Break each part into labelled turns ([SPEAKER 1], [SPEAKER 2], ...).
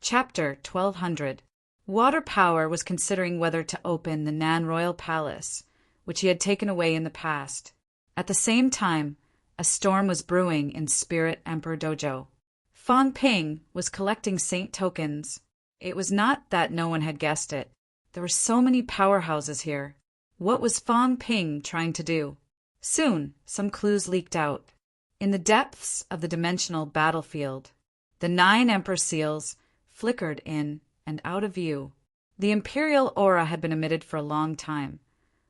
[SPEAKER 1] Chapter 1200. Water Power was considering whether to open the Nan Royal Palace, which he had taken away in the past. At the same time, a storm was brewing in Spirit Emperor Dojo. Fong Ping was collecting saint tokens. It was not that no one had guessed it. There were so many powerhouses here. What was Fong Ping trying to do? Soon, some clues leaked out. In the depths of the dimensional battlefield, the 9 Emperor seals flickered in and out of view. The imperial aura had been emitted for a long time,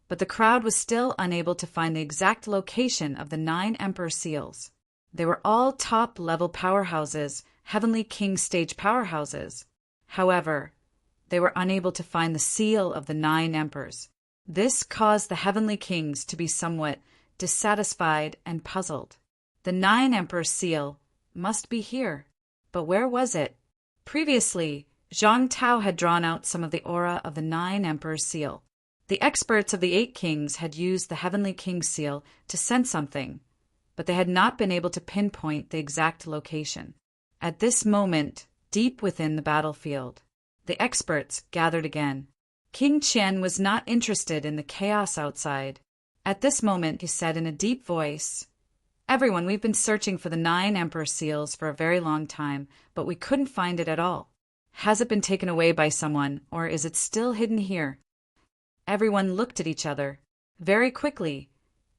[SPEAKER 1] but the crowd was still unable to find the exact location of the 9 Emperor seals. They were all top-level powerhouses, Heavenly King stage powerhouses. However, they were unable to find the seal of the 9 Emperors. This caused the Heavenly Kings to be somewhat dissatisfied and puzzled. The 9 Emperor seal must be here, but where was it? Previously, Zhang Tao had drawn out some of the aura of the 9 Emperor seal. The experts of the 8 Kings had used the Heavenly King seal to sense something, but they had not been able to pinpoint the exact location. At this moment, deep within the battlefield, the experts gathered again. King Qian was not interested in the chaos outside. At this moment, he said in a deep voice, "Everyone, we've been searching for the 9 Emperor seals for a very long time, but we couldn't find it at all. Has it been taken away by someone, or is it still hidden here?" Everyone looked at each other. Very quickly,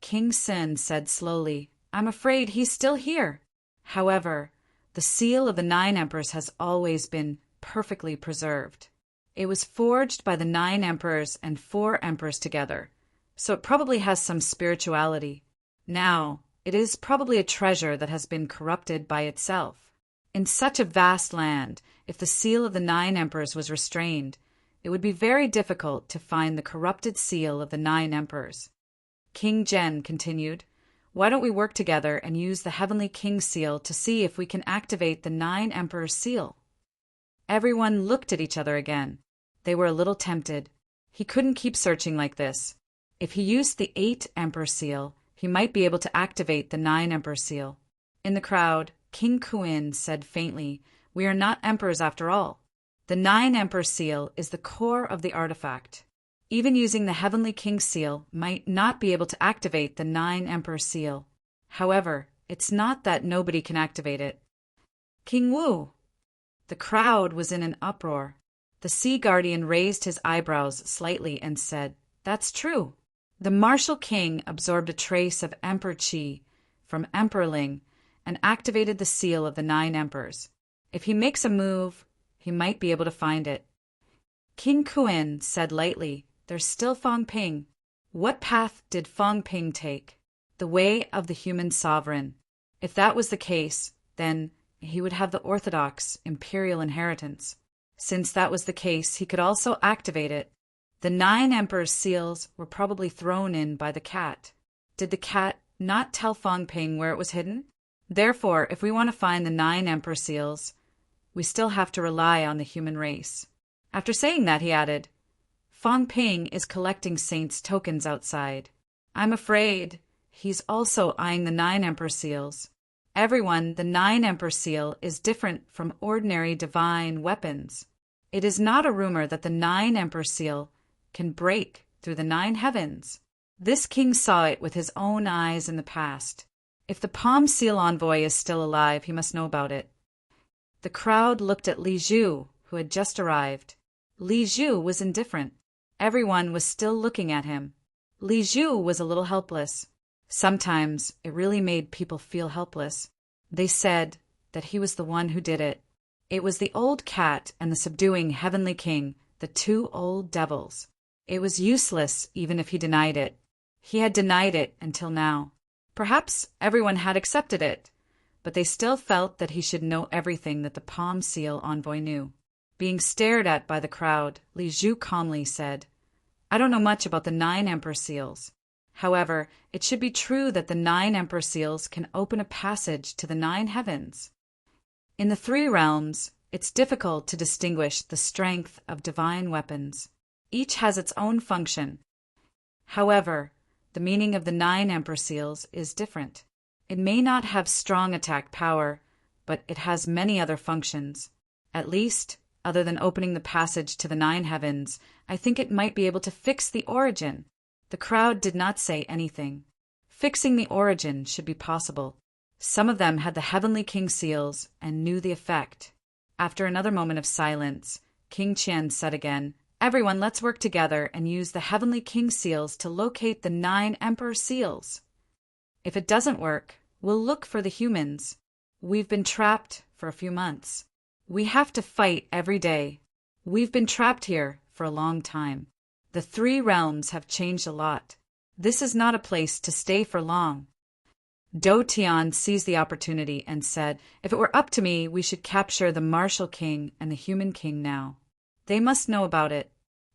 [SPEAKER 1] King Sin said slowly, "I'm afraid he's still here." However, the seal of the 9 Emperors has always been perfectly preserved. It was forged by the 9 Emperors and 4 Emperors together, so it probably has some spirituality. Now, it is probably a treasure that has been corrupted by itself. In such a vast land, if the seal of the 9 Emperors was restrained, it would be very difficult to find the corrupted seal of the 9 Emperors. King Zhen continued, "Why don't we work together and use the Heavenly King seal to see if we can activate the 9 Emperor seal?" Everyone looked at each other again. They were a little tempted. He couldn't keep searching like this. If he used the 8 Emperor seal, he might be able to activate the 9 Emperor seal. In the crowd, King Kuin said faintly, "We are not emperors after all. The 9 Emperor seal is the core of the artifact. Even using the Heavenly King seal might not be able to activate the 9 Emperor seal. However, it's not that nobody can activate it." "King Wu!" The crowd was in an uproar. The Sea Guardian raised his eyebrows slightly and said, "That's true." The Martial King absorbed a trace of Emperor Qi from Emperor Ling and activated the seal of the 9 Emperors. If he makes a move, he might be able to find it. King Kuin said lightly, "There's still Fong Ping." What path did Fong Ping take? The way of the human sovereign. If that was the case, then he would have the orthodox imperial inheritance. Since that was the case, he could also activate it. The 9 Emperor seals were probably thrown in by the cat. Did the cat not tell Fong Ping where it was hidden? Therefore, if we want to find the 9 Emperor seals, we still have to rely on the human race. After saying that, he added, "Fong Ping is collecting saints' tokens outside. I'm afraid he's also eyeing the 9 Emperor seals. Everyone, the 9 Emperor seal is different from ordinary divine weapons. It is not a rumor that the 9 Emperor seal can break through the 9 heavens. This king saw it with his own eyes in the past. If the Palm Seal envoy is still alive, he must know about it." The crowd looked at Li Zhu, who had just arrived. Li Zhu was indifferent. Everyone was still looking at him. Li Zhu was a little helpless. Sometimes it really made people feel helpless. They said that he was the one who did it. It was the old cat and the subduing Heavenly King, the 2 old devils. It was useless even if he denied it. He had denied it until now. Perhaps everyone had accepted it, but they still felt that he should know everything that the Palm Seal envoy knew. Being stared at by the crowd, Li Zhu calmly said, "I don't know much about the 9 Emperor seals. However, it should be true that the 9 Emperor seals can open a passage to the 9 heavens. In the 3 realms, it's difficult to distinguish the strength of divine weapons. Each has its own function. However, the meaning of the 9 Emperor seals is different. It may not have strong attack power, but it has many other functions. At least, Other than opening the passage to the 9 heavens, I think it might be able to fix the origin. The crowd did not say anything. Fixing the origin should be possible. Some of them had the Heavenly King seals and knew the effect. After another moment of silence, King Qian said again, "Everyone, let's work together and use the Heavenly King seals to locate the 9 Emperor seals. If it doesn't work, we'll look for the humans. We've been trapped for a few months. We have to fight every day. We've been trapped here for a long time. The 3 realms have changed a lot. This is not a place to stay for long." Do Tian seized the opportunity and said, "If it were up to me, we should capture the Martial King and the Human King now. They must know about it.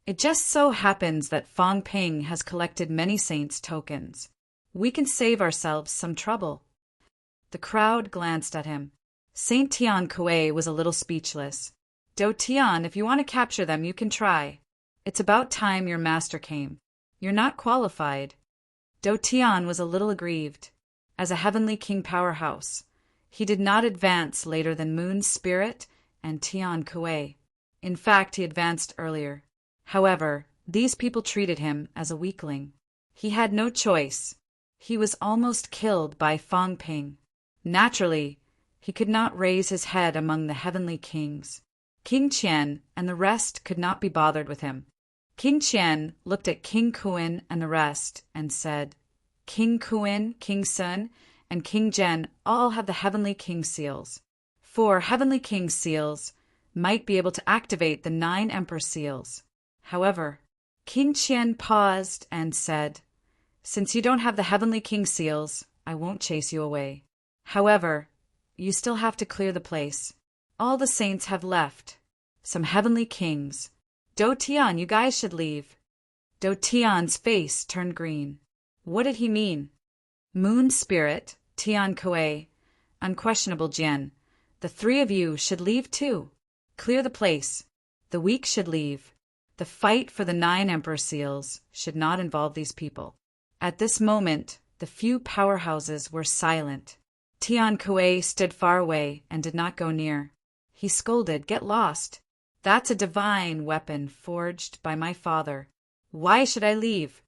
[SPEAKER 1] It just so happens that Fang Ping has collected many saints' tokens. We can save ourselves some trouble." The crowd glanced at him. Saint Tian Kuei was a little speechless. "Do Tian, if you want to capture them, you can try. It's about time your master came. You're not qualified." Do Tian was a little aggrieved. As a Heavenly King powerhouse, he did not advance later than Moon Spirit and Tian Kuei. In fact, he advanced earlier. However, these people treated him as a weakling. He had no choice. He was almost killed by Fang Ping. Naturally, he could not raise his head among the Heavenly Kings. King Qian and the rest could not be bothered with him. King Qian looked at King Kuin and the rest and said, "King Kuin, King Sun, and King Zhen all have the Heavenly King seals. 4 Heavenly King seals might be able to activate the 9 Emperor seals. However, King Qian paused and said, "Since you don't have the Heavenly King seals, I won't chase you away. However, you still have to clear the place. All the saints have left. Some Heavenly Kings. Do Tian, you guys should leave." Do Tian's face turned green. What did he mean? Moon Spirit, Tian Kuei, Unquestionable Jian, the 3 of you should leave too. Clear the place. The weak should leave. The fight for the 9 Emperor seals should not involve these people. At this moment, the few powerhouses were silent. Tian Kuei stood far away and did not go near. He scolded, "Get lost. That's a divine weapon forged by my father. Why should I leave?"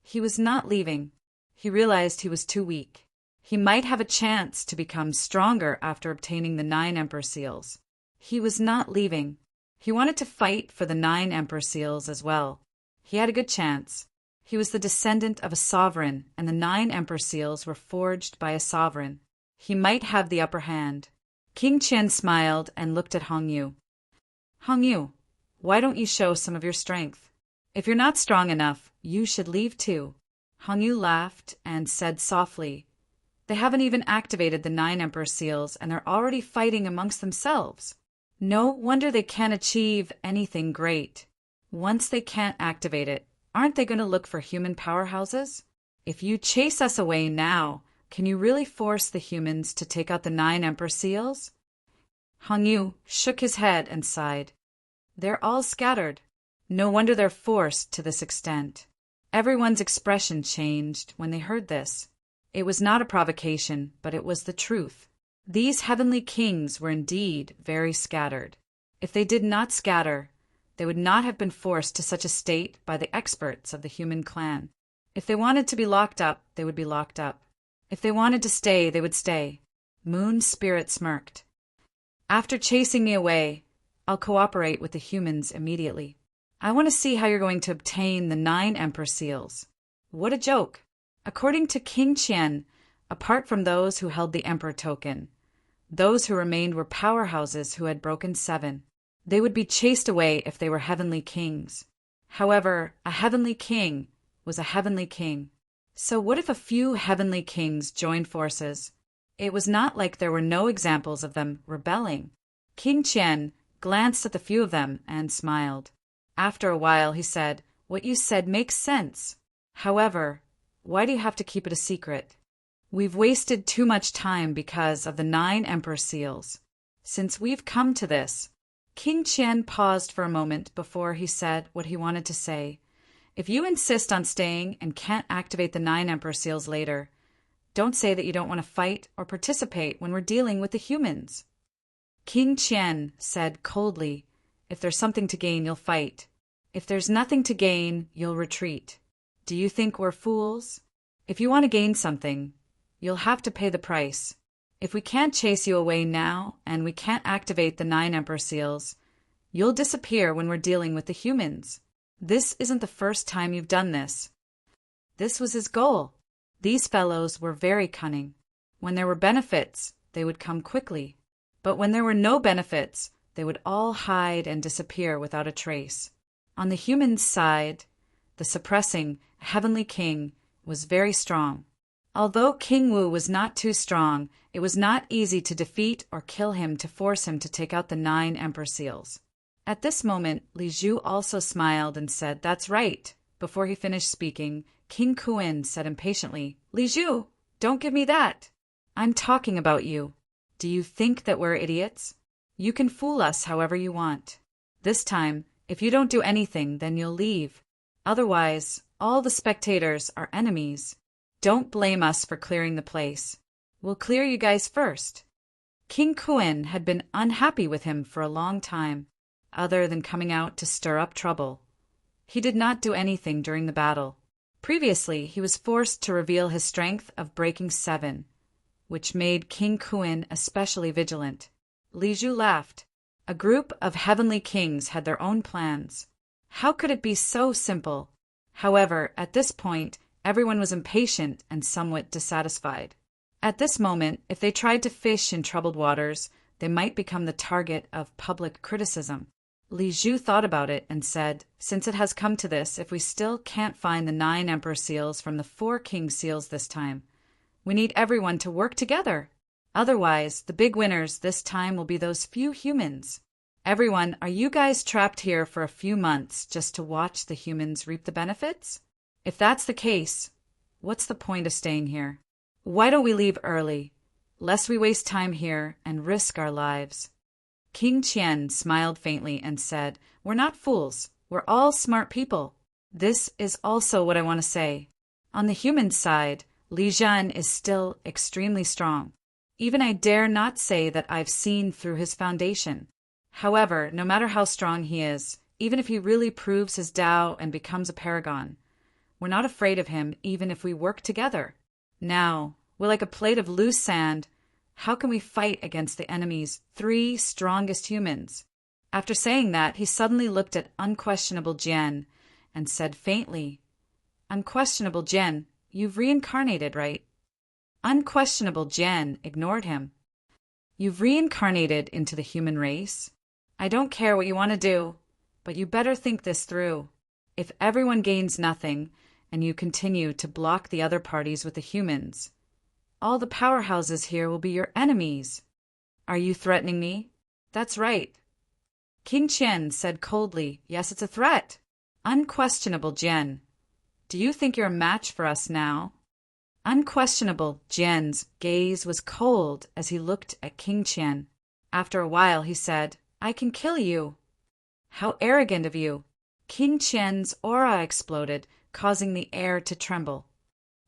[SPEAKER 1] He was not leaving. He realized he was too weak. He might have a chance to become stronger after obtaining the 9 Emperor seals. He was not leaving. He wanted to fight for the 9 Emperor seals as well. He had a good chance. He was the descendant of a sovereign, and the 9 Emperor seals were forged by a sovereign. He might have the upper hand. King Qian smiled and looked at Hong Yu. "Hong Yu, why don't you show some of your strength? If you're not strong enough, you should leave too." Hong Yu laughed and said softly, "They haven't even activated the 9 Emperor seals and they're already fighting amongst themselves. No wonder they can't achieve anything great. Once they can't activate it, aren't they going to look for human powerhouses? If you chase us away now, can you really force the humans to take out the 9 Emperor seals?" Hong Yu shook his head and sighed. "They're all scattered. No wonder they're forced to this extent." Everyone's expression changed when they heard this. It was not a provocation, but it was the truth. These Heavenly Kings were indeed very scattered. If they did not scatter, they would not have been forced to such a state by the experts of the human clan. If they wanted to be locked up, they would be locked up. If they wanted to stay, they would stay. Moon Spirit smirked. "After chasing me away, I'll cooperate with the humans immediately. I want to see how you're going to obtain the 9 Emperor seals." What a joke! According to King Qian, apart from those who held the Emperor token, those who remained were powerhouses who had broken 7. They would be chased away if they were Heavenly Kings. However, a Heavenly King was a Heavenly King. So what if a few Heavenly Kings joined forces? It was not like there were no examples of them rebelling. King Qian glanced at the few of them and smiled. After a while he said, "What you said makes sense. However, why do you have to keep it a secret? We've wasted too much time because of the 9 Emperor seals. Since we've come to this." King Qian paused for a moment before he said what he wanted to say. "If you insist on staying and can't activate the 9 Emperor seals later, don't say that you don't want to fight or participate when we're dealing with the humans." King Qian said coldly, If there's something to gain, you'll fight. If there's nothing to gain, you'll retreat. Do you think we're fools? If you want to gain something, you'll have to pay the price. If we can't chase you away now, and we can't activate the 9 Emperor Seals, you'll disappear when we're dealing with the humans. This isn't the first time you've done this. This was his goal. These fellows were very cunning. When there were benefits, they would come quickly. But when there were no benefits, they would all hide and disappear without a trace. On the human side, the suppressing Heavenly King was very strong. Although King Wu was not too strong, it was not easy to defeat or kill him to force him to take out the 9 Emperor Seals. At this moment, Li Zhu also smiled and said, "That's right." Before he finished speaking, King Kuin said impatiently, "Li Zhu, don't give me that. I'm talking about you. Do you think that we're idiots? You can fool us however you want. This time, if you don't do anything, then you'll leave. Otherwise, all the spectators are enemies. Don't blame us for clearing the place. We'll clear you guys first." King Kuin had been unhappy with him for a long time, other than coming out to stir up trouble. He did not do anything during the battle. Previously, he was forced to reveal his strength of breaking 7, which made King Kuin especially vigilant. Li Zhu laughed. A group of heavenly kings had their own plans. How could it be so simple? However, at this point, everyone was impatient and somewhat dissatisfied. At this moment, if they tried to fish in troubled waters, they might become the target of public criticism. Li Zhu thought about it and said, "Since it has come to this, if we still can't find the 9 Emperor Seals from the 4 King Seals this time, we need everyone to work together. Otherwise, the big winners this time will be those few humans. Everyone, are you guys trapped here for a few months just to watch the humans reap the benefits? If that's the case, what's the point of staying here? Why don't we leave early, lest we waste time here and risk our lives?" King Qian smiled faintly and said, "We're not fools. We're all smart people. This is also what I want to say. On the human side, Li Zhan is still extremely strong. Even I dare not say that I've seen through his foundation. However, no matter how strong he is, even if he really proves his Tao and becomes a paragon, we're not afraid of him even if we work together. Now, we're like a plate of loose sand. How can we fight against the enemy's 3 strongest humans?" After saying that, he suddenly looked at Unquestionable Jian and said faintly, "Unquestionable Jian, you've reincarnated, right?" Unquestionable Jian ignored him. "You've reincarnated into the human race? I don't care what you want to do, but you better think this through. If everyone gains nothing, and you continue to block the other parties with the humans, all the powerhouses here will be your enemies. Are you threatening me?" "That's right." King Qian said coldly, "Yes, it's a threat." Unquestionable Jian, do you think you're a match for us now? Unquestionable Jian's gaze was cold as he looked at King Qian. After a while, he said, "I can kill you." "How arrogant of you." King Qian's aura exploded, causing the air to tremble.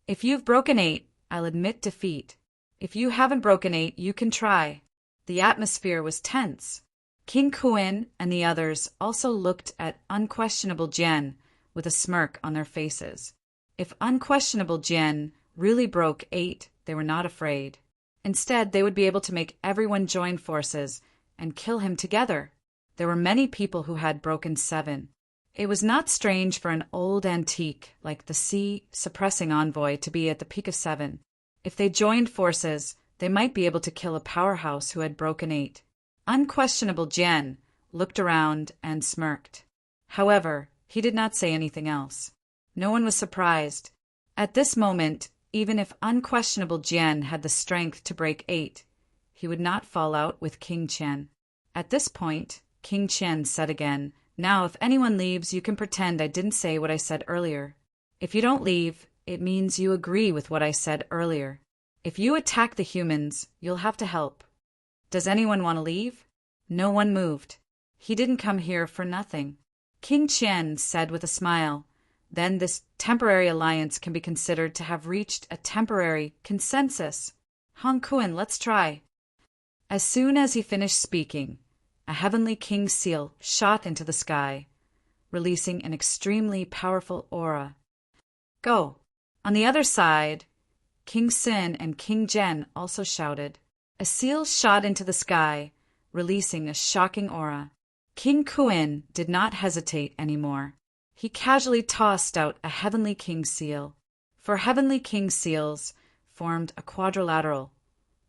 [SPEAKER 1] "If you've broken 8, I'll admit defeat. If you haven't broken 8, you can try." The atmosphere was tense. King Kuin and the others also looked at Unquestionable Jian with a smirk on their faces. If Unquestionable Jian really broke 8, they were not afraid. Instead, they would be able to make everyone join forces and kill him together. There were many people who had broken 7. It was not strange for an old antique like the sea suppressing envoy to be at the peak of 7. If they joined forces, they might be able to kill a powerhouse who had broken 8. Unquestionable Jian looked around and smirked. However, he did not say anything else. No one was surprised. At this moment, even if Unquestionable Jian had the strength to break 8, he would not fall out with King Qian. At this point, King Qian said again, "Now if anyone leaves, you can pretend I didn't say what I said earlier. If you don't leave, it means you agree with what I said earlier. If you attack the humans, you'll have to help. Does anyone want to leave?" No one moved. He didn't come here for nothing. King Qian said with a smile, "Then this temporary alliance can be considered to have reached a temporary consensus. Hong Kuan, let's try." As soon as he finished speaking, a heavenly king seal shot into the sky, releasing an extremely powerful aura. Go! On the other side, King Sin and King Jen also shouted. A seal shot into the sky, releasing a shocking aura. King Kuin did not hesitate anymore. He casually tossed out a heavenly king seal. For heavenly king seals formed a quadrilateral,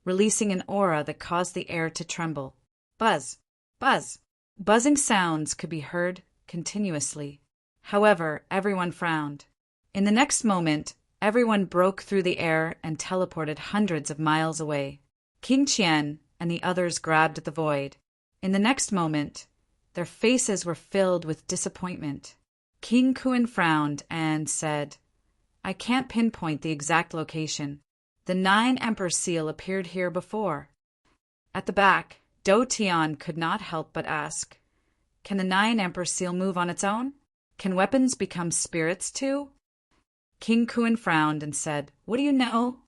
[SPEAKER 1] releasing an aura that caused the air to tremble. Buzz! Buzz! Buzzing sounds could be heard continuously. However, everyone frowned. In the next moment, everyone broke through the air and teleported hundreds of miles away. King Qian and the others grabbed at the void. In the next moment, their faces were filled with disappointment. King Kuin frowned and said, I can't pinpoint the exact location. The 9 Emperor seal appeared here before. At the back, Do Tian could not help but ask, can the 9 Emperor seal move on its own? Can weapons become spirits too? King Kuin frowned and said, what do you know?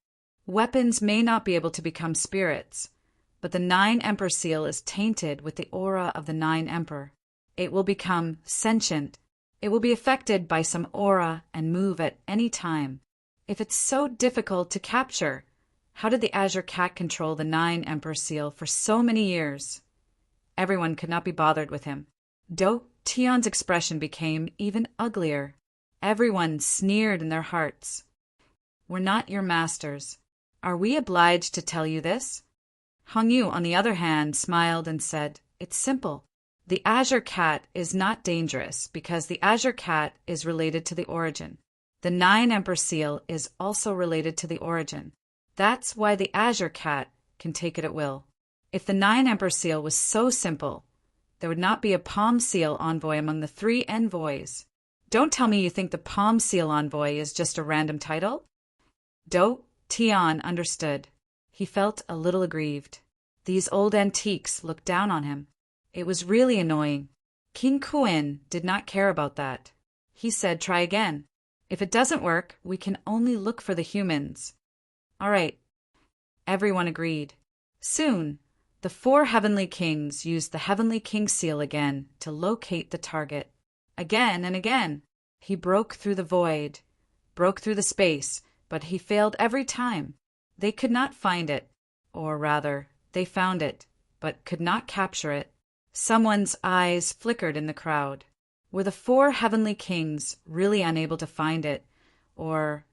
[SPEAKER 1] Weapons may not be able to become spirits, but the 9 Emperor seal is tainted with the aura of the 9 Emperor. It will become sentient. It will be affected by some aura and move at any time. If it's so difficult to capture, how did the Azure Cat control the 9 Emperor seal for so many years? Everyone could not be bothered with him. Do Tian's expression became even uglier. Everyone sneered in their hearts. We're not your masters. Are we obliged to tell you this? Hong Yu, on the other hand, smiled and said, it's simple. The Azure Cat is not dangerous because the Azure Cat is related to the origin. The 9 Emperor seal is also related to the origin. That's why the Azure Cat can take it at will. If the 9 Emperor seal was so simple, there would not be a Palm Seal envoy among the 3 envoys. Don't tell me you think the Palm Seal envoy is just a random title? Do Tian understood. He felt a little aggrieved. These old antiques looked down on him. It was really annoying. King Kuin did not care about that. He said, try again. If it doesn't work, we can only look for the humans. All right. Everyone agreed. Soon, the 4 heavenly kings used the heavenly king seal again to locate the target. Again and again. He broke through the void, broke through the space, but he failed every time. They could not find it, or rather, they found it, but could not capture it. Someone's eyes flickered in the crowd. Were the 4 heavenly kings really unable to find it, or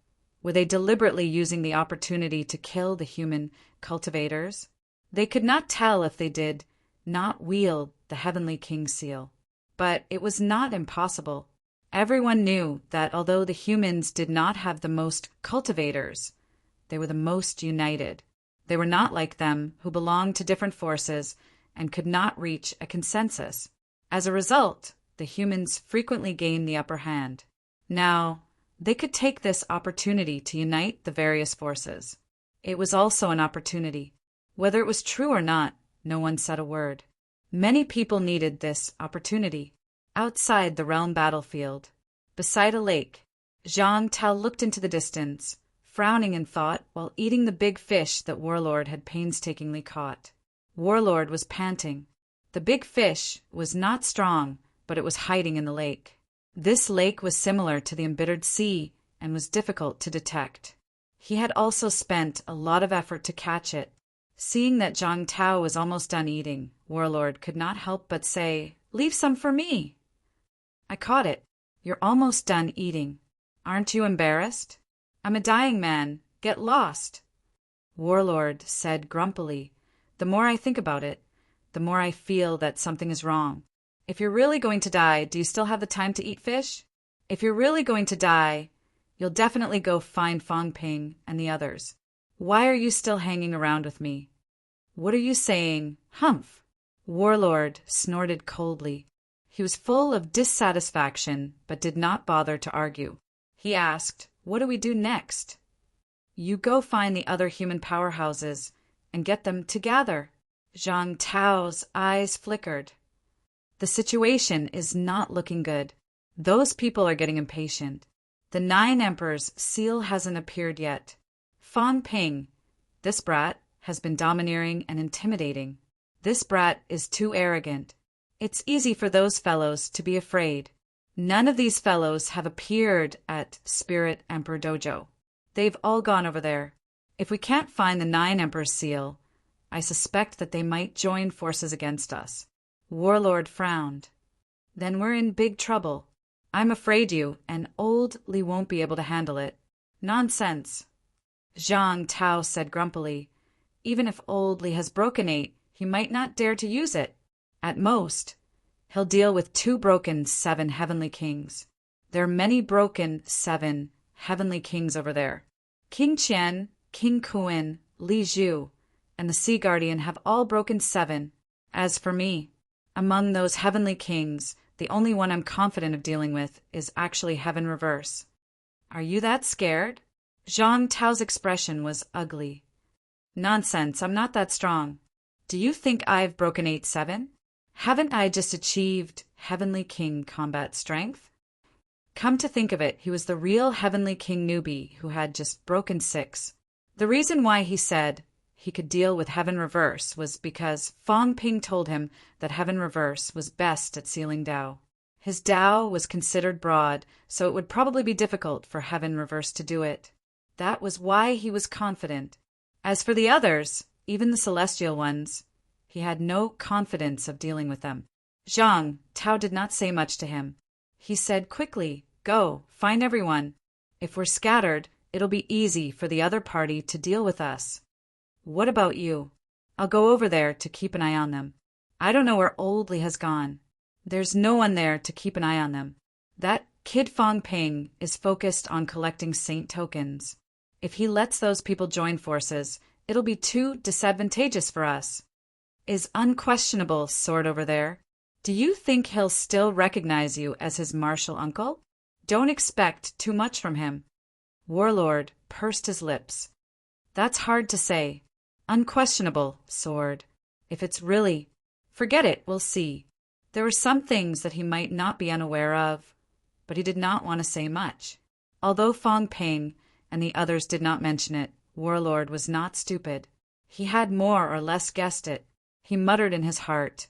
[SPEAKER 1] were they deliberately using the opportunity to kill the human cultivators? They could not tell if they did not wield the heavenly king seal. But it was not impossible. Everyone knew that although the humans did not have the most cultivators, they were the most united. They were not like them, who belonged to different forces and could not reach a consensus. As a result, the humans frequently gained the upper hand. Now, they could take this opportunity to unite the various forces. It was also an opportunity. Whether it was true or not, no one said a word. Many people needed this opportunity. Outside the realm battlefield, beside a lake, Zhang Tao looked into the distance, frowning in thought while eating the big fish that Warlord had painstakingly caught. Warlord was panting. The big fish was not strong, but it was hiding in the lake. This lake was similar to the embittered sea and was difficult to detect. He had also spent a lot of effort to catch it. Seeing that Zhang Tao was almost done eating, Warlord could not help but say, leave some for me. I caught it. You're almost done eating. Aren't you embarrassed? I'm a dying man. Get lost. Warlord said grumpily, the more I think about it, the more I feel that something is wrong. If you're really going to die, do you still have the time to eat fish? If you're really going to die, you'll definitely go find Fang Ping and the others. Why are you still hanging around with me? What are you saying? Humph! Warlord snorted coldly. He was full of dissatisfaction, but did not bother to argue. He asked, what do we do next? You go find the other human powerhouses and get them together. Zhang Tao's eyes flickered. The situation is not looking good. Those people are getting impatient. The 9 Emperors' seal hasn't appeared yet. Fang Ping, this brat, has been domineering and intimidating. This brat is too arrogant. It's easy for those fellows to be afraid. None of these fellows have appeared at Spirit Emperor Dojo. They've all gone over there. If we can't find the 9 Emperor's seal, I suspect that they might join forces against us." Warlord frowned. "Then we're in big trouble. I'm afraid you and old Li won't be able to handle it." "Nonsense," Zhang Tao said grumpily. "Even if old Li has broken 8, he might not dare to use it. At most, he'll deal with 2 broken 7 heavenly kings. There are many broken 7 heavenly kings over there. King Qian, King Kuan, Li Zhu, and the Sea Guardian have all broken 7. As for me, among those heavenly kings, the only one I'm confident of dealing with is actually Heaven Reverse." "Are you that scared?" Zhang Tao's expression was ugly. "Nonsense, I'm not that strong. Do you think I've broken 8-7? Haven't I just achieved Heavenly King combat strength?" Come to think of it, he was the real Heavenly King newbie who had just broken 6. The reason why he said he could deal with Heaven Reverse was because Fong Ping told him that Heaven Reverse was best at sealing Dao. His Dao was considered broad, so it would probably be difficult for Heaven Reverse to do it. That was why he was confident. As for the others, even the celestial ones, he had no confidence of dealing with them. Zhang Tao did not say much to him. He said quickly, "Go, find everyone. If we're scattered, it'll be easy for the other party to deal with us. What about you? I'll go over there to keep an eye on them. I don't know where old Li has gone. There's no one there to keep an eye on them. That kid Fong Ping is focused on collecting saint tokens. If he lets those people join forces, it'll be too disadvantageous for us." "Is unquestionable sword over there. Do you think he'll still recognize you as his martial uncle? Don't expect too much from him." Warlord pursed his lips. "That's hard to say. Unquestionable sword. If it's really... Forget it, we'll see." There were some things that he might not be unaware of, but he did not want to say much. Although Fong Ping and the others did not mention it, Warlord was not stupid. He had more or less guessed it. He muttered in his heart,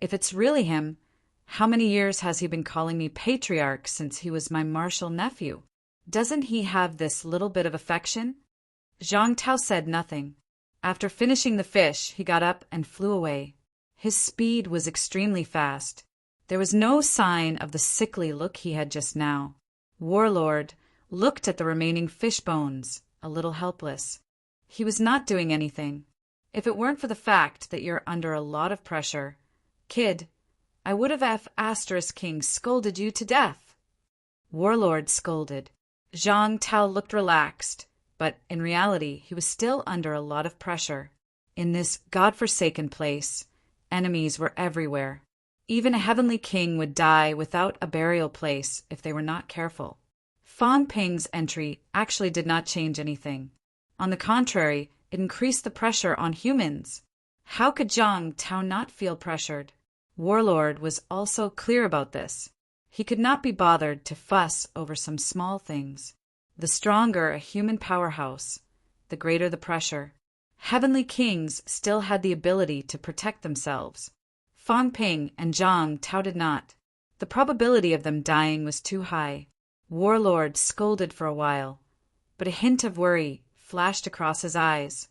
[SPEAKER 1] "If it's really him, how many years has he been calling me patriarch since he was my martial nephew? Doesn't he have this little bit of affection?" Zhang Tao said nothing. After finishing the fish, he got up and flew away. His speed was extremely fast. There was no sign of the sickly look he had just now. Warlord looked at the remaining fish bones, a little helpless. He was not doing anything. "If it weren't for the fact that you're under a lot of pressure, kid, I would have Asterisk King scolded you to death." Warlord scolded. Zhang Tao looked relaxed, but in reality he was still under a lot of pressure. In this godforsaken place, enemies were everywhere. Even a heavenly king would die without a burial place if they were not careful. Fong Ping's entry actually did not change anything. On the contrary, it increased the pressure on humans. How could Zhang Tao not feel pressured? Warlord was also clear about this. He could not be bothered to fuss over some small things. The stronger a human powerhouse, the greater the pressure. Heavenly kings still had the ability to protect themselves. Fong Ping and Zhang Tao did not. The probability of them dying was too high. Warlord scolded for a while, but a hint of worry flashed across his eyes.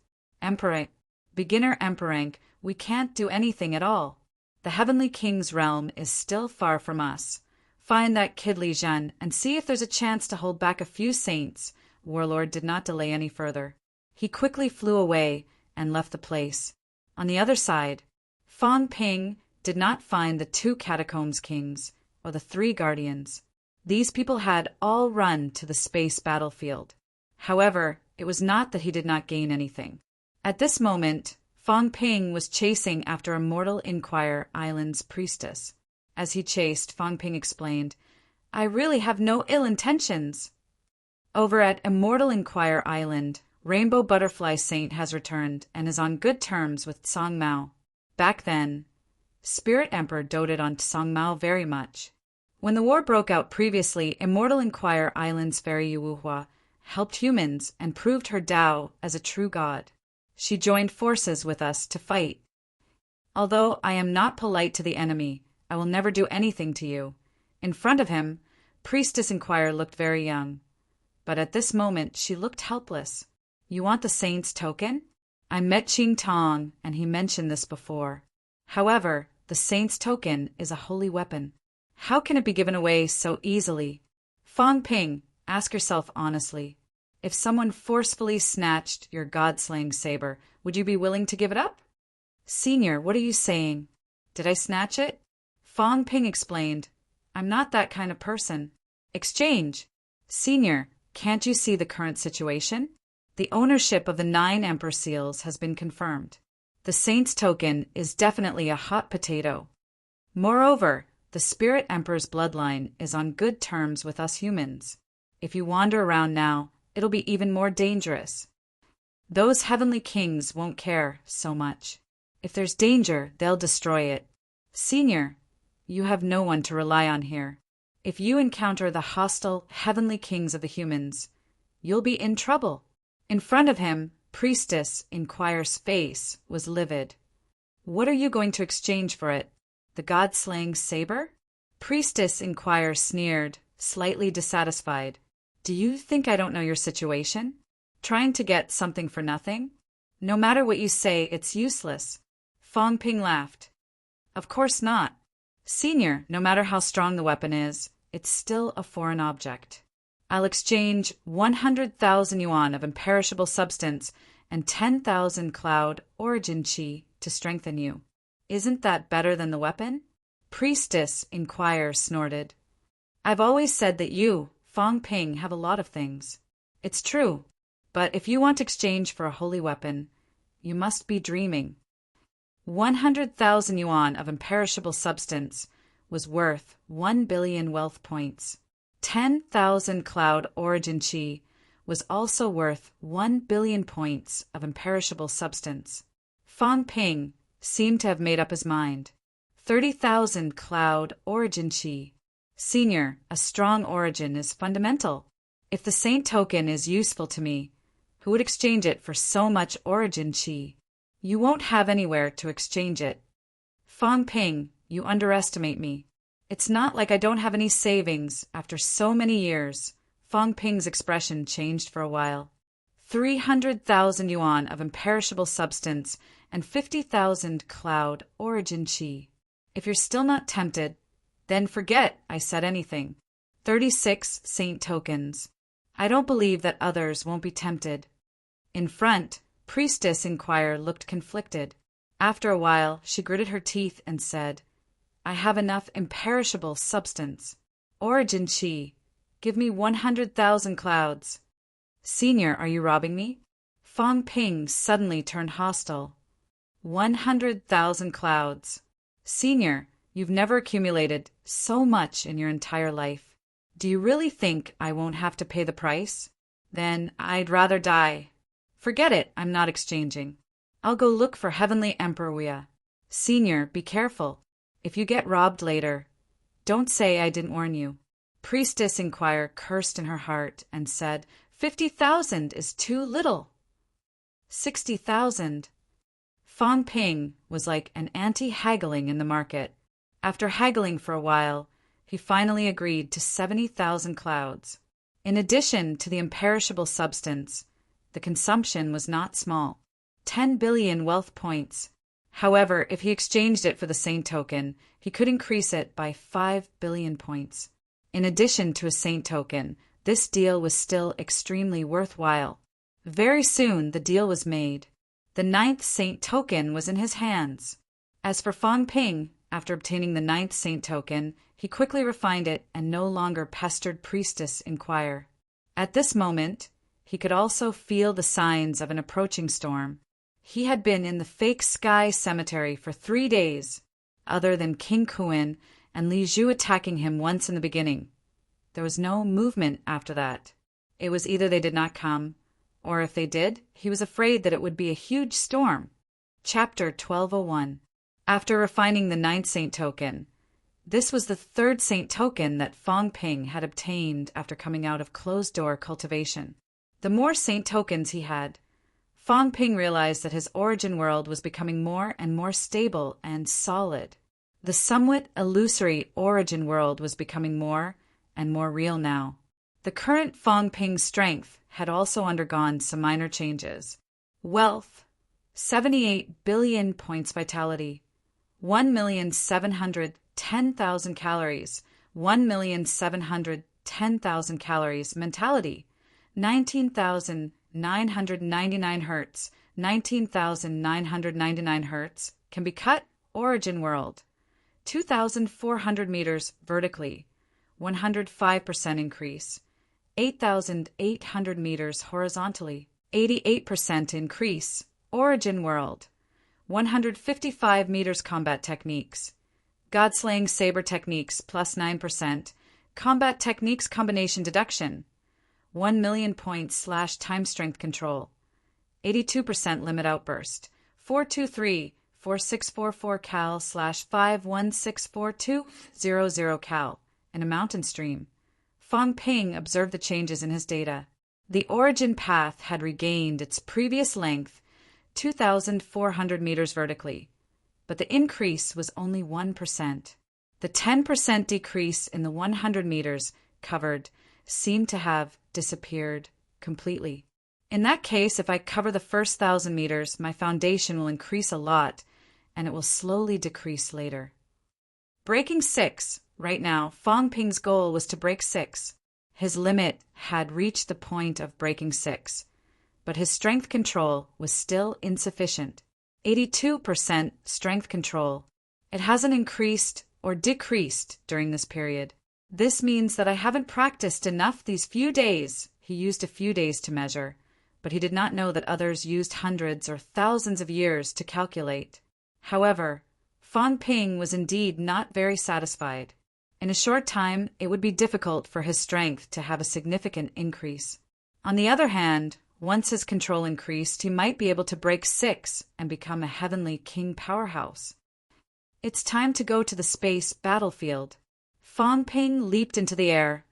[SPEAKER 1] Beginner Emperor, we can't do anything at all. The Heavenly King's realm is still far from us. Find that kid Li Zhen and see if there's a chance to hold back a few saints." Warlord did not delay any further. He quickly flew away and left the place. On the other side, Fong Ping did not find the 2 Catacombs Kings or the 3 Guardians. These people had all run to the space battlefield. However, it was not that he did not gain anything. At this moment, Fong Ping was chasing after Immortal Inquire Island's priestess. As he chased, Fong Ping explained, "I really have no ill intentions." Over at Immortal Inquire Island, Rainbow Butterfly Saint has returned and is on good terms with Song Mao. Back then, Spirit Emperor doted on Song Mao very much. When the war broke out previously, Immortal Inquire Island's fairy Yuhua helped humans and proved her Tao as a true god. She joined forces with us to fight. Although I am not polite to the enemy, I will never do anything to you. In front of him, Priestess Inquirer looked very young. But at this moment she looked helpless. You want the saint's token? I met Ching Tong, and he mentioned this before. However, the saint's token is a holy weapon. How can it be given away so easily? Fong Ping, ask yourself honestly. If someone forcefully snatched your god-slaying saber, would you be willing to give it up? Senior, what are you saying? Did I snatch it? Fong Ping explained. I'm not that kind of person. Exchange. Senior, can't you see the current situation? The ownership of the 9 Emperor Seals has been confirmed. The Saint's token is definitely a hot potato. Moreover, the Spirit Emperor's bloodline is on good terms with us humans. If you wander around now, it'll be even more dangerous. Those heavenly kings won't care so much. If there's danger, they'll destroy it. Senior, you have no one to rely on here. If you encounter the hostile heavenly kings of the humans, you'll be in trouble. In front of him, Priestess Inquirer's face was livid. What are you going to exchange for it? The god-slaying saber? Priestess Inquirer sneered, slightly dissatisfied. Do you think I don't know your situation? Trying to get something for nothing? No matter what you say, it's useless. Fong Ping laughed. Of course not. Senior, no matter how strong the weapon is, it's still a foreign object. I'll exchange 100,000 yuan of imperishable substance and 10,000 cloud origin chi to strengthen you. Isn't that better than the weapon? Priestess Inquirer snorted. I've always said that you, Fong Ping, have a lot of things. It's true, but if you want exchange for a holy weapon, you must be dreaming. 100,000 yuan of imperishable substance was worth 1 billion wealth points. 10,000 cloud origin chi was also worth 1 billion points of imperishable substance. Fong Ping seemed to have made up his mind. 30,000 cloud origin chi. Senior, a strong origin is fundamental. If the saint token is useful to me, who would exchange it for so much origin chi? You won't have anywhere to exchange it. Fong Ping, you underestimate me. It's not like I don't have any savings after so many years. Fong Ping's expression changed for a while. 300,000 yuan of imperishable substance and 50,000 cloud origin chi. If you're still not tempted, then forget I said anything. 36 saint tokens. I don't believe that others won't be tempted. In front, Priestess Inquirer looked conflicted. After a while, she gritted her teeth and said, I have enough imperishable substance. Origin chi. Give me 100,000 clouds. Senior, are you robbing me? Fong Ping suddenly turned hostile. 100,000 clouds. Senior, you've never accumulated so much in your entire life. Do you really think I won't have to pay the price? Then I'd rather die. Forget it, I'm not exchanging. I'll go look for Heavenly Emperor Wea. Senior, be careful. If you get robbed later, don't say I didn't warn you. Priestess Inquirer cursed in her heart and said, 50,000 is too little. 60,000. Fong Ping was like an anti-haggling in the market. After haggling for a while, he finally agreed to 70,000 clouds. In addition to the imperishable substance, the consumption was not small. 10 billion wealth points. However, if he exchanged it for the saint token, he could increase it by 5 billion points. In addition to a saint token, this deal was still extremely worthwhile. Very soon the deal was made. The 9th saint token was in his hands. As for Fong Ping, after obtaining the 9th saint token, he quickly refined it and no longer pestered Priestess Inquirer. At this moment, he could also feel the signs of an approaching storm. He had been in the fake sky cemetery for 3 days, other than King Kuan and Li Zhu attacking him once in the beginning. There was no movement after that. It was either they did not come, or if they did, he was afraid that it would be a huge storm. Chapter 1201. After refining the 9th saint token, this was the 3rd saint token that Fong Ping had obtained after coming out of closed-door cultivation. The more saint tokens he had, Fong Ping realized that his origin world was becoming more and more stable and solid. The somewhat illusory origin world was becoming more and more real now. The current Fong Ping strength had also undergone some minor changes. Wealth, 78 billion points vitality, 1,710,000 calories, 1,710,000 calories mentality, 19,999 hertz, 19,999 hertz can be cut origin world, 2,400 meters vertically, 105% increase, 8,800 meters horizontally, 88% increase, origin world, 155 meters combat techniques, God-slaying saber techniques plus 9%, combat techniques combination deduction, 1 million points / time strength control, 82% limit outburst, 423-4644 cal / 5164200 cal, in a mountain stream. Fong Ping observed the changes in his data. The origin path had regained its previous length, 2,400 meters vertically, but the increase was only 1%. The 10% decrease in the 100 meters covered seemed to have disappeared completely. In that case, if I cover the first 1,000 meters, my foundation will increase a lot, and it will slowly decrease later. Breaking 6. Right now, Fong Ping's goal was to break 6. His limit had reached the point of breaking 6, but his strength control was still insufficient. 82% strength control. It hasn't increased or decreased during this period. This means that I haven't practiced enough these few days. He used a few days to measure, but he did not know that others used hundreds or thousands of years to calculate. However, Fong Ping was indeed not very satisfied. In a short time, it would be difficult for his strength to have a significant increase. On the other hand, once his control increased, he might be able to break 6 and become a heavenly king powerhouse. It's time to go to the space battlefield. Fong Ping leaped into the air,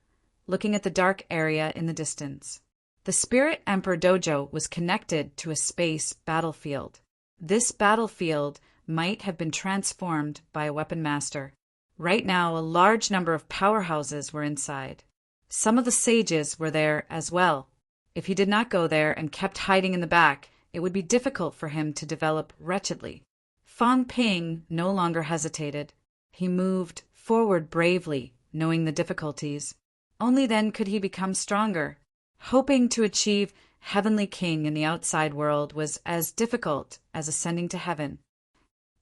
[SPEAKER 1] looking at the dark area in the distance. The Spirit Emperor Dojo was connected to a space battlefield. This battlefield might have been transformed by a weapon master. Right now, a large number of powerhouses were inside. Some of the sages were there as well. If he did not go there and kept hiding in the back, it would be difficult for him to develop wretchedly. Fong Ping no longer hesitated. He moved forward bravely, knowing the difficulties. Only then could he become stronger. Hoping to achieve Heavenly King in the outside world was as difficult as ascending to heaven.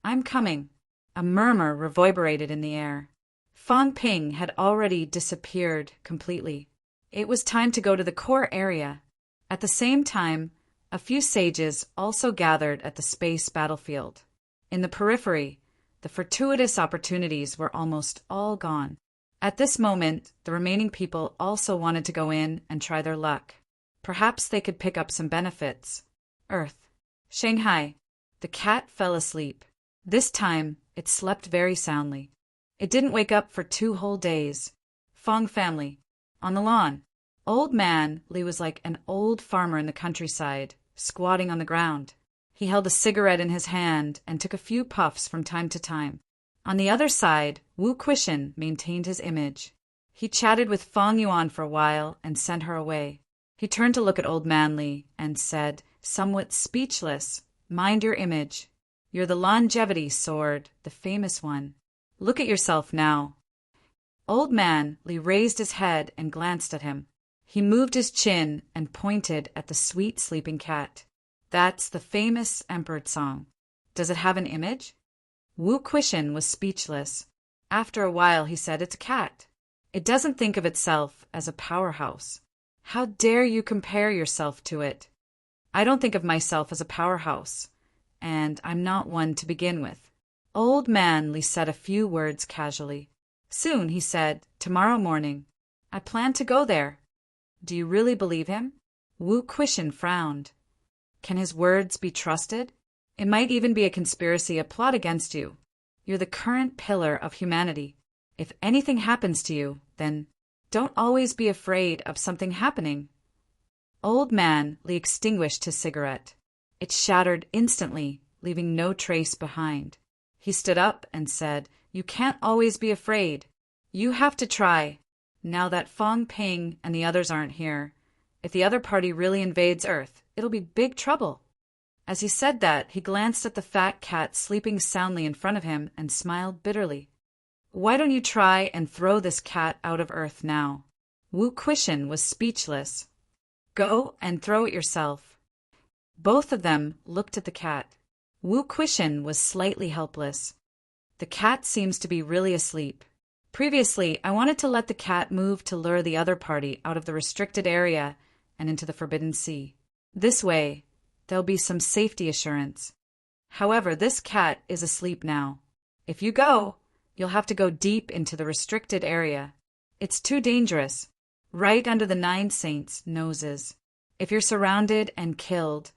[SPEAKER 1] I'm coming. A murmur reverberated in the air. Fong Ping had already disappeared completely. It was time to go to the core area. At the same time, a few sages also gathered at the space battlefield. In the periphery, the fortuitous opportunities were almost all gone. At this moment, the remaining people also wanted to go in and try their luck. Perhaps they could pick up some benefits. Earth. Shanghai. The cat fell asleep. This time, it slept very soundly. It didn't wake up for 2 whole days. Fong family. On the lawn. Old man Li was like an old farmer in the countryside, squatting on the ground. He held a cigarette in his hand and took a few puffs from time to time. On the other side, Wu Quishan maintained his image. He chatted with Fong Yuan for a while and sent her away. He turned to look at old man Li and said, somewhat speechless, "Mind your image. You're the longevity sword, the famous one. Look at yourself now." Old man Li raised his head and glanced at him. He moved his chin and pointed at the sweet sleeping cat. That's the famous emperor song. Does it have an image? Wu Quishan was speechless. After a while he said, "It's a cat. It doesn't think of itself as a powerhouse. How dare you compare yourself to it? I don't think of myself as a powerhouse, and I'm not one to begin with." Old man Li said a few words casually. Soon he said, "Tomorrow morning. I plan to go there." Do you really believe him? Wu Quishan frowned. Can his words be trusted? It might even be a conspiracy, a plot against you. You're the current pillar of humanity. If anything happens to you, then don't always be afraid of something happening. Old man Li extinguished his cigarette. It shattered instantly, leaving no trace behind. He stood up and said, You can't always be afraid. You have to try. Now that Fong Ping and the others aren't here, if the other party really invades Earth, it'll be big trouble." As he said that, he glanced at the fat cat sleeping soundly in front of him and smiled bitterly. "Why don't you try and throw this cat out of Earth now?" Wu Quishan was speechless. "Go and throw it yourself." Both of them looked at the cat. Wu Quishan was slightly helpless. The cat seems to be really asleep. Previously, I wanted to let the cat move to lure the other party out of the restricted area and into the Forbidden Sea. This way, there'll be some safety assurance. However, this cat is asleep now. If you go, you'll have to go deep into the restricted area. It's too dangerous, right under the 9 saints' noses. If you're surrounded and killed,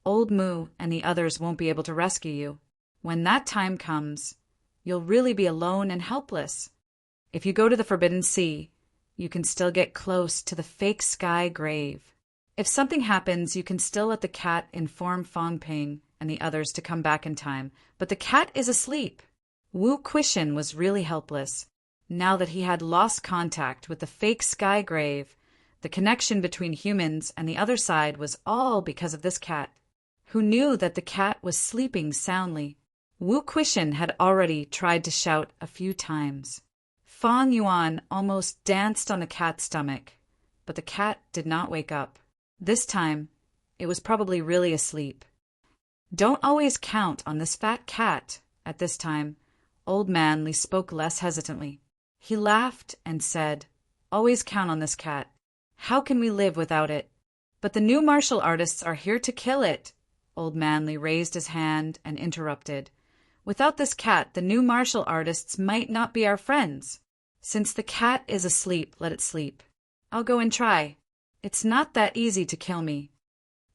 [SPEAKER 1] Old Moo and the others won't be able to rescue you. When that time comes, you'll really be alone and helpless. If you go to the Forbidden Sea, you can still get close to the fake sky grave. If something happens, you can still let the cat inform Fong Ping and the others to come back in time, but the cat is asleep. Wu Quishan was really helpless. Now that he had lost contact with the fake sky grave, the connection between humans and the other side was all because of this cat, who knew that the cat was sleeping soundly. Wu Quishan had already tried to shout a few times. Fong Yuan almost danced on the cat's stomach, but the cat did not wake up. This time, it was probably really asleep. "Don't always count on this fat cat." At this time, Old Manly spoke less hesitantly. He laughed and said, "Always count on this cat. How can we live without it?" "But the new martial artists are here to kill it." Old Manly raised his hand and interrupted. "Without this cat, the new martial artists might not be our friends. Since the cat is asleep, let it sleep. I'll go and try. It's not that easy to kill me."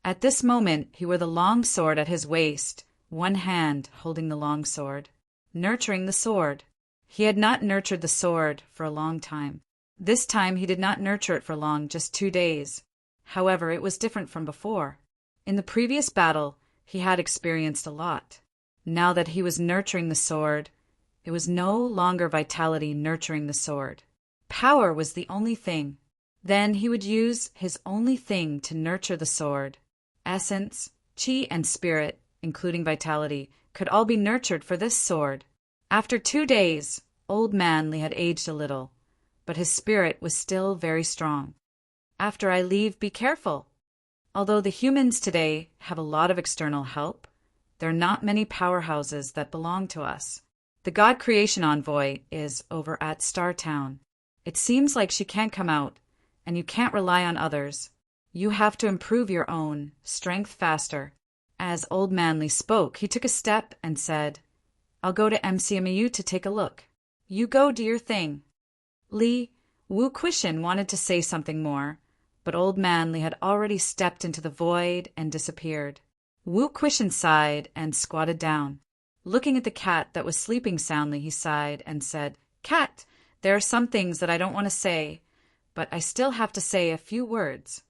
[SPEAKER 1] At this moment, he wore the long sword at his waist, one hand holding the long sword, nurturing the sword. He had not nurtured the sword for a long time. This time he did not nurture it for long, just 2 days. However, it was different from before. In the previous battle, he had experienced a lot. Now that he was nurturing the sword, it was no longer vitality nurturing the sword. Power was the only thing. Then he would use his only thing to nurture the sword. Essence, chi, and spirit, including vitality, could all be nurtured for this sword. After 2 days, Old Manly had aged a little, but his spirit was still very strong. "After I leave, be careful. Although the humans today have a lot of external help, there are not many powerhouses that belong to us. The God Creation Envoy is over at Star Town. It seems like she can't come out, and you can't rely on others. You have to improve your own strength faster." As Old Manly spoke, he took a step and said, "I'll go to MCMU to take a look. You go do your thing." Wu Quishan wanted to say something more, but Old Manly had already stepped into the void and disappeared. Wu Quishan sighed and squatted down. Looking at the cat that was sleeping soundly, he sighed and said, "Cat, there are some things that I don't want to say, but I still have to say a few words.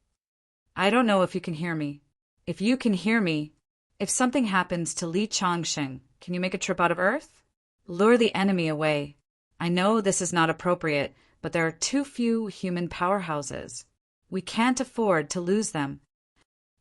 [SPEAKER 1] I don't know if you can hear me. If you can hear me, if something happens to Li Chongsheng, can you make a trip out of Earth? Lure the enemy away. I know this is not appropriate, but there are too few human powerhouses. We can't afford to lose them."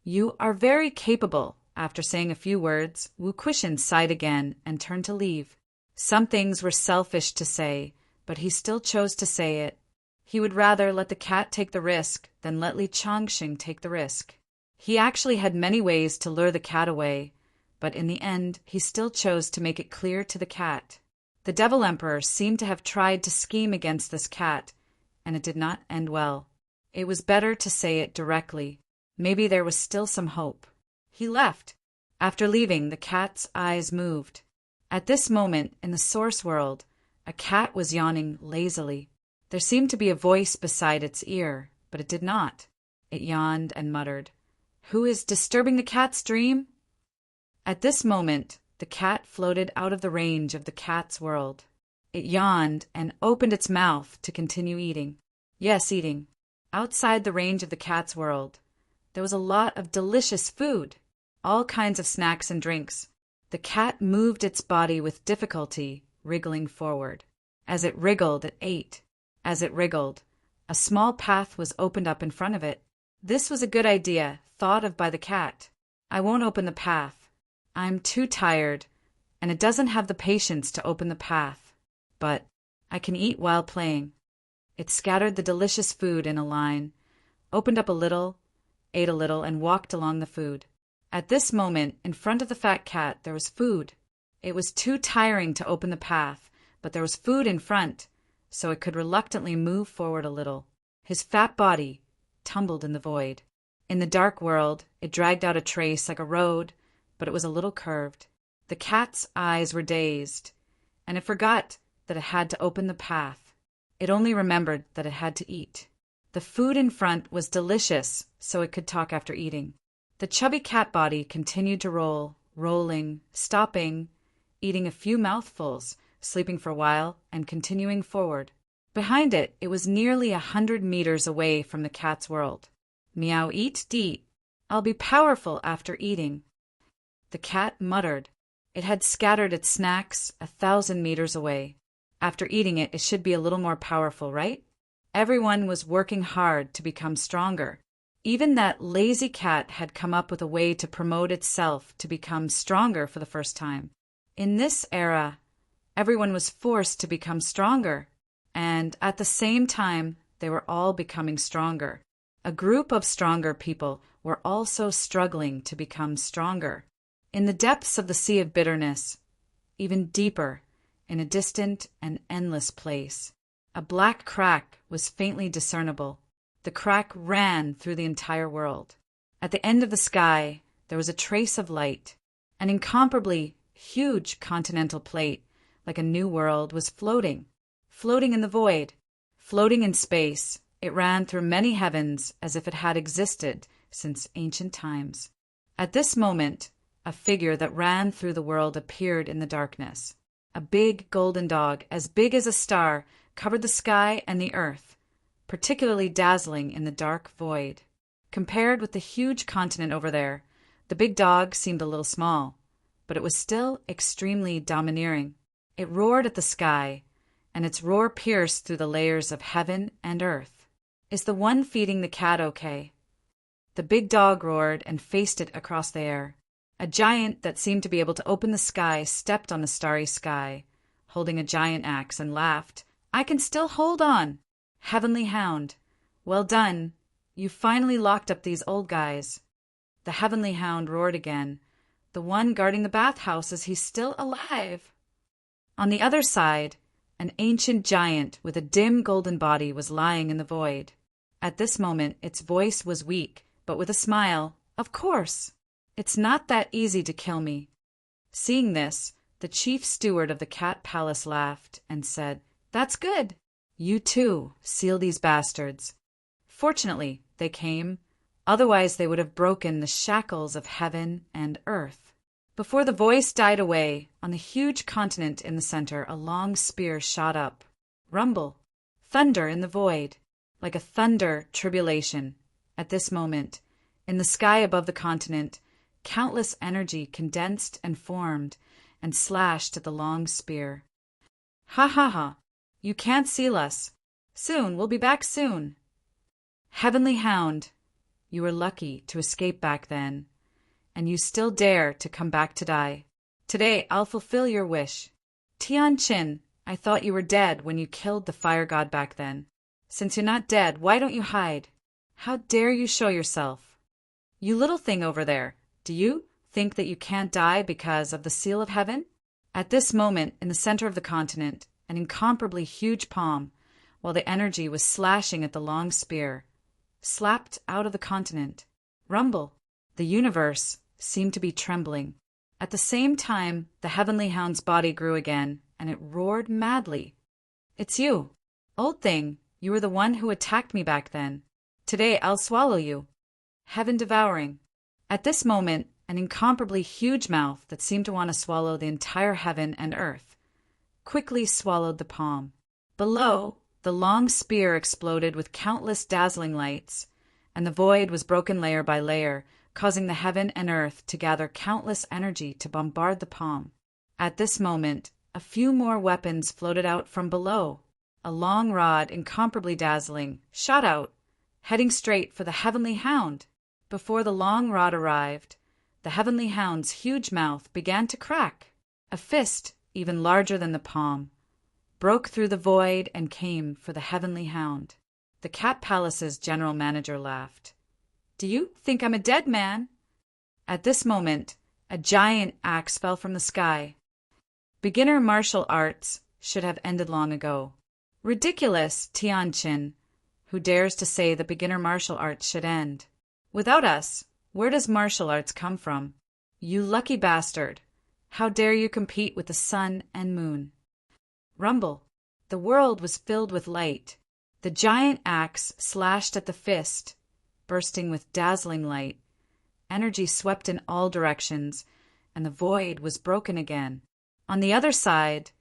[SPEAKER 1] "You are very capable." After saying a few words, Wu Quishan sighed again and turned to leave. Some things were selfish to say, but he still chose to say it. He would rather let the cat take the risk than let Li Chongsheng take the risk. He actually had many ways to lure the cat away, but in the end he still chose to make it clear to the cat. The Devil Emperor seemed to have tried to scheme against this cat, and it did not end well. It was better to say it directly. Maybe there was still some hope. He left. After leaving, the cat's eyes moved. At this moment, in the source world, a cat was yawning lazily. There seemed to be a voice beside its ear, but it did not. It yawned and muttered, "Who is disturbing the cat's dream?" At this moment, the cat floated out of the range of the cat's world. It yawned and opened its mouth to continue eating. Yes, eating. Outside the range of the cat's world, there was a lot of delicious food, all kinds of snacks and drinks. The cat moved its body with difficulty, wriggling forward. As it wriggled, it ate. As it wriggled, a small path was opened up in front of it. This was a good idea, thought of by the cat. I won't open the path. I'm too tired, and it doesn't have the patience to open the path. But I can eat while playing. It scattered the delicious food in a line, opened up a little, ate a little, and walked along the food. At this moment, in front of the fat cat, there was food. It was too tiring to open the path, but there was food in front, so it could reluctantly move forward a little. His fat body tumbled in the void. In the dark world, it dragged out a trace like a road, but it was a little curved. The cat's eyes were dazed, and it forgot that it had to open the path. It only remembered that it had to eat. The food in front was delicious, so it could talk after eating. The chubby cat body continued to roll, rolling, stopping, eating a few mouthfuls, sleeping for a while, and continuing forward. Behind it, it was nearly 100 meters away from the cat's world. Meow, eat, deet. I'll be powerful after eating. The cat muttered. It had scattered its snacks 1,000 meters away. After eating it, it should be a little more powerful, right? Everyone was working hard to become stronger. Even that lazy cat had come up with a way to promote itself to become stronger for the first time. In this era, everyone was forced to become stronger, and at the same time, they were all becoming stronger. A group of stronger people were also struggling to become stronger. In the depths of the sea of bitterness, even deeper, in a distant and endless place, a black crack was faintly discernible. The crack ran through the entire world. At the end of the sky, there was a trace of light. An incomparably huge continental plate, like a new world, was floating in the void, floating in space. It ran through many heavens as if it had existed since ancient times. At this moment, a figure that ran through the world appeared in the darkness. A big golden dog, as big as a star, covered the sky and the earth, particularly dazzling in the dark void. Compared with the huge continent over there, the big dog seemed a little small, but it was still extremely domineering. It roared at the sky, and its roar pierced through the layers of heaven and earth. Is the one feeding the cat okay? The big dog roared and faced it across the air. A giant that seemed to be able to open the sky stepped on the starry sky, holding a giant axe, and laughed. I can still hold on. Heavenly Hound, well done. You finally locked up these old guys. The Heavenly Hound roared again. The one guarding the bathhouse, is he still alive? On the other side, an ancient giant with a dim golden body was lying in the void. At this moment, its voice was weak, but with a smile. Of course. It's not that easy to kill me. Seeing this, the chief steward of the cat palace laughed and said, That's good. You too, seal these bastards. Fortunately, they came. Otherwise, they would have broken the shackles of heaven and earth. Before the voice died away, on the huge continent in the center, a long spear shot up. Rumble. Thunder in the void. Like a thunder tribulation. At this moment, in the sky above the continent, countless energy condensed and formed and slashed at the long spear. Ha ha ha. You can't seal us. Soon, we'll be back soon. Heavenly Hound, you were lucky to escape back then, and you still dare to come back to die. Today, I'll fulfill your wish. Tian Chin, I thought you were dead when you killed the fire god back then. Since you're not dead, why don't you hide? How dare you show yourself? You little thing over there, do you think that you can't die because of the seal of heaven? At this moment, in the center of the continent, an incomparably huge palm, while the energy was slashing at the long spear, slapped out of the continent. Rumble. The universe seemed to be trembling. At the same time, the Heavenly Hound's body grew again, and it roared madly. It's you. Old thing, you were the one who attacked me back then. Today I'll swallow you. Heaven devouring. At this moment, an incomparably huge mouth that seemed to want to swallow the entire heaven and earth quickly swallowed the palm. Below, the long spear exploded with countless dazzling lights, and the void was broken layer by layer, causing the heaven and earth to gather countless energy to bombard the palm. At this moment, A few more weapons floated out from below. A long rod, incomparably dazzling, shot out, heading straight for the Heavenly Hound. Before the long rod arrived, the Heavenly Hound's huge mouth began to crack. A fist, even larger than the palm, broke through the void and came for the Heavenly Hound. The Cat Palace's general manager laughed. "Do you think I'm a dead man?" At this moment, a giant axe fell from the sky. Beginner martial arts should have ended long ago. Ridiculous, Tianqin, who dares to say that beginner martial arts should end? Without us, where does martial arts come from? You lucky bastard! How dare you compete with the sun and moon? Rumble. The world was filled with light. The giant axe slashed at the fist, bursting with dazzling light. Energy swept in all directions, and the void was broken again. On the other side,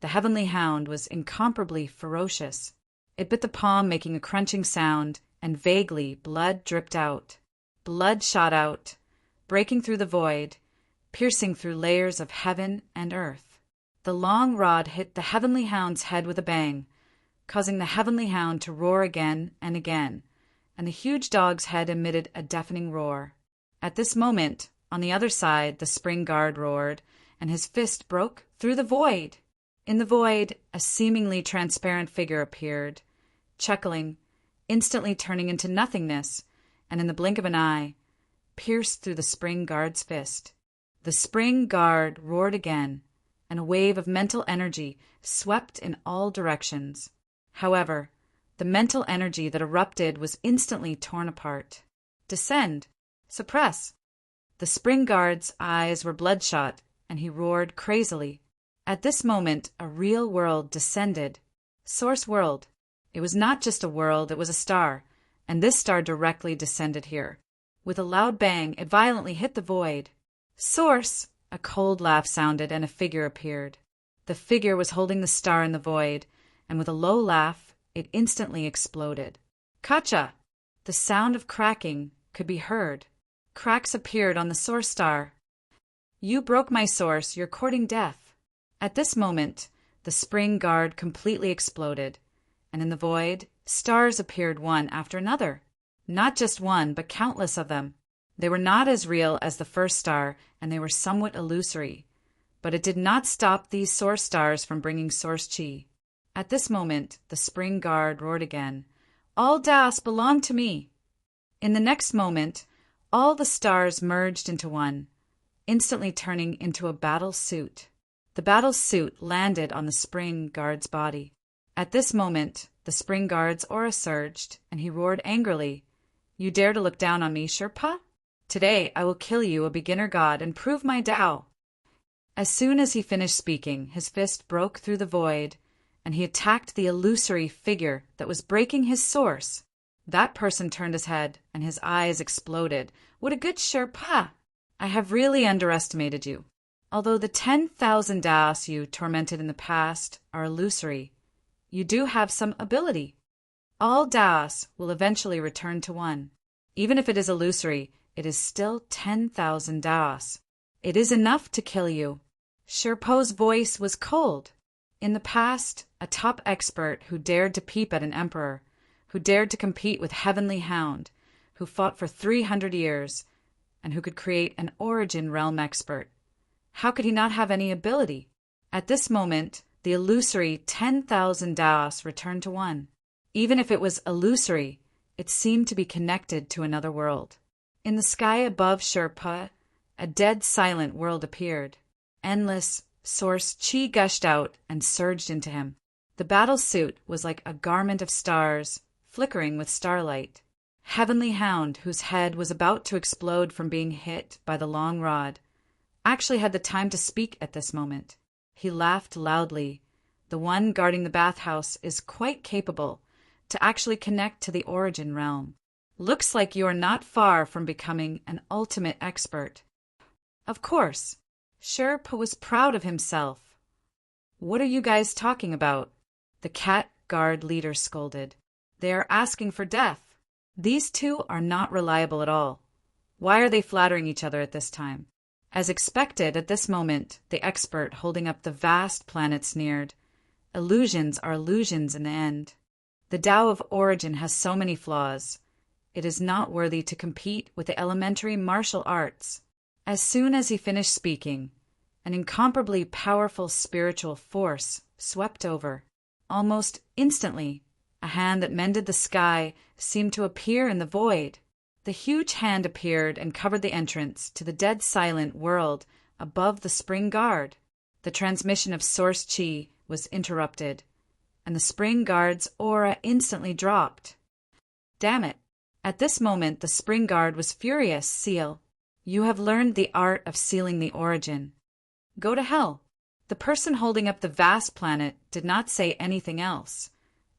[SPEAKER 1] the Heavenly Hound was incomparably ferocious. It bit the palm, making a crunching sound, and vaguely blood dripped out. Blood shot out, breaking through the void, piercing through layers of heaven and earth. The long rod hit the Heavenly Hound's head with a bang, causing the Heavenly Hound to roar again and again, and the huge dog's head emitted a deafening roar. At this moment, on the other side, the spring guard roared, and his fist broke through the void. In the void, a seemingly transparent figure appeared, chuckling, instantly turning into nothingness, and in the blink of an eye, pierced through the spring guard's fist. The spring guard roared again, and a wave of mental energy swept in all directions. However, the mental energy that erupted was instantly torn apart. Descend. Suppress. The spring guard's eyes were bloodshot, and he roared crazily. At this moment, a real world descended. Source world. It was not just a world, it was a star, and this star directly descended here. With a loud bang, it violently hit the void. Source! A cold laugh sounded, and a figure appeared. The figure was holding the star in the void, and with a low laugh, it instantly exploded. Kacha! The sound of cracking could be heard. Cracks appeared on the source star. You broke my source, you're courting death. At this moment, the spring guard completely exploded, and in the void, stars appeared one after another. Not just one, but countless of them. They were not as real as the first star, and they were somewhat illusory. But it did not stop these source stars from bringing source chi. At this moment, the spring guard roared again. All Das belong to me. In the next moment, all the stars merged into one, instantly turning into a battle suit. The battle suit landed on the spring guard's body. At this moment, the spring guard's aura surged, and he roared angrily. You dare to look down on me, Sherpa? Today I will kill you, a beginner god, and prove my Tao. As soon as he finished speaking, his fist broke through the void, and he attacked the illusory figure that was breaking his source. That person turned his head, and his eyes exploded. What a good Sherpa! I have really underestimated you. Although the 10,000 Daos you tormented in the past are illusory, you do have some ability. All Daos will eventually return to one. Even if it is illusory, it is still 10,000 Daos. It is enough to kill you. Sherpo's voice was cold. In the past, a top expert who dared to peep at an emperor, who dared to compete with Heavenly Hound, who fought for 300 years, and who could create an origin realm expert. How could he not have any ability? At this moment, the illusory 10,000 Daos returned to one. Even if it was illusory, it seemed to be connected to another world. In the sky above Sherpa, a dead silent world appeared. Endless source chi gushed out and surged into him. The battle suit was like a garment of stars, flickering with starlight. Heavenly Hound, whose head was about to explode from being hit by the long rod, actually had the time to speak at this moment. He laughed loudly. The one guarding the bathhouse is quite capable to actually connect to the origin realm. Looks like you are not far from becoming an ultimate expert. Of course, Sherpa was proud of himself. What are you guys talking about? The cat guard leader scolded. They are asking for death. These two are not reliable at all. Why are they flattering each other at this time? As expected, at this moment, the expert holding up the vast planet sneered. Illusions are illusions in the end. The Tao of origin has so many flaws. It is not worthy to compete with the elementary martial arts. As soon as he finished speaking, an incomparably powerful spiritual force swept over. Almost instantly, a hand that mended the sky seemed to appear in the void. The huge hand appeared and covered the entrance to the dead silent world above the spring guard. The transmission of source chi was interrupted, and the spring guard's aura instantly dropped. Damn it! At this moment the spring guard was furious. Seal. You have learned the art of sealing the origin. Go to hell. The person holding up the vast planet did not say anything else,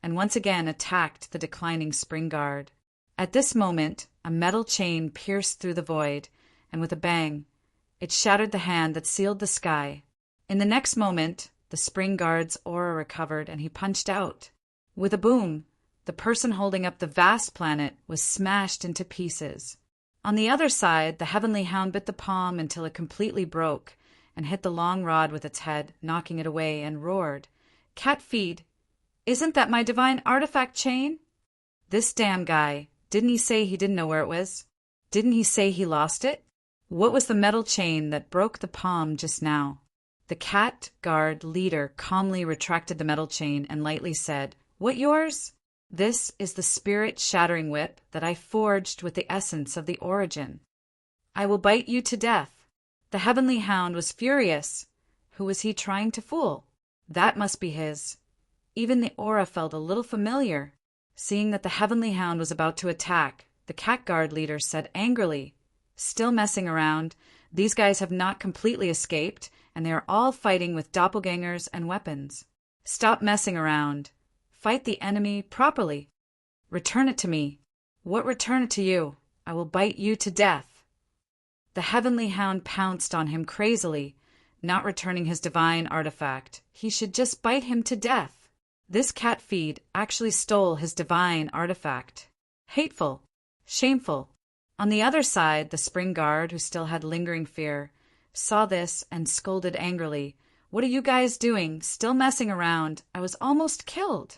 [SPEAKER 1] and once again attacked the declining spring guard. At this moment, a metal chain pierced through the void, and with a bang, it shattered the hand that sealed the sky. In the next moment, the spring guard's aura recovered, and he punched out. With a boom, the person holding up the vast planet was smashed into pieces. On the other side, the heavenly hound bit the palm until it completely broke, and hit the long rod with its head, knocking it away, and roared, "Cat feed! Isn't that my divine artifact chain? This damn guy, didn't he say he didn't know where it was? Didn't he say he lost it? What was the metal chain that broke the palm just now?" The cat guard leader calmly retracted the metal chain and lightly said, "What yours? This is the spirit-shattering whip that I forged with the essence of the origin. I will bite you to death." The heavenly hound was furious. Who was he trying to fool? That must be his. Even the aura felt a little familiar. Seeing that the heavenly hound was about to attack, the cat guard leader said angrily, "Still messing around. These guys have not completely escaped, and they are all fighting with doppelgangers and weapons. Stop messing around. Fight the enemy properly. Return it to me." "What return it to you? I will bite you to death." The heavenly hound pounced on him crazily, not returning his divine artifact. He should just bite him to death. This cat feed actually stole his divine artifact. Hateful. Shameful. On the other side, the spring guard, who still had lingering fear, saw this and scolded angrily. "What are you guys doing? Still messing around? I was almost killed."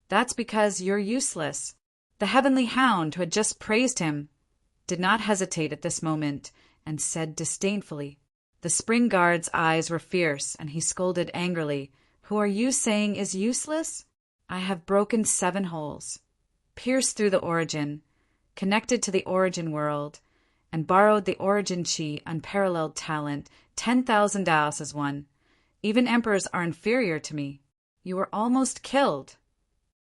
[SPEAKER 1] "That's because you're useless." The heavenly hound, who had just praised him, did not hesitate at this moment, and said disdainfully. The spring guard's eyes were fierce, and he scolded angrily. "Who are you saying is useless? I have broken 7 holes, pierced through the origin, connected to the origin world, and borrowed the origin chi, unparalleled talent, 10,000 daos as one. Even emperors are inferior to me. You were almost killed."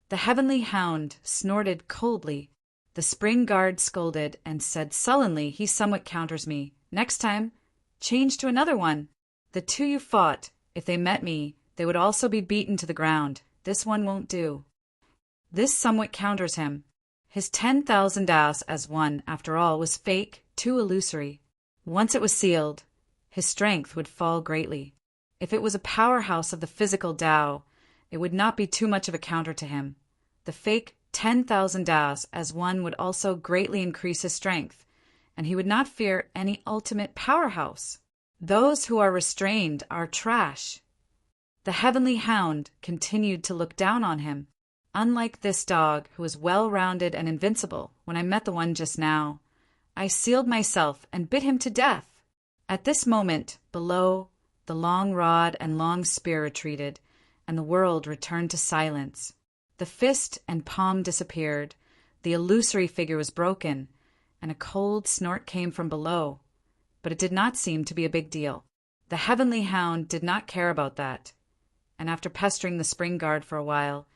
[SPEAKER 1] The heavenly hound snorted coldly. The spring guard scolded and said sullenly, "He somewhat counters me. Next time, change to another one. The 2 you fought, if they met me, they would also be beaten to the ground. This one won't do." This somewhat counters him. His 10,000 daos as one, after all, was fake, too illusory. Once it was sealed, his strength would fall greatly. If it was a powerhouse of the physical Tao, it would not be too much of a counter to him. The fake 10,000 daos as one would also greatly increase his strength, and he would not fear any ultimate powerhouse. Those who are restrained are trash. The heavenly hound continued to look down on him. Unlike this dog, who was well-rounded and invincible, when I met the one just now, I sealed myself and bit him to death. At this moment, below, the long rod and long spear retreated, and the world returned to silence. The fist and palm disappeared, the illusory figure was broken, and a cold snort came from below, but it did not seem to be a big deal. The heavenly hound did not care about that, and after pestering the spring guard for a while,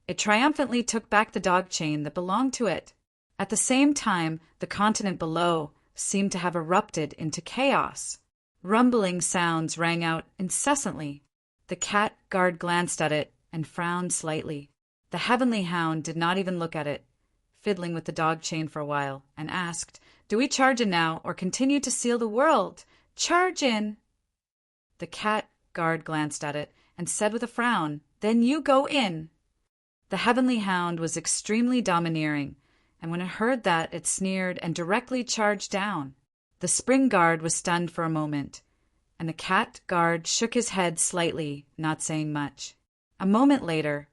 [SPEAKER 1] it triumphantly took back the dog chain that belonged to it. At the same time, the continent below seemed to have erupted into chaos. Rumbling sounds rang out incessantly. The cat guard glanced at it and frowned slightly. The heavenly hound did not even look at it, fiddling with the dog chain for a while, and asked, "Do we charge in now, or continue to seal the world? Charge in!" The cat guard glanced at it and said with a frown, "Then you go in." The heavenly hound was extremely domineering, and when it heard that, it sneered and directly charged down. The spring guard was stunned for a moment, and the cat guard shook his head slightly, not saying much. A moment later,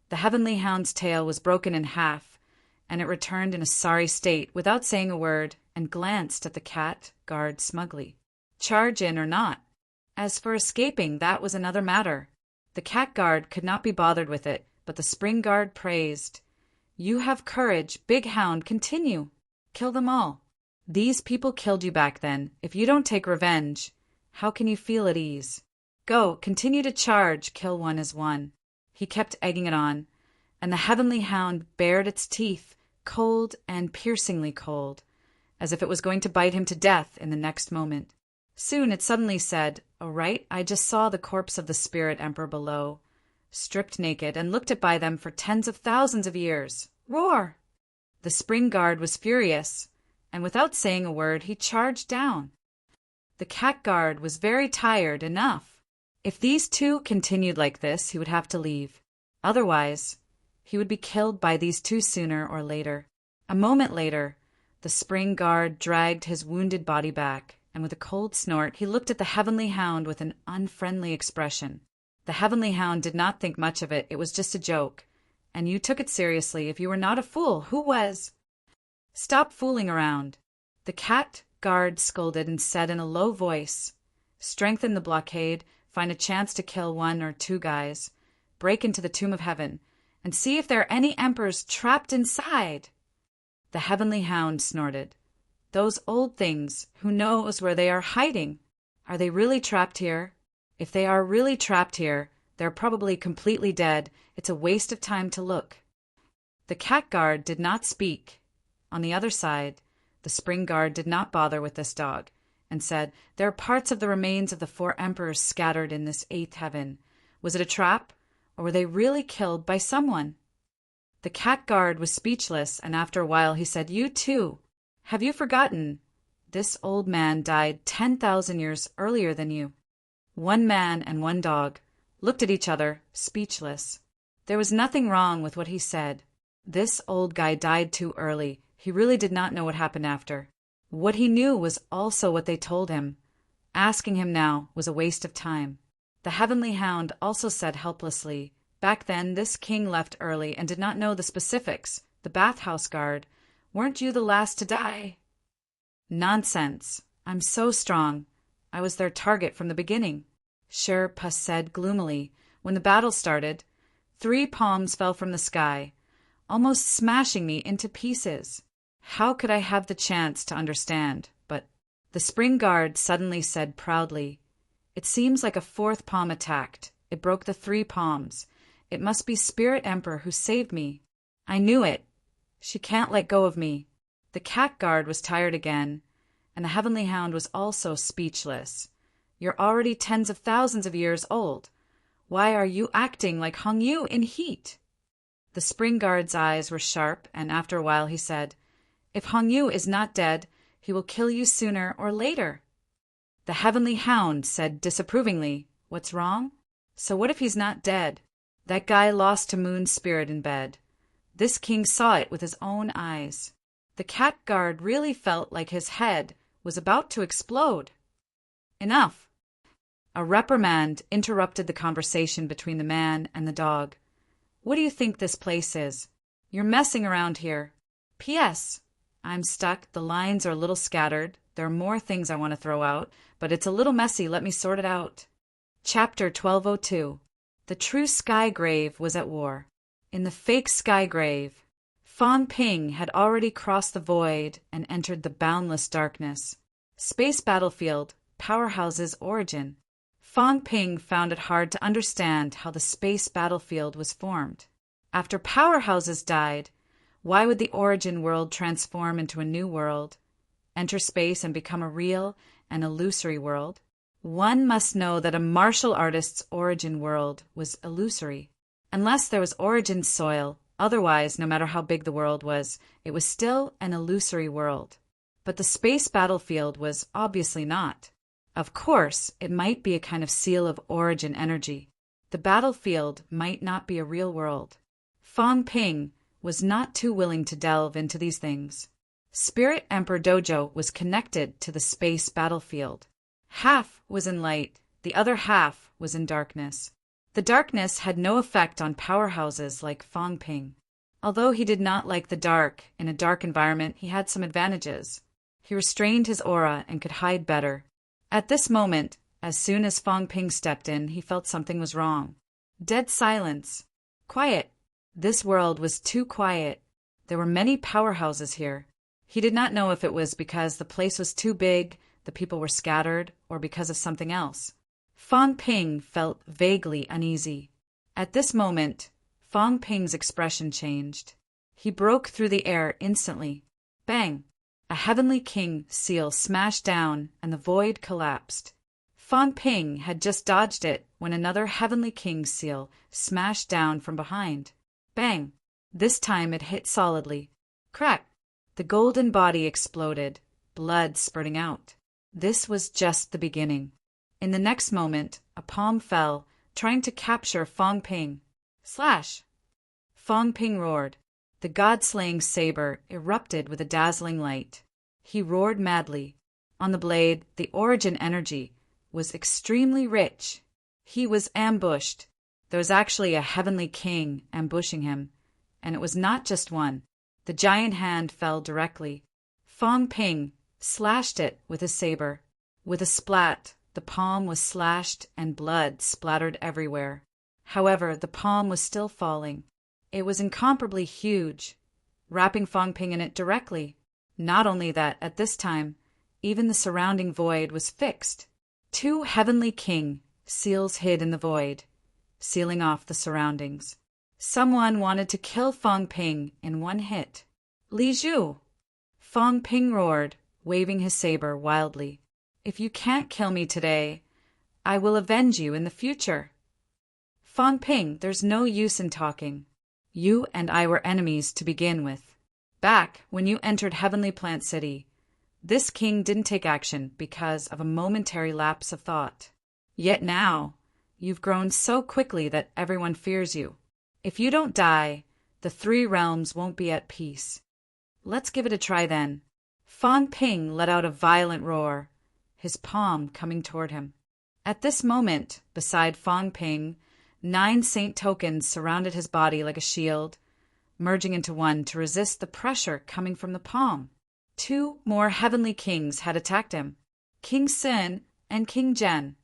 [SPEAKER 1] the heavenly hound's tail was broken in half, and it returned in a sorry state without saying a word and glanced at the cat guard smugly. Charge in or not. As for escaping, that was another matter. The cat guard could not be bothered with it, but the spring guard praised. You have courage, big hound, continue. Kill them all. These people killed you back then. If you don't take revenge, how can you feel at ease? Go, continue to charge, kill one as one. He kept egging it on, and the heavenly hound bared its teeth, cold and piercingly cold, as if it was going to bite him to death in the next moment. Soon it suddenly said, "Oh, right, I just saw the corpse of the spirit emperor below, stripped naked, and looked at by them for tens of thousands of years. Roar!" The spring guard was furious, and without saying a word, he charged down. The cat guard was very tired enough. If these two continued like this, he would have to leave. Otherwise, he would be killed by these two sooner or later. A moment later, the spring guard dragged his wounded body back, and with a cold snort, he looked at the heavenly hound with an unfriendly expression. The heavenly hound did not think much of it. It was just a joke, and you took it seriously. If you were not a fool, who was? Stop fooling around. The cat guard scolded and said in a low voice, strengthen the blockade, find a chance to kill one or two guys, break into the tomb of heaven, and see if there are any emperors trapped inside. The heavenly hound snorted. Those old things, who knows where they are hiding? Are they really trapped here? If they are really trapped here, they're probably completely dead. It's a waste of time to look. The cat guard did not speak. On the other side, the spring guard did not bother with this dog, and said, there are parts of the remains of the 4 emperors scattered in this 8th heaven. Was it a trap, or were they really killed by someone? The cat guard was speechless, and after a while he said, you too. Have you forgotten? This old man died 10,000 years earlier than you. 1 man and 1 dog looked at each other, speechless. There was nothing wrong with what he said. This old guy died too early. He really did not know what happened after. What he knew was also what they told him. Asking him now was a waste of time. The heavenly hound also said helplessly, back then this king left early and did not know the specifics. The bathhouse guard. Weren't you the last to die? Nonsense. I'm so strong. I was their target from the beginning. Sherpa said gloomily. When the battle started, 3 palms fell from the sky, almost smashing me into pieces. How could I have the chance to understand? But the spring guard suddenly said proudly, it seems like a 4th palm attacked. It broke the 3 palms. It must be Spirit Emperor who saved me. I knew it. She can't let go of me. The cat guard was tired again, and the heavenly hound was also speechless. You're already tens of thousands of years old. Why are you acting like Hong Yu in heat? The spring guard's eyes were sharp, and after a while he said, if Hong Yu is not dead, he will kill you sooner or later. The heavenly hound said disapprovingly, what's wrong? So what if he's not dead? That guy lost to Moon's spirit in bed. This king saw it with his own eyes. The cat guard really felt like his head was about to explode. Enough. A reprimand interrupted the conversation between the man and the dog. What do you think this place is? You're messing around here. P.S. I'm stuck. The lines are a little scattered. There are more things I want to throw out, but it's a little messy. Let me sort it out. Chapter 1202. The true sky grave was at war. In the fake sky grave, Fang Ping had already crossed the void and entered the boundless darkness. Space battlefield, Powerhouse's origin. Fang Ping found it hard to understand how the space battlefield was formed. After Powerhouses died, why would the origin world transform into a new world, enter space and become a real and illusory world? One must know that a martial artist's origin world was illusory. Unless there was origin soil, otherwise, no matter how big the world was, it was still an illusory world. But the space battlefield was obviously not. Of course, it might be a kind of seal of origin energy. The battlefield might not be a real world. Fang Ping was not too willing to delve into these things. Spirit Emperor Dojo was connected to the space battlefield. Half was in light, the other half was in darkness. The darkness had no effect on powerhouses like Fang Ping. Although he did not like the dark, in a dark environment he had some advantages. He restrained his aura and could hide better. At this moment, as soon as Fang Ping stepped in, he felt something was wrong. Dead silence. Quiet. This world was too quiet. There were many powerhouses here. He did not know if it was because the place was too big, the people were scattered, or because of something else. Fang Ping felt vaguely uneasy. At this moment, Fang Ping's expression changed. He broke through the air instantly. Bang! A Heavenly King seal smashed down and the void collapsed. Fang Ping had just dodged it when another Heavenly King seal smashed down from behind. Bang! This time it hit solidly. Crack! The golden body exploded, blood spurting out. This was just the beginning. In the next moment, a palm fell, trying to capture Fang Ping. Slash! Fang Ping roared. The god-slaying saber erupted with a dazzling light. He roared madly. On the blade, the origin energy was extremely rich. He was ambushed. There was actually a Heavenly King ambushing him, and it was not just one. The giant hand fell directly. Fang Ping slashed it with his saber. With a splat, the palm was slashed and blood splattered everywhere. However, the palm was still falling. It was incomparably huge, wrapping Fang Ping in it directly. Not only that, at this time, even the surrounding void was fixed. 2 Heavenly King seals hid in the void, sealing off the surroundings. Someone wanted to kill Fang Ping in one hit. Li Zhu! Fang Ping roared, waving his saber wildly. If you can't kill me today, I will avenge you in the future. Fang Ping, there's no use in talking. You and I were enemies to begin with. Back when you entered Heavenly Plant City, this king didn't take action because of a momentary lapse of thought. Yet now, you've grown so quickly that everyone fears you. If you don't die, the 3 realms won't be at peace. Let's give it a try then. Fang Ping let out a violent roar, his palm coming toward him. At this moment, beside Fang Ping, 9 saint tokens surrounded his body like a shield, merging into one to resist the pressure coming from the palm. 2 more Heavenly Kings had attacked him, King Sin and King Zhen.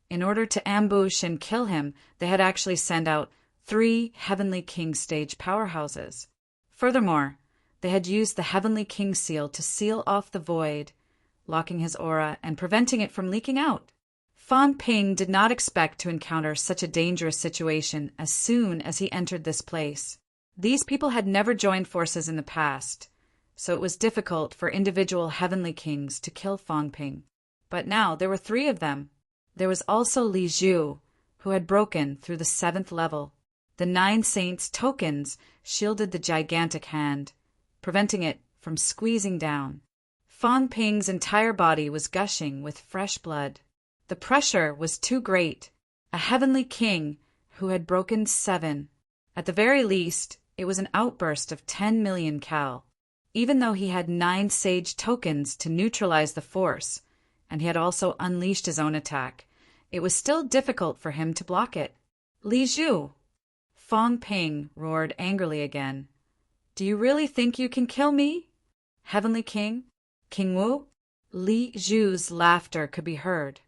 [SPEAKER 1] In order to ambush and kill him, they had actually sent out 3 Heavenly King stage powerhouses. Furthermore, they had used the Heavenly King seal to seal off the void, locking his aura and preventing it from leaking out. Fang Ping did not expect to encounter such a dangerous situation as soon as he entered this place. These people had never joined forces in the past, so it was difficult for individual Heavenly Kings to kill Fang Ping. But now there were 3 of them. There was also Li Zhu, who had broken through the 7th level. The 9 saints' tokens shielded the gigantic hand, preventing it from squeezing down. Fang Ping's entire body was gushing with fresh blood. The pressure was too great. A Heavenly King who had broken 7. At the very least, it was an outburst of 10 million cal. Even though he had 9 sage tokens to neutralize the force, and he had also unleashed his own attack, it was still difficult for him to block it. Li Zhu! Fang Ping roared angrily again. Do you really think you can kill me? Heavenly King? King Wu? Li Zhu's laughter could be heard.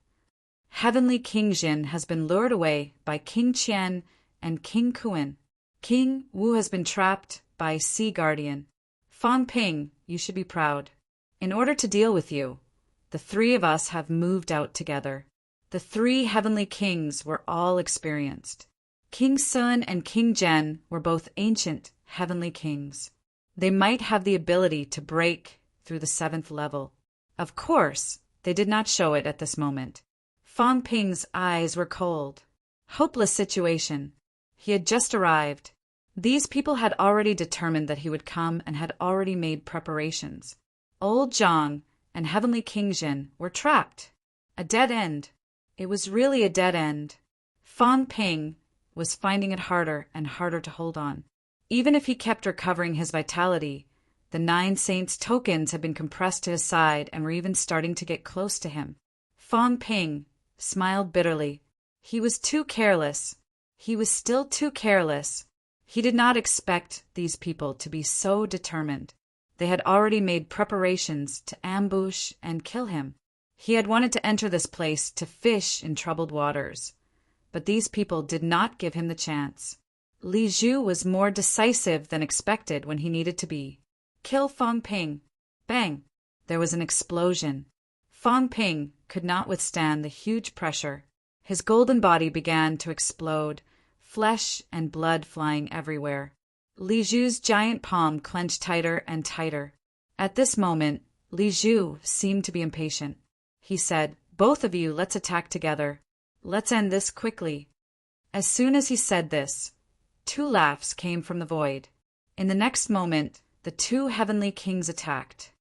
[SPEAKER 1] Heavenly King Jin has been lured away by King Qian and King Kuan. King Wu has been trapped by Sea Guardian. Fang Ping, you should be proud. In order to deal with you, the 3 of us have moved out together. The 3 Heavenly Kings were all experienced. King Sun and King Zhen were both ancient Heavenly Kings. They might have the ability to break through the 7th level. Of course, they did not show it at this moment. Fang Ping's eyes were cold. Hopeless situation. He had just arrived. These people had already determined that he would come and had already made preparations. Old Zhang and Heavenly King Jin were trapped. A dead end. It was really a dead end. Fang Ping was finding it harder and harder to hold on. Even if he kept recovering his vitality, The 9 saints' tokens had been compressed to his side and were even starting to get close to him. Fong Ping smiled bitterly. He was too careless. He was still too careless. He did not expect these people to be so determined. They had already made preparations to ambush and kill him. He had wanted to enter this place to fish in troubled waters, but these people did not give him the chance. Li Zhu was more decisive than expected when he needed to be. Kill Fong Ping. Bang! There was an explosion. Fong Ping could not withstand the huge pressure. His golden body began to explode, flesh and blood flying everywhere. Li Zhu's giant palm clenched tighter and tighter. At this moment, Li Zhu seemed to be impatient. He said, "Both of you, let's attack together. Let's end this quickly." As soon as he said this, 2 laughs came from the void. In the next moment, the 2 heavenly kings attacked.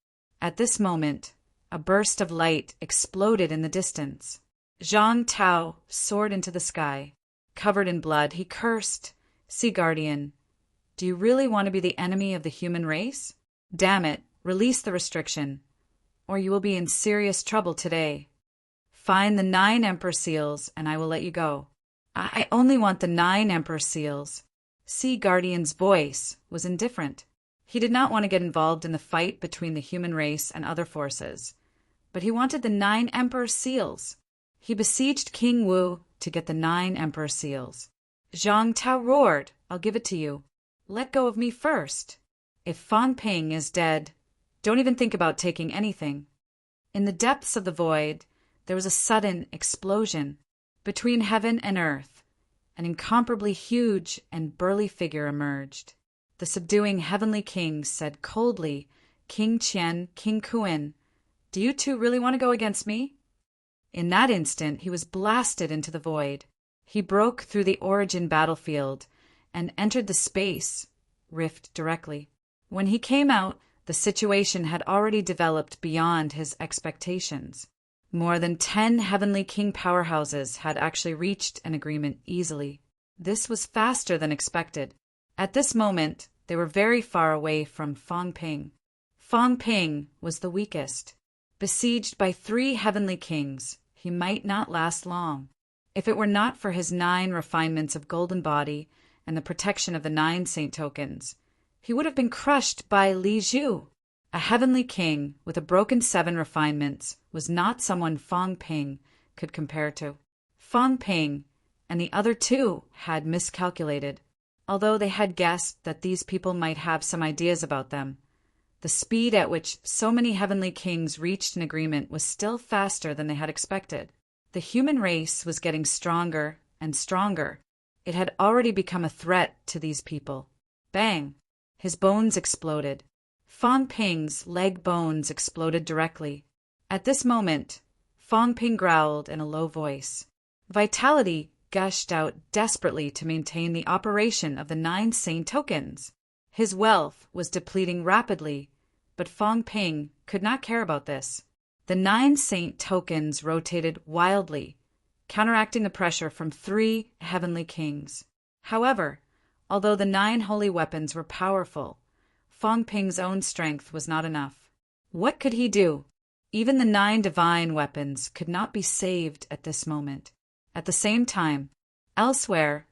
[SPEAKER 1] At this moment, a burst of light exploded in the distance. Zhang Tao soared into the sky. Covered in blood, he cursed, "Sea Guardian, do you really want to be the enemy of the human race? Damn it, release the restriction, or you will be in serious trouble today. Find the 9 Emperor Seals, and I will let you go." I only want the 9 Emperor Seals." Sea Guardian's voice was indifferent. He did not want to get involved in the fight between the human race and other forces, but he wanted the 9 Emperor Seals. He besieged King Wu to get the 9 Emperor Seals. Zhang Tao roared, "I'll give it to you. Let go of me first. If Fong Ping is dead, don't even think about taking anything." In the depths of the void, there was a sudden explosion. Between heaven and earth, an incomparably huge and burly figure emerged. The subduing heavenly kings said coldly, "King Qian, King Kuan, do you 2 really want to go against me?" In that instant, he was blasted into the void. He broke through the origin battlefield and entered the space rift directly. When he came out, the situation had already developed beyond his expectations. More than 10 heavenly king powerhouses had actually reached an agreement easily. This was faster than expected. At this moment, they were very far away from Fong Ping. Fong Ping was the weakest. Besieged by 3 heavenly kings, he might not last long. If it were not for his 9 refinements of golden body and the protection of the 9 saint tokens, he would have been crushed by Li Zhu. A heavenly king with a broken 7 refinements was not someone Fong Ping could compare to. Fong Ping and the other 2 had miscalculated. Although they had guessed that these people might have some ideas about them, the speed at which so many heavenly kings reached an agreement was still faster than they had expected. The human race was getting stronger and stronger. It had already become a threat to these people. Bang! His bones exploded. Fong Ping's leg bones exploded directly. At this moment, Fong Ping growled in a low voice. Vitality gushed out desperately to maintain the operation of the 9 saint tokens. His wealth was depleting rapidly, but Fong Ping could not care about this. The 9 saint tokens rotated wildly, counteracting the pressure from 3 heavenly kings. However, although the 9 holy weapons were powerful, Fong Ping's own strength was not enough. What could he do? Even the 9 divine weapons could not be saved at this moment. At the same time, elsewhere,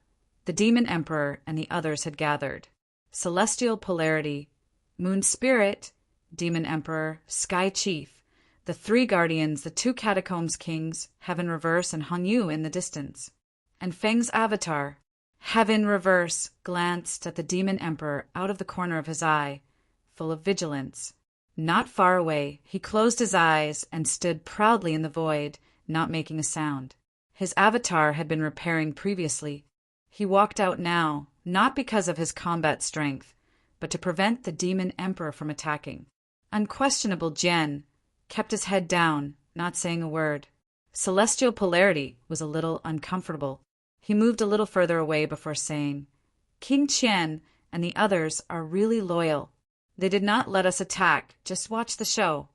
[SPEAKER 1] the Demon Emperor and the others had gathered. Celestial Polarity, Moon Spirit, Demon Emperor, Sky Chief, the 3 guardians, the 2 Catacombs Kings, Heaven Reverse and Hong Yu in the distance. And Feng's avatar, Heaven Reverse, glanced at the Demon Emperor out of the corner of his eye, full of vigilance. Not far away, he closed his eyes and stood proudly in the void, not making a sound. His avatar had been repairing previously. He walked out now, not because of his combat strength, but to prevent the Demon Emperor from attacking. Unquestionable Jian kept his head down, not saying a word. Celestial Polarity was a little uncomfortable. He moved a little further away before saying, King Qian and the others are really loyal. They did not let us attack, just watch the show.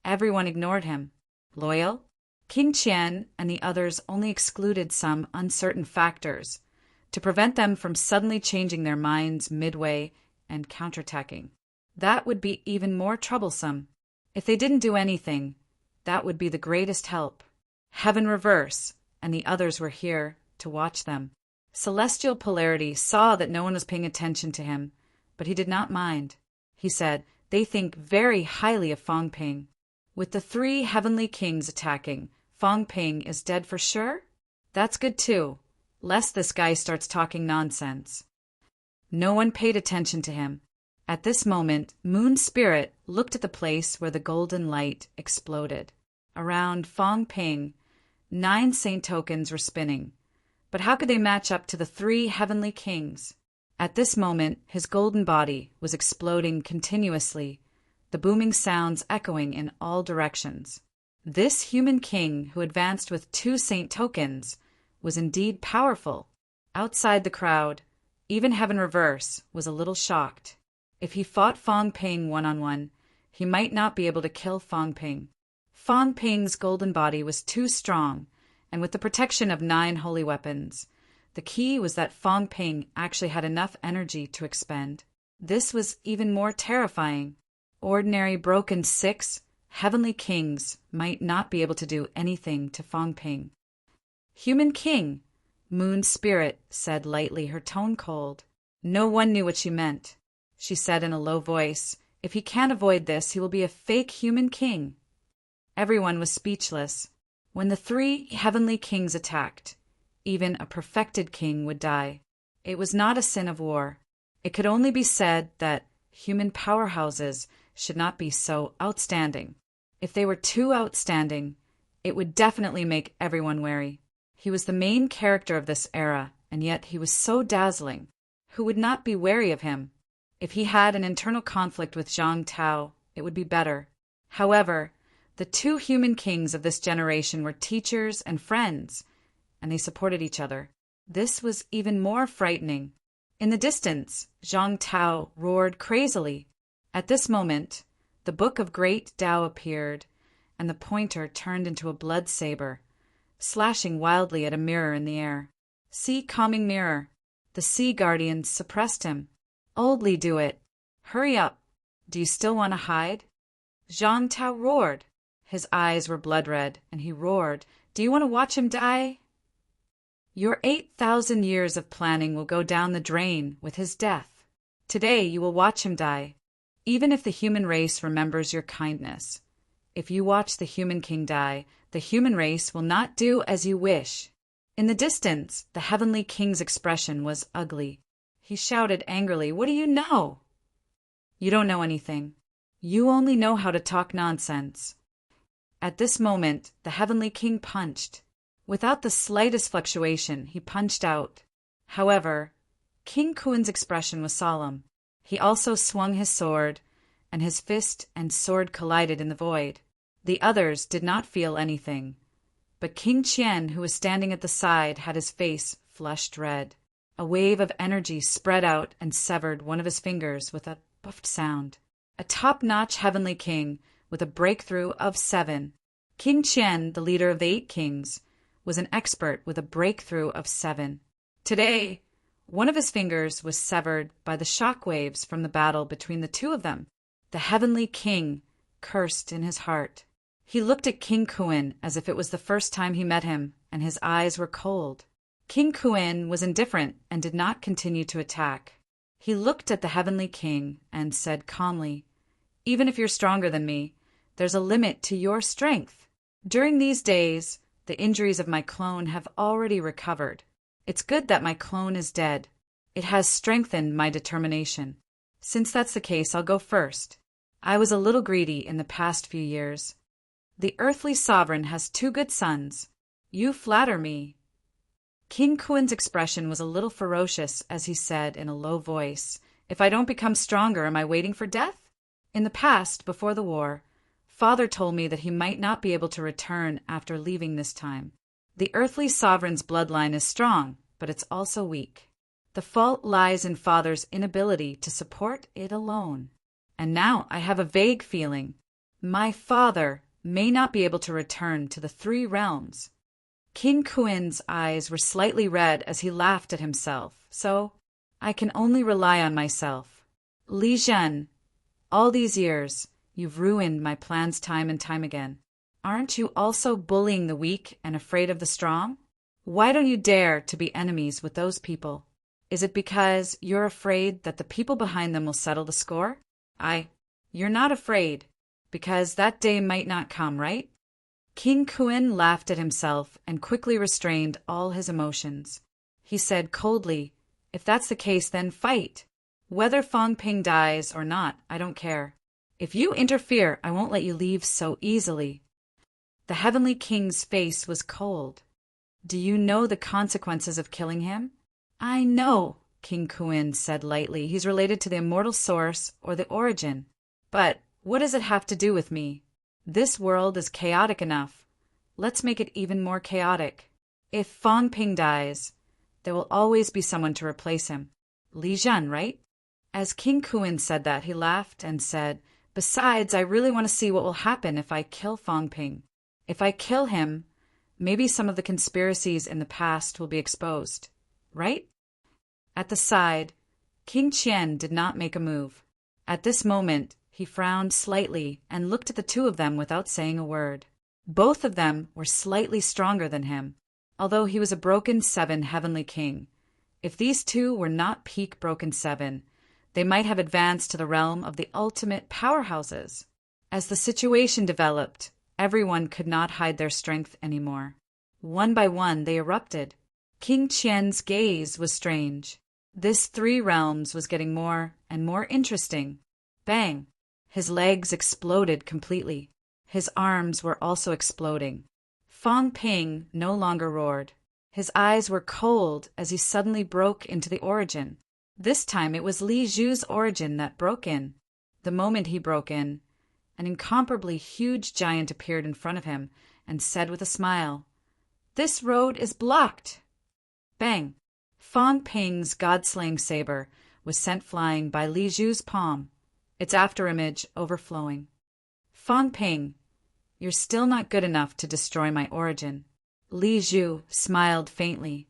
[SPEAKER 1] Everyone ignored him. Loyal? King Qian and the others only excluded some uncertain factors to prevent them from suddenly changing their minds midway and counterattacking. That would be even more troublesome. If they didn't do anything, that would be the greatest help. Heaven reverse, and the others were here to watch them. Celestial Polarity saw that no one was paying attention to him, but he did not mind. He said, "They think very highly of Fong Ping. With the 3 heavenly kings attacking, Fong Ping is dead for sure? That's good too, lest this guy starts talking nonsense." No one paid attention to him. At this moment, Moon Spirit looked at the place where the golden light exploded. Around Fong Ping, 9 saint tokens were spinning. But how could they match up to the 3 heavenly kings? At this moment, his golden body was exploding continuously, the booming sounds echoing in all directions. This human king who advanced with 2 saint tokens was indeed powerful. Outside the crowd, even Heaven Reverse was a little shocked. If he fought Fong Ping one-on-one, he might not be able to kill Fong Ping. Fong Ping's golden body was too strong, and with the protection of 9 holy weapons, the key was that Fong Ping actually had enough energy to expend. This was even more terrifying. Ordinary broken 6 heavenly kings might not be able to do anything to Fong Ping. "Human king," Moon Spirit said lightly, her tone cold. No one knew what she meant. She said in a low voice, "If he can't avoid this, he will be a fake human king." Everyone was speechless. When the 3 heavenly kings attacked, even a perfected king would die. It was not a sin of war. It could only be said that human powerhouses should not be so outstanding. If they were too outstanding, it would definitely make everyone wary. He was the main character of this era, and yet he was so dazzling. Who would not be wary of him? If he had an internal conflict with Zhang Tao, it would be better. However, the 2 human kings of this generation were teachers and friends, and they supported each other. This was even more frightening. In the distance, Zhang Tao roared crazily. At this moment, the Book of Great Tao appeared, and the pointer turned into a blood saber, slashing wildly at a mirror in the air. "See, calming mirror." The sea guardians suppressed him. "Oldly do it. Hurry up. Do you still want to hide?" Zhang Tao roared. His eyes were blood red, and he roared, "Do you want to watch him die? Your 8,000 years of planning will go down the drain with his death. Today you will watch him die. Even if the human race remembers your kindness, if you watch the human king die, the human race will not do as you wish." In the distance, the heavenly king's expression was ugly. He shouted angrily, "What do you know?" "You don't know anything. You only know how to talk nonsense." At this moment, the heavenly king punched. Without the slightest fluctuation, he punched out. However, King Kuin's expression was solemn. He also swung his sword, and his fist and sword collided in the void. The others did not feel anything, but King Qian, who was standing at the side, had his face flushed red. A wave of energy spread out and severed one of his fingers with a puffed sound. A top-notch heavenly king with a breakthrough of 7. King Qian, the leader of the 8 kings, was an expert with a breakthrough of 7. Today, one of his fingers was severed by the shock waves from the battle between the 2 of them. The heavenly king cursed in his heart. He looked at King Kuin as if it was the first time he met him, and his eyes were cold. King Kuin was indifferent and did not continue to attack. He looked at the heavenly king and said calmly, "Even if you're stronger than me, there's a limit to your strength. During these days, the injuries of my clone have already recovered. It's good that my clone is dead. It has strengthened my determination. Since that's the case, I'll go first. I was a little greedy in the past few years. The earthly sovereign has 2 good sons. You flatter me." King Kuin's expression was a little ferocious as he said in a low voice, "If I don't become stronger, am I waiting for death? In the past, before the war, Father told me that he might not be able to return after leaving this time. The earthly sovereign's bloodline is strong, but it's also weak. The fault lies in Father's inability to support it alone. And now I have a vague feeling. My father may not be able to return to the 3 realms." King Kuin's eyes were slightly red as he laughed at himself. "So, I can only rely on myself. Li Zhen, All these years, you've ruined my plans time and time again. Aren't you also bullying the weak and afraid of the strong? Why don't you dare to be enemies with those people? Is it because you're afraid that the people behind them will settle the score? You're not afraid, because that day might not come, right? King Kuin laughed at himself and quickly restrained all his emotions. He said coldly, "If that's the case, then fight. Whether Fong Ping dies or not, I don't care. If you interfere, I won't let you leave so easily." The Heavenly King's face was cold. "Do you know the consequences of killing him?" "I know," King Kuin said lightly. "He's related to the immortal source or the origin. But what does it have to do with me? This world is chaotic enough. Let's make it even more chaotic. If Fong Ping dies, there will always be someone to replace him. Li Zhen, right?" As King Kuin said that, he laughed and said, "Besides, I really want to see what will happen if I kill Fong Ping. If I kill him, maybe some of the conspiracies in the past will be exposed, right?" At the side, King Qian did not make a move. At this moment, he frowned slightly and looked at the two of them without saying a word. Both of them were slightly stronger than him, although he was a broken 7 heavenly king. If these two were not peak broken 7, they might have advanced to the realm of the ultimate powerhouses. As the situation developed, everyone could not hide their strength anymore. One by one, they erupted. King Qian's gaze was strange. This 3 realms was getting more and more interesting. Bang! His legs exploded completely. His arms were also exploding. Fong Ping no longer roared. His eyes were cold as he suddenly broke into the origin. This time it was Li Zhu's origin that broke in. The moment he broke in, an incomparably huge giant appeared in front of him and said with a smile, "This road is blocked." Bang! Fong Ping's god-slaying saber was sent flying by Li Zhu's palm, its afterimage overflowing. "Fong Ping, you're still not good enough to destroy my origin." Li Zhu smiled faintly.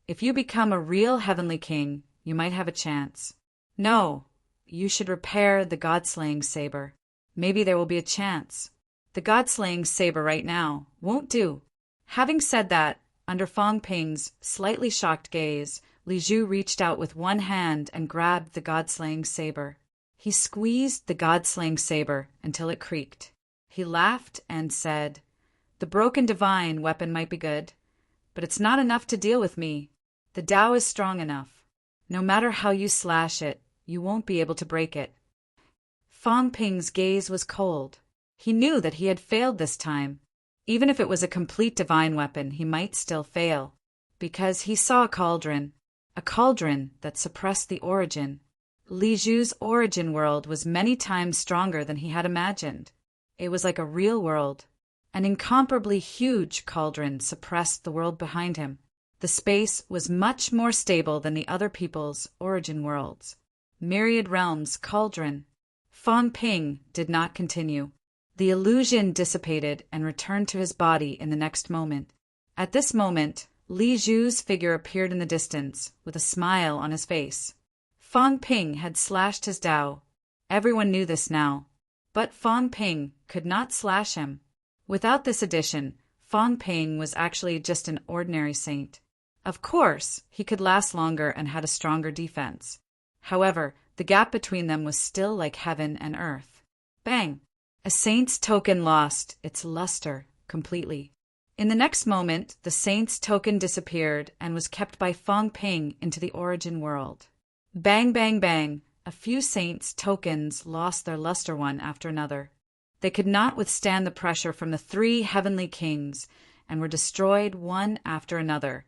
[SPEAKER 1] "If you become a real heavenly king, you might have a chance." "No, you should repair the god-slaying saber. Maybe there will be a chance. The god-slaying saber right now won't do." Having said that, under Fong Ping's slightly shocked gaze, Li Zhu reached out with one hand and grabbed the god-slaying saber. He squeezed the god-slaying saber until it creaked. He laughed and said, "The broken divine weapon might be good, but it's not enough to deal with me. The Tao is strong enough. No matter how you slash it, you won't be able to break it." Fong Ping's gaze was cold. He knew that he had failed this time. Even if it was a complete divine weapon, he might still fail, because he saw a cauldron that suppressed the origin. Li Zhu's origin world was many times stronger than he had imagined. It was like a real world. An incomparably huge cauldron suppressed the world behind him. The space was much more stable than the other people's origin worlds. Myriad realms cauldron. Fong Ping did not continue. The illusion dissipated and returned to his body in the next moment. At this moment, Li Zhu's figure appeared in the distance, with a smile on his face. Fong Ping had slashed his Tao. Everyone knew this now. But Fong Ping could not slash him. Without this addition, Fong Ping was actually just an ordinary saint. Of course, he could last longer and had a stronger defense. However, the gap between them was still like heaven and earth. Bang! A saint's token lost its luster completely. In the next moment, the saint's token disappeared and was kept by Fong Ping into the origin world. Bang, bang, bang! A few saints' tokens lost their luster one after another. They could not withstand the pressure from the 3 heavenly kings and were destroyed one after another,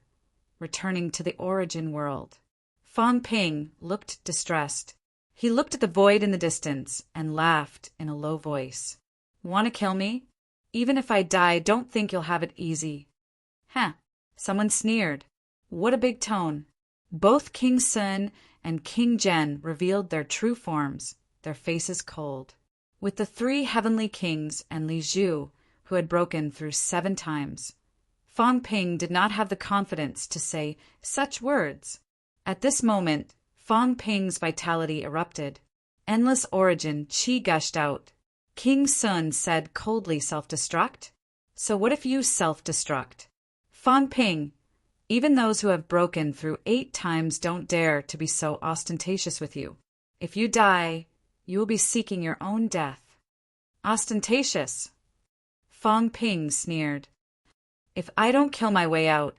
[SPEAKER 1] returning to the origin world. Fong Ping looked distressed. He looked at the void in the distance and laughed in a low voice. "Want to kill me? Even if I die, don't think you'll have it easy." "Huh." Someone sneered. What a big tone. Both King Sun and King Zhen revealed their true forms, their faces cold. With the 3 heavenly kings and Li Zhu, who had broken through 7 times, Fong Ping did not have the confidence to say such words. At this moment, Fong Ping's vitality erupted. Endless origin qi gushed out. King Sun said coldly, self-destruct? So what if you self-destruct? Fang Ping, even those who have broken through 8 times don't dare to be so ostentatious with you. If you die, you will be seeking your own death. Ostentatious? Fang Ping sneered. If I don't kill my way out,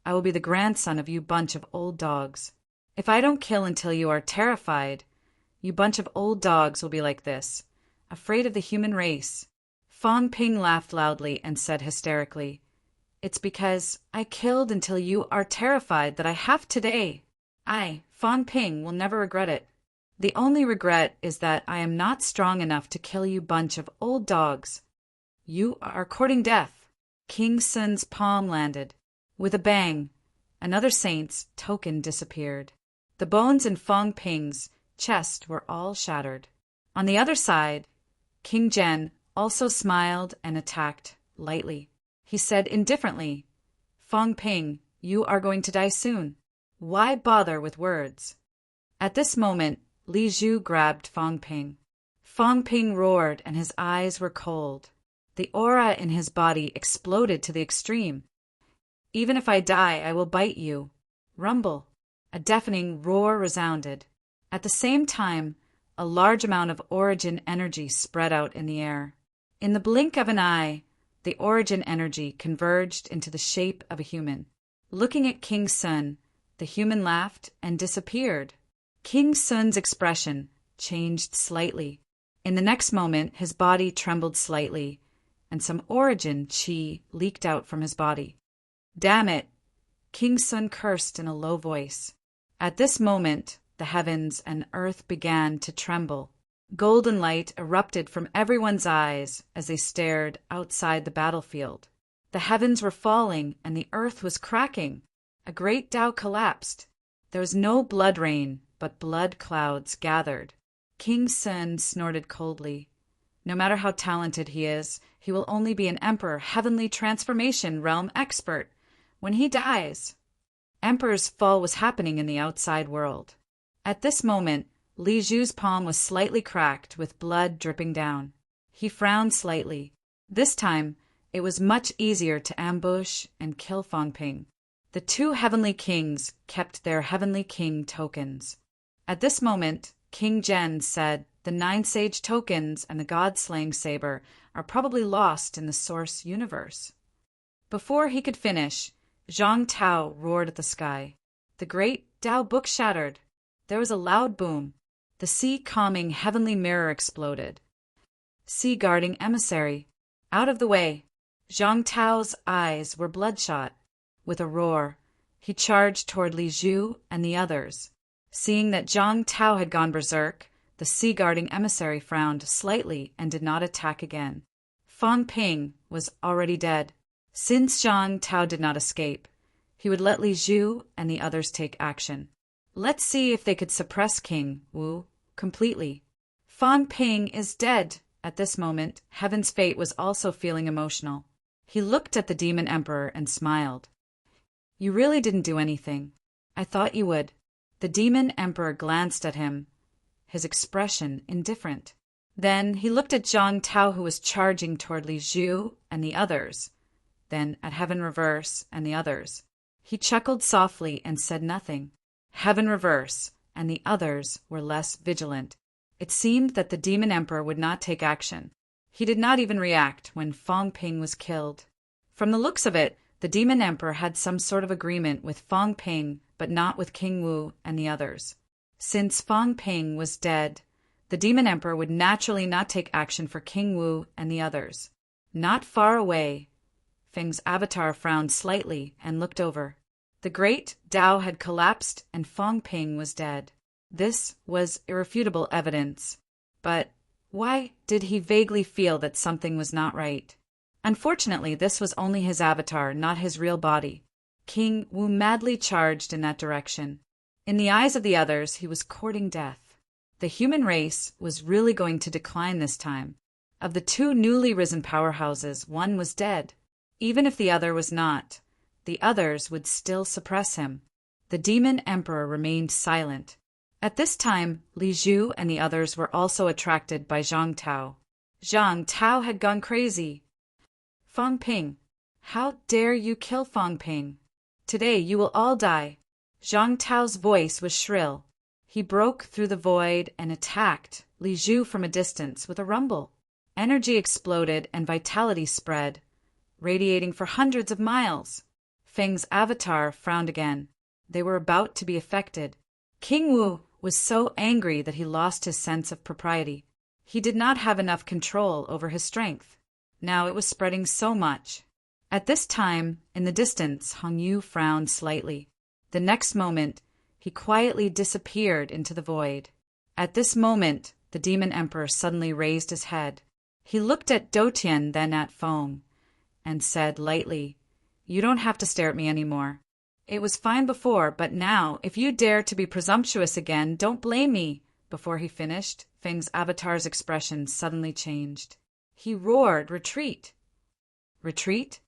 [SPEAKER 1] I will be the grandson of you bunch of old dogs. If I don't kill until you are terrified, you bunch of old dogs will be like this, afraid of the human race. Fang Ping laughed loudly and said hysterically, It's because I killed until you are terrified that I have today. I, Fang Ping, will never regret it. The only regret is that I am not strong enough to kill you bunch of old dogs. You are courting death. King Sun's palm landed. With a bang, another saint's token disappeared. The bones in Fang Ping's chest were all shattered. On the other side, King Zhen also smiled and attacked lightly. He said indifferently, Fang Ping, you are going to die soon. Why bother with words? At this moment, Li Zhu grabbed Fang Ping. Fang Ping roared and his eyes were cold. The aura in his body exploded to the extreme. Even if I die, I will bite you. Rumble. A deafening roar resounded. At the same time, a large amount of origin energy spread out in the air. In the blink of an eye, the origin energy converged into the shape of a human. Looking at King Sun, the human laughed and disappeared. King Sun's expression changed slightly. In the next moment, his body trembled slightly, and some origin qi leaked out from his body. Damn it! King Sun cursed in a low voice. At this moment, the heavens and earth began to tremble. Golden light erupted from everyone's eyes as they stared outside the battlefield. The heavens were falling and the earth was cracking. A great Tao collapsed. There was no blood rain, but blood clouds gathered. King Sun snorted coldly. No matter how talented he is, he will only be an emperor, heavenly transformation realm expert. When he dies, Emperor's fall was happening in the outside world. At this moment, Li Zhu's palm was slightly cracked with blood dripping down. He frowned slightly. This time, it was much easier to ambush and kill Fang Ping. The 2 heavenly kings kept their heavenly king tokens. At this moment, King Zhen said, The 9 sage tokens and the god-slaying saber are probably lost in the source universe. Before he could finish, Zhang Tao roared at the sky. The great Tao book shattered. There was a loud boom. The sea-calming heavenly mirror exploded. Sea-guarding emissary. Out of the way. Zhang Tao's eyes were bloodshot. With a roar, he charged toward Li Zhu and the others. Seeing that Zhang Tao had gone berserk, the sea-guarding emissary frowned slightly and did not attack again. Fang Ping was already dead. Since Zhang Tao did not escape, he would let Li Zhu and the others take action. Let's see if they could suppress King Wu completely. Fang Ping is dead. At this moment, Heaven's Fate was also feeling emotional. He looked at the Demon Emperor and smiled. You really didn't do anything. I thought you would. The Demon Emperor glanced at him, his expression indifferent. Then he looked at Zhang Tao, who was charging toward Li Zhu and the others. Then at Heaven Reverse and the others. He chuckled softly and said nothing. Heaven Reverse and the others were less vigilant. It seemed that the Demon Emperor would not take action. He did not even react when Fang Ping was killed. From the looks of it, the Demon Emperor had some sort of agreement with Fang Ping, but not with King Wu and the others. Since Fang Ping was dead, the Demon Emperor would naturally not take action for King Wu and the others. Not far away, Feng's avatar frowned slightly and looked over. The great Tao had collapsed and Fang Ping was dead. This was irrefutable evidence. But why did he vaguely feel that something was not right? Unfortunately, this was only his avatar, not his real body. King Wu madly charged in that direction. In the eyes of the others, he was courting death. The human race was really going to decline this time. Of the 2 newly risen powerhouses, one was dead. Even if the other was not, the others would still suppress him. The Demon Emperor remained silent. At this time, Li Zhu and the others were also attracted by Zhang Tao. Zhang Tao had gone crazy. Fang Ping, how dare you kill Fang Ping? Today you will all die. Zhang Tao's voice was shrill. He broke through the void and attacked Li Zhu from a distance with a rumble. Energy exploded and vitality spread, radiating for hundreds of miles. Feng's avatar frowned again. They were about to be affected. King Wu was so angry that he lost his sense of propriety. He did not have enough control over his strength. Now it was spreading so much. At this time, in the distance, Hong Yu frowned slightly. The next moment, he quietly disappeared into the void. At this moment, the Demon Emperor suddenly raised his head. He looked at Dou Tian, then at Feng, and said lightly, "You don't have to stare at me anymore. It was fine before, but now, if you dare to be presumptuous again, don't blame me." Before he finished, Feng's avatar's expression suddenly changed. He roared, "Retreat!" Retreat?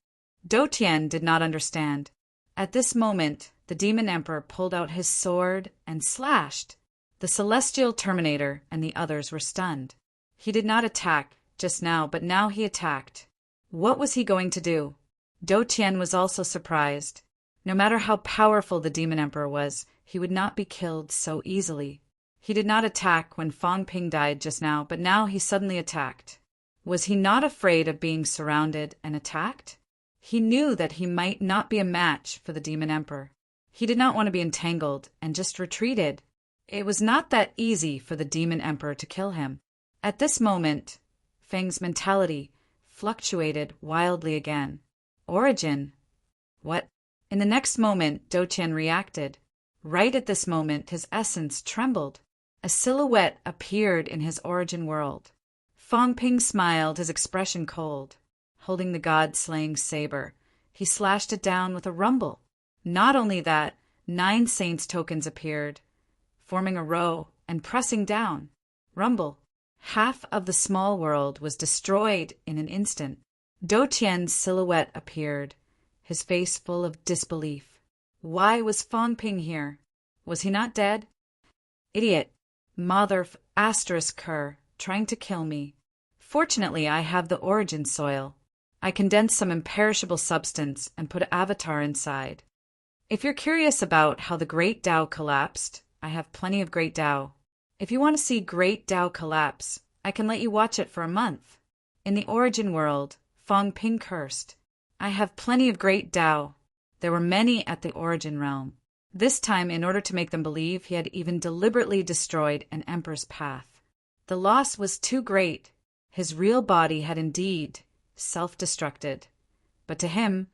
[SPEAKER 1] Dou Tian did not understand. At this moment, the Demon Emperor pulled out his sword and slashed. The Celestial Terminator and the others were stunned. He did not attack just now, but now he attacked. What was he going to do? Dou Tian was also surprised. No matter how powerful the Demon Emperor was, he would not be killed so easily. He did not attack when Fang Ping died just now, but now he suddenly attacked. Was he not afraid of being surrounded and attacked? He knew that he might not be a match for the Demon Emperor. He did not want to be entangled and just retreated. It was not that easy for the Demon Emperor to kill him. At this moment, Feng's mentality fluctuated wildly again. Origin? What? In the next moment, Dou Tian reacted. Right at this moment, his essence trembled. A silhouette appeared in his origin world. Fang Ping smiled, his expression cold. Holding the god-slaying saber, he slashed it down with a rumble. Not only that, 9 saints tokens appeared, forming a row and pressing down. Rumble. Half of the small world was destroyed in an instant. Dou Tian's silhouette appeared, his face full of disbelief. Why was Fang Ping here? Was he not dead? Idiot. Mother asterisk her, trying to kill me. Fortunately, I have the origin soil. I condensed some imperishable substance and put an avatar inside. If you're curious about how the Great Tao collapsed, I have plenty of Great Tao. If you want to see Great Tao collapse, I can let you watch it for a month. In the origin world, Fang Ping cursed. I have plenty of Great Tao. There were many at the origin realm. This time, in order to make them believe, he had even deliberately destroyed an emperor's path. The loss was too great. His real body had indeed self-destructed. But to him,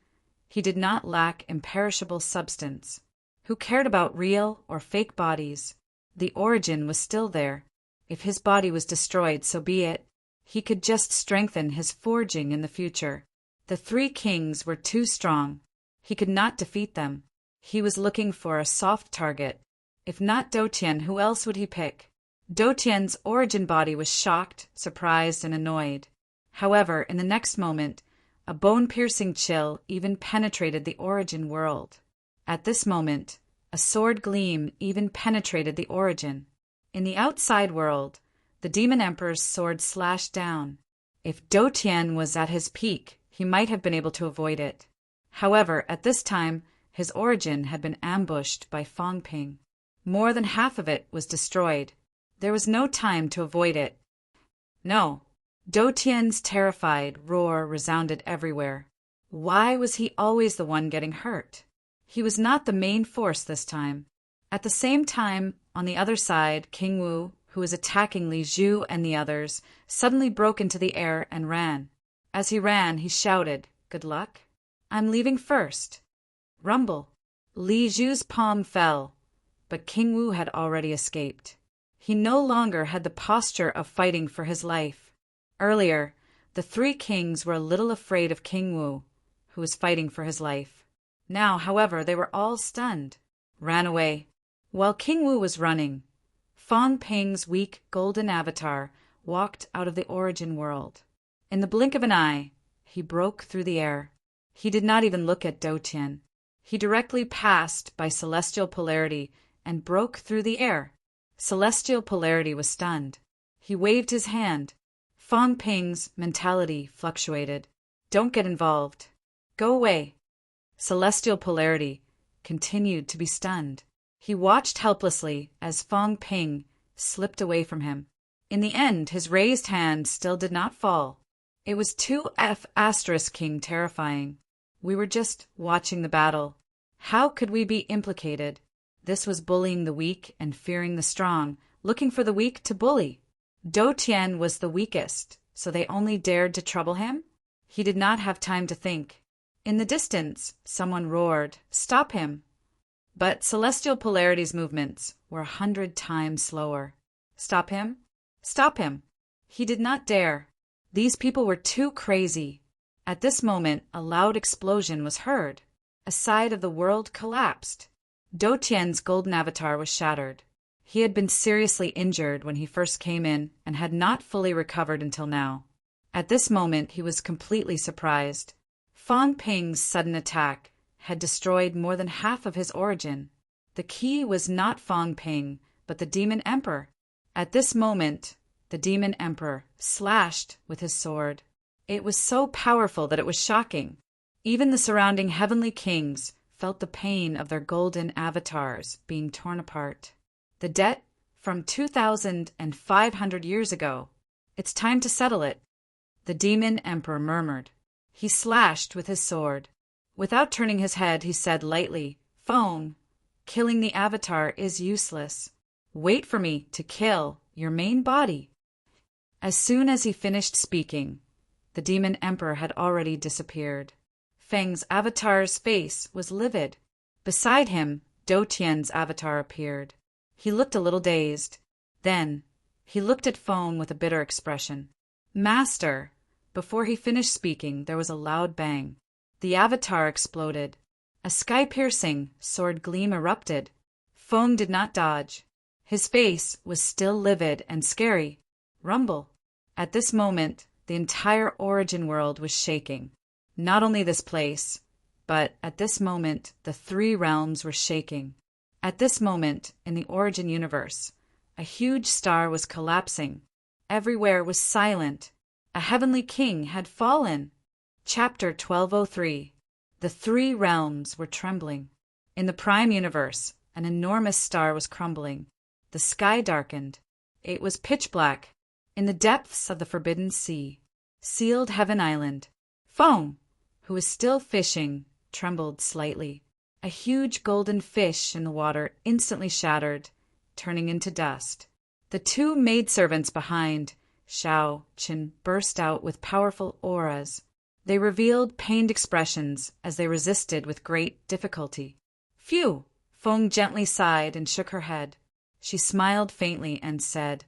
[SPEAKER 1] he did not lack imperishable substance. Who cared about real or fake bodies? The origin was still there. If his body was destroyed, so be it. He could just strengthen his forging in the future. The 3 kings were too strong. He could not defeat them. He was looking for a soft target. If not Dou Tian, who else would he pick? Dou Tian's origin body was shocked, surprised, and annoyed. However, in the next moment, a bone-piercing chill even penetrated the origin world. At this moment, a sword gleam even penetrated the origin. In the outside world, the Demon Emperor's sword slashed down. If Dou Tian was at his peak, he might have been able to avoid it. However, at this time, his origin had been ambushed by Fang Ping. More than half of it was destroyed. There was no time to avoid it. No. Dou Tian's terrified roar resounded everywhere. Why was he always the one getting hurt? He was not the main force this time. At the same time, on the other side, King Wu, who was attacking Li Zhu and the others, suddenly broke into the air and ran. As he ran, he shouted, "Good luck. I'm leaving first." Rumble. Li Zhu's palm fell, but King Wu had already escaped. He no longer had the posture of fighting for his life. Earlier, the 3 kings were a little afraid of King Wu, who was fighting for his life. Now, however, they were all stunned, ran away. While King Wu was running, Fang Ping's weak golden avatar walked out of the origin world. In the blink of an eye, he broke through the air. He did not even look at Dou Tian. He directly passed by celestial polarity and broke through the air. Celestial Polarity was stunned. He waved his hand. Fong Ping's mentality fluctuated. Don't get involved. Go away. Celestial Polarity continued to be stunned. He watched helplessly as Fong Ping slipped away from him. In the end, his raised hand still did not fall. It was 2F King terrifying. We were just watching the battle. How could we be implicated? This was bullying the weak and fearing the strong, looking for the weak to bully. Do Tian was the weakest, so they only dared to trouble him? He did not have time to think. In the distance, someone roared, "Stop him!" But Celestial Polarity's movements were 100 times slower. Stop him? Stop him! He did not dare. These people were too crazy. At this moment, a loud explosion was heard. A side of the world collapsed. Do Tian's golden avatar was shattered. He had been seriously injured when he first came in and had not fully recovered until now. At this moment, he was completely surprised. Fong Ping's sudden attack had destroyed more than half of his origin. The key was not Fong Ping, but the Demon Emperor. At this moment, the Demon Emperor slashed with his sword. It was so powerful that it was shocking. Even the surrounding heavenly kings felt the pain of their golden avatars being torn apart. The debt from 2,500 years ago. It's time to settle it. The Demon Emperor murmured. He slashed with his sword. Without turning his head, he said lightly, "Fong, killing the avatar is useless. Wait for me to kill your main body." As soon as he finished speaking, the Demon Emperor had already disappeared. Feng's avatar's face was livid. Beside him, Do Tian's avatar appeared. He looked a little dazed. Then, he looked at Feng with a bitter expression. "Master!" Before he finished speaking, there was a loud bang. The avatar exploded. A sky-piercing sword gleam erupted. Feng did not dodge. His face was still livid and scary. Rumble. At this moment, the entire origin world was shaking. Not only this place, but at this moment, the 3 realms were shaking. At this moment, in the origin universe, a huge star was collapsing. Everywhere was silent. A heavenly king had fallen. Chapter 1203. The 3 realms were trembling. In the prime universe, an enormous star was crumbling. The sky darkened. It was pitch black. In the depths of the forbidden sea, sealed Heaven Island, Feng, who was still fishing, trembled slightly. A huge golden fish in the water instantly shattered, turning into dust. The 2 maidservants behind Xiao Qin burst out with powerful auras. They revealed pained expressions as they resisted with great difficulty. "Phew!" Feng gently sighed and shook her head. She smiled faintly and said,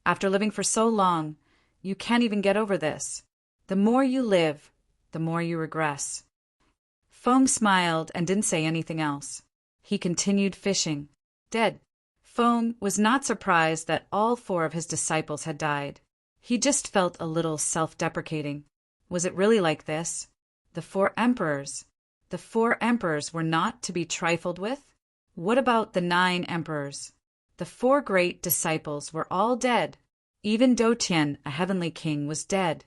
[SPEAKER 1] "After living for so long, you can't even get over this. The more you live, the more you regress." Feng smiled and didn't say anything else. He continued fishing. Dead. Feng was not surprised that all 4 of his disciples had died. He just felt a little self-deprecating. Was it really like this? The 4 emperors. The 4 emperors were not to be trifled with? What about the 9 emperors? The 4 great disciples were all dead. Even Do Tian, a heavenly king, was dead.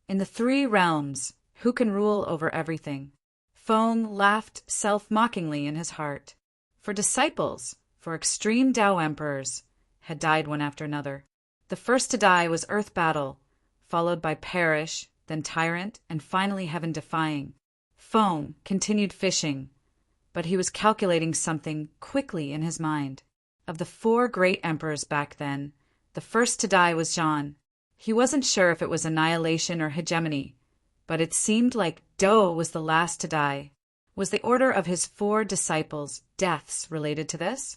[SPEAKER 1] In the 3 realms, who can rule over everything? Feng laughed self-mockingly in his heart. For disciples, for extreme Tao emperors, had died one after another. The first to die was Earth Battle, followed by Perish, then Tyrant, and finally Heaven Defying. Feng continued fishing, but he was calculating something quickly in his mind. Of the 4 great emperors back then, the first to die was Zhan. He wasn't sure if it was annihilation or hegemony, but it seemed like Do was the last to die. Was the order of his 4 disciples' deaths related to this?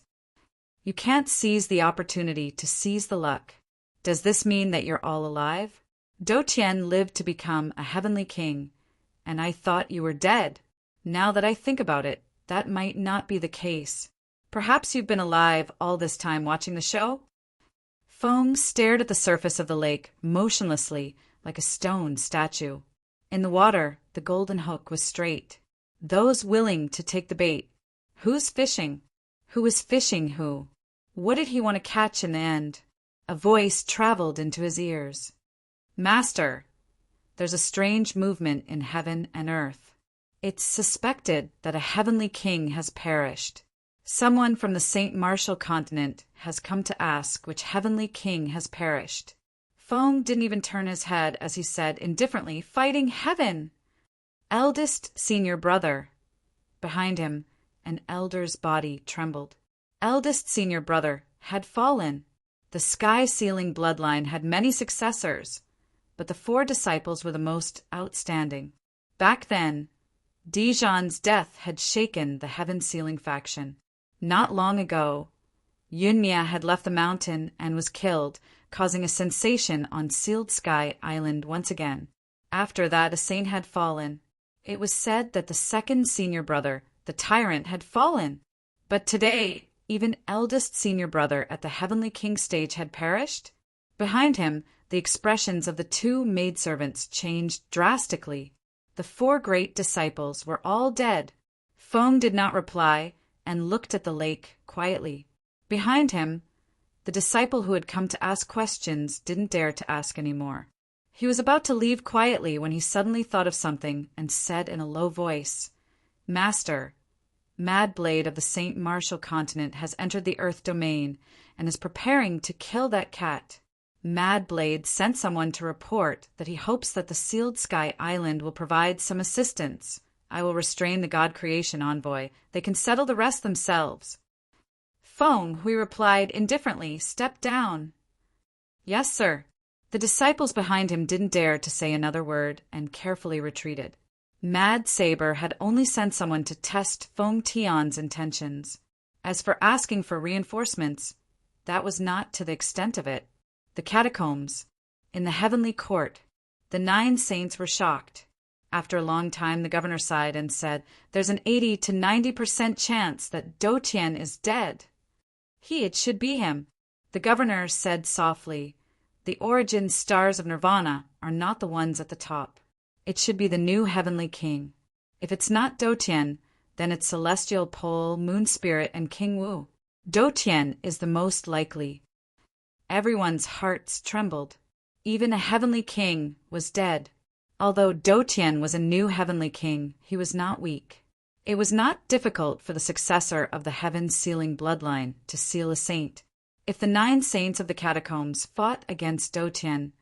[SPEAKER 1] You can't seize the opportunity to seize the luck. Does this mean that you're all alive? Do Tian lived to become a heavenly king, and I thought you were dead. Now that I think about it, that might not be the case. Perhaps you've been alive all this time watching the show? Feng stared at the surface of the lake motionlessly, like a stone statue. In the water, the golden hook was straight. Those willing to take the bait. Who's fishing? Who is fishing who? What did he want to catch in the end? A voice traveled into his ears. Master, there's a strange movement in heaven and earth. It's suspected that a heavenly king has perished. Someone from the St. Martial continent has come to ask which heavenly king has perished. Fong didn't even turn his head as he said indifferently, "Fighting heaven!" Eldest senior brother. Behind him, an elder's body trembled. Eldest senior brother had fallen. The sky-sealing bloodline had many successors, but the 4 disciples were the most outstanding. Back then, Dijon's death had shaken the heaven-sealing faction. Not long ago, Yunmia had left the mountain and was killed, causing a sensation on Sealed Sky Island once again. After that, a saint had fallen. It was said that the 2nd senior brother, the tyrant, had fallen. But today, even eldest senior brother at the Heavenly King stage had perished. Behind him, the expressions of the 2 maidservants changed drastically. The 4 great disciples were all dead. Fong did not reply and looked at the lake quietly. Behind him, the disciple who had come to ask questions didn't dare to ask any more. He was about to leave quietly when he suddenly thought of something and said in a low voice, "Master, Mad Blade of the St. Martial continent has entered the Earth domain and is preparing to kill that cat. Mad Blade sent someone to report that he hopes that the Sealed Sky Island will provide some assistance. I will restrain the God Creation envoy. They can settle the rest themselves." Fong, who replied indifferently, stepped down. "Yes, sir." The disciples behind him didn't dare to say another word and carefully retreated. Mad Saber had only sent someone to test Fong Tian's intentions. As for asking for reinforcements, that was not to the extent of it. The catacombs, in the heavenly court, the 9 saints were shocked. After a long time, the governor sighed and said, "There's an 80 to 90% chance that Do Tian is dead." It should be him. The governor said softly, "The origin stars of Nirvana are not the ones at the top. It should be the new heavenly king. If it's not Do Tian, then it's Celestial Pole, Moon Spirit, and King Wu. Do Tian is the most likely." Everyone's hearts trembled. Even a heavenly king was dead. Although Do Tian was a new heavenly king, he was not weak. It was not difficult for the successor of the heaven-sealing bloodline to seal a saint. If the 9 saints of the catacombs fought against Do Tian,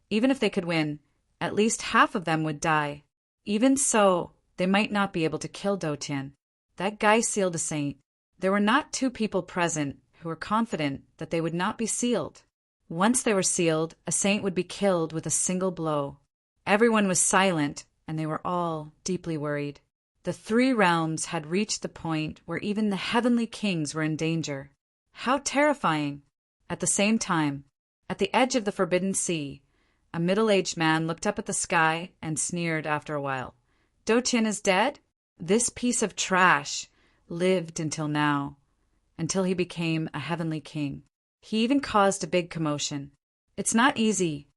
[SPEAKER 1] even if they could win, at least half of them would die. Even so, they might not be able to kill Do Tian. That guy sealed a saint. There were not 2 people present who were confident that they would not be sealed. Once they were sealed, a saint would be killed with a single blow. Everyone was silent, and they were all deeply worried. The 3 realms had reached the point where even the heavenly kings were in danger. How terrifying! At the same time, at the edge of the Forbidden Sea, a middle-aged man looked up at the sky and sneered after a while. "Do Tian is dead? This piece of trash lived until now, until he became a heavenly king. He even caused a big commotion. It's not easy."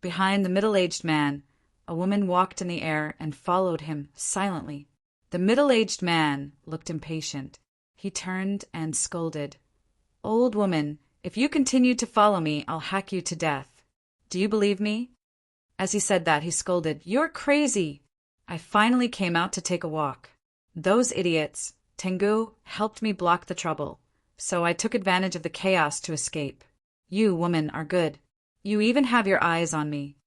[SPEAKER 1] Behind the middle-aged man, a woman walked in the air and followed him silently. The middle-aged man looked impatient. He turned and scolded, "Old woman, if you continue to follow me, I'll hack you to death. Do you believe me?" As he said that, he scolded, "You're crazy. I finally came out to take a walk. Those idiots, Tengu, helped me block the trouble, so I took advantage of the chaos to escape. You, woman, are good. You even have your eyes on me."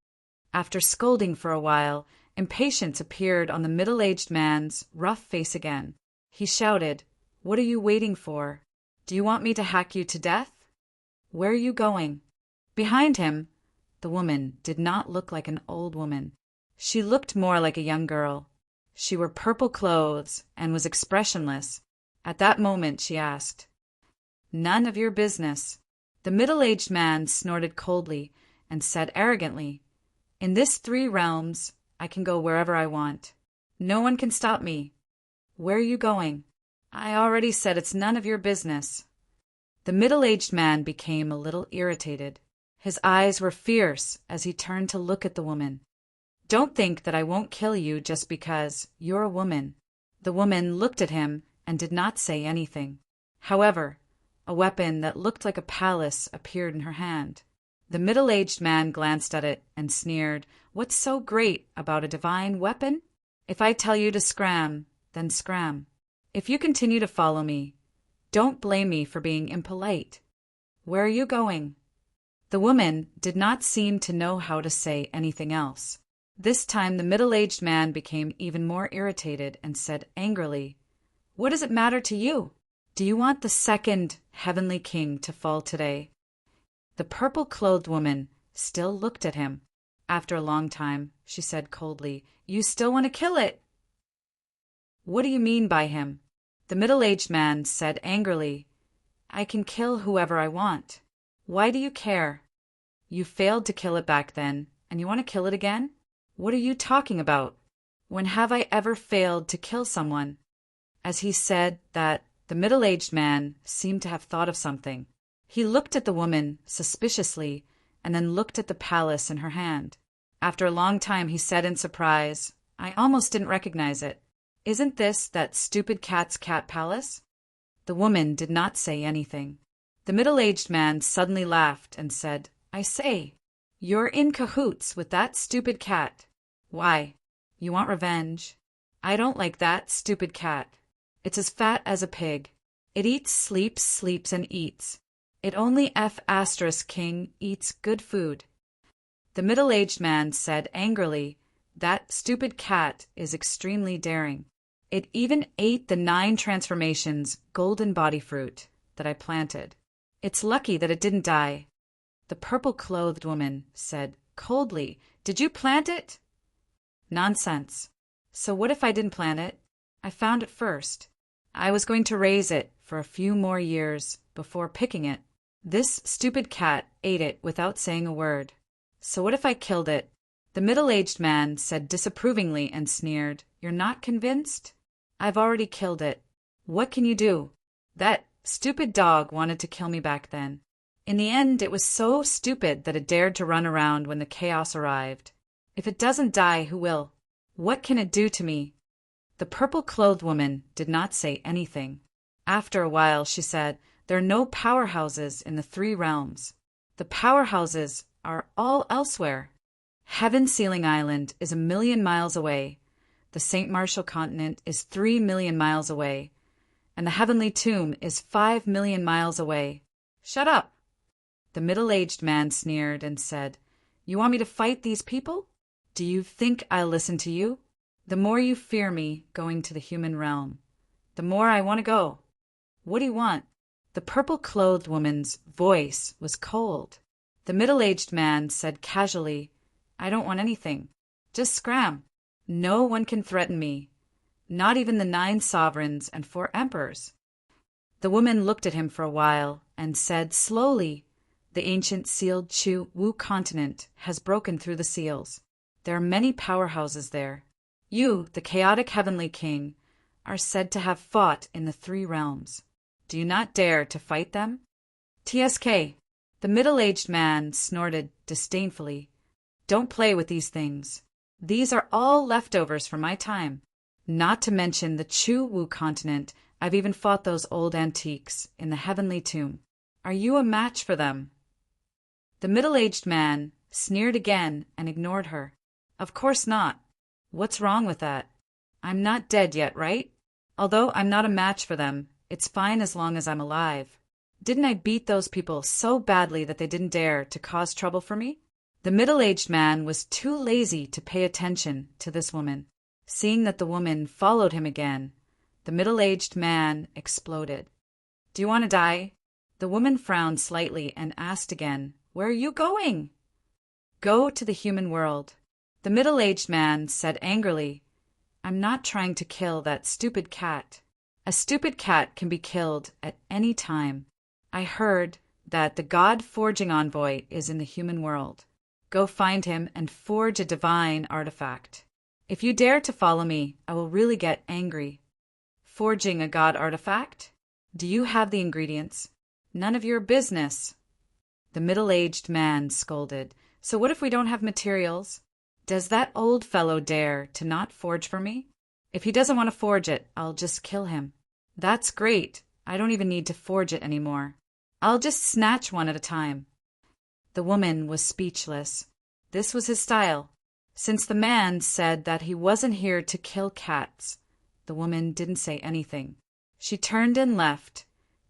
[SPEAKER 1] After scolding for a while, impatience appeared on the middle-aged man's rough face again. He shouted, "What are you waiting for? Do you want me to hack you to death? Where are you going?" Behind him, the woman did not look like an old woman. She looked more like a young girl. She wore purple clothes and was expressionless. At that moment, she asked, "None of your business." The middle-aged man snorted coldly and said arrogantly, "In this 3 realms, I can go wherever I want. No one can stop me. Where are you going?" "I already said it's none of your business." The middle-aged man became a little irritated. His eyes were fierce as he turned to look at the woman. "Don't think that I won't kill you just because you're a woman." The woman looked at him and did not say anything. However, A weapon that looked like a palace appeared in her hand. The middle-aged man glanced at it and sneered, "What's so great about a divine weapon? If I tell you to scram, then scram. If you continue to follow me, don't blame me for being impolite. Where are you going?" The woman did not seem to know how to say anything else. This time the middle-aged man became even more irritated and said angrily, "What does it matter to you? Do you want the second heavenly king to fall today?" The purple-clothed woman still looked at him. After a long time, she said coldly, "You still want to kill it?" "What do you mean by him?" The middle-aged man said angrily, "I can kill whoever I want. Why do you care? You failed to kill it back then, and you want to kill it again? What are you talking about? When have I ever failed to kill someone?" As he said that, the middle-aged man seemed to have thought of something. He looked at the woman suspiciously and then looked at the palace in her hand. After a long time he said in surprise, "I almost didn't recognize it. Isn't this that stupid cat's cat palace?" The woman did not say anything. The middle-aged man suddenly laughed and said, "I say, you're in cahoots with that stupid cat. Why? You want revenge? I don't like that stupid cat. It's as fat as a pig. It eats, sleeps, and eats. It only King eats good food." The middle-aged man said angrily, "That stupid cat is extremely daring. It even ate the 9 transformations golden body fruit that I planted. It's lucky that it didn't die." The purple-clothed woman said coldly, "Did you plant it?" "Nonsense. So what if I didn't plant it? I found it first. I was going to raise it for a few more years before picking it. This stupid cat ate it without saying a word. So what if I killed it?" The middle-aged man said disapprovingly and sneered, "You're not convinced? I've already killed it. What can you do? That stupid dog wanted to kill me back then. In the end, it was so stupid that it dared to run around when the chaos arrived. If it doesn't die, who will? What can it do to me?" The purple-clothed woman did not say anything. After a while, she said, "There are no powerhouses in the 3 realms. The powerhouses are all elsewhere. Heaven Ceiling Island is 1,000,000 miles away. The St. Martial continent is 3,000,000 miles away. And the Heavenly Tomb is 5,000,000 miles away. Shut up!" The middle-aged man sneered and said, "You want me to fight these people? Do you think I'll listen to you? The more you fear me going to the human realm, the more I want to go. What do you want?" The purple-clothed woman's voice was cold. The middle-aged man said casually, "I don't want anything. Just scram. No one can threaten me. Not even the 9 sovereigns and 4 emperors." The woman looked at him for a while and said slowly, "The ancient sealed Chu Wu continent has broken through the seals. There are many powerhouses there. You, the chaotic heavenly king, are said to have fought in the 3 realms. Do you not dare to fight them?" "TSK." The middle-aged man snorted disdainfully. "Don't play with these things. These are all leftovers from my time. Not to mention the Chu Wu continent, I've even fought those old antiques in the Heavenly Tomb. Are you a match for them?" The middle-aged man sneered again and ignored her. "Of course not. What's wrong with that? I'm not dead yet, right? Although I'm not a match for them, it's fine as long as I'm alive. Didn't I beat those people so badly that they didn't dare to cause trouble for me?" The middle-aged man was too lazy to pay attention to this woman. Seeing that the woman followed him again, the middle-aged man exploded. "Do you want to die?" The woman frowned slightly and asked again, "Where are you going?" "Go to the human world." The middle-aged man said angrily, "I'm not trying to kill that stupid cat. A stupid cat can be killed at any time. I heard that the God-forging envoy is in the human world. Go find him and forge a divine artifact. If you dare to follow me, I will really get angry." "Forging a god artifact? Do you have the ingredients?" "None of your business." The middle-aged man scolded, "So what if we don't have materials? Does that old fellow dare to not forge for me? If he doesn't want to forge it, I'll just kill him." "That's great. I don't even need to forge it anymore. I'll just snatch one at a time." The woman was speechless. This was his style. Since the man said that he wasn't here to kill cats, the woman didn't say anything. She turned and left,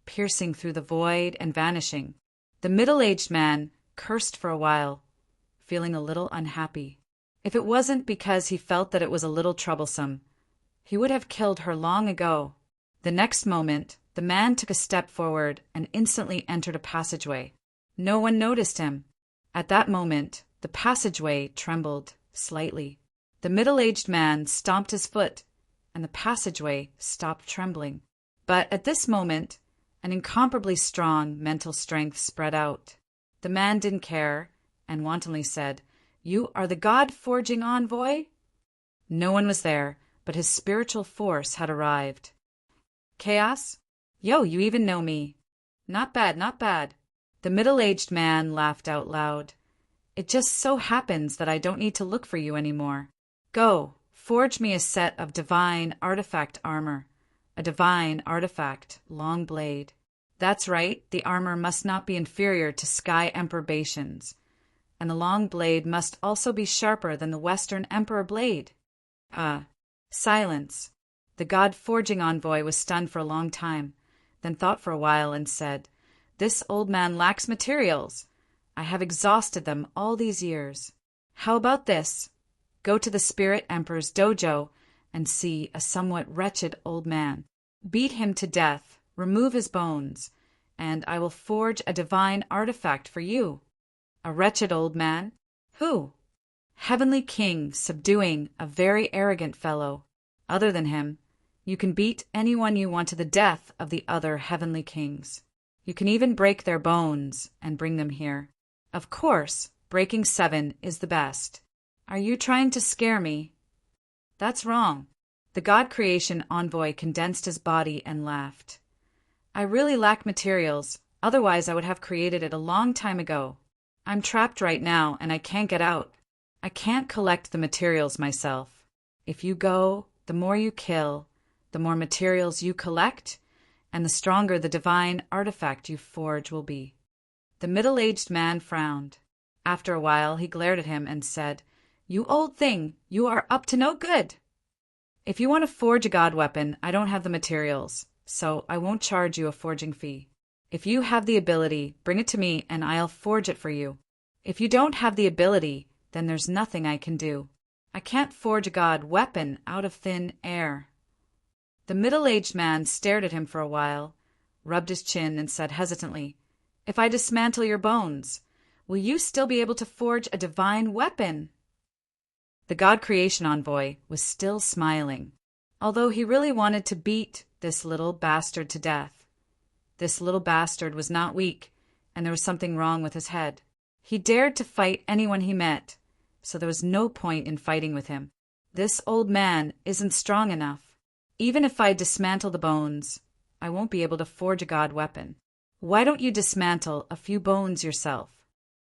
[SPEAKER 1] piercing through the void and vanishing. The middle-aged man cursed for a while, feeling a little unhappy. If it wasn't because he felt that it was a little troublesome, he would have killed her long ago. The next moment, the man took a step forward and instantly entered a passageway. No one noticed him. At that moment, the passageway trembled slightly. The middle-aged man stomped his foot, and the passageway stopped trembling. But at this moment, an incomparably strong mental strength spread out. The man didn't care, and wantonly said, "You are the God-forging envoy?" No one was there, but his spiritual force had arrived. "Chaos? Yo, you even know me. Not bad, not bad." The middle-aged man laughed out loud. "It just so happens that I don't need to look for you anymore. Go, forge me a set of divine artifact armor, a divine artifact long blade. That's right, the armor must not be inferior to Sky Emperor Bashan's, and the long blade must also be sharper than the Western Emperor blade." Silence. The God-forging envoy was stunned for a long time, then thought for a while and said, "This old man lacks materials. I have exhausted them all these years. How about this? Go to the Spirit Emperor's dojo and see a somewhat wretched old man. Beat him to death, remove his bones, and I will forge a divine artifact for you." A wretched old man? Who? Heavenly King subduing a very arrogant fellow. Other than him, you can beat anyone you want to the death of the other heavenly kings. You can even break their bones and bring them here. Of course, breaking 7 is the best. Are you trying to scare me? That's wrong. The God Creation envoy condensed his body and laughed. I really lack materials, otherwise I would have created it a long time ago. I'm trapped right now and I can't get out. I can't collect the materials myself. If you go, the more you kill, the more materials you collect, and the stronger the divine artifact you forge will be. The middle-aged man frowned. After a while he glared at him and said, "You old thing, you are up to no good. If you want to forge a god weapon, I don't have the materials, so I won't charge you a forging fee. If you have the ability, bring it to me and I'll forge it for you. If you don't have the ability, then there's nothing I can do. I can't forge a god weapon out of thin air." The middle-aged man stared at him for a while, rubbed his chin and said hesitantly, "If I dismantle your bones, will you still be able to forge a divine weapon?" The God Creation envoy was still smiling, although he really wanted to beat this little bastard to death. This little bastard was not weak, and there was something wrong with his head. He dared to fight anyone he met, so there was no point in fighting with him. This old man isn't strong enough. Even if I dismantle the bones, I won't be able to forge a god weapon. Why don't you dismantle a few bones yourself?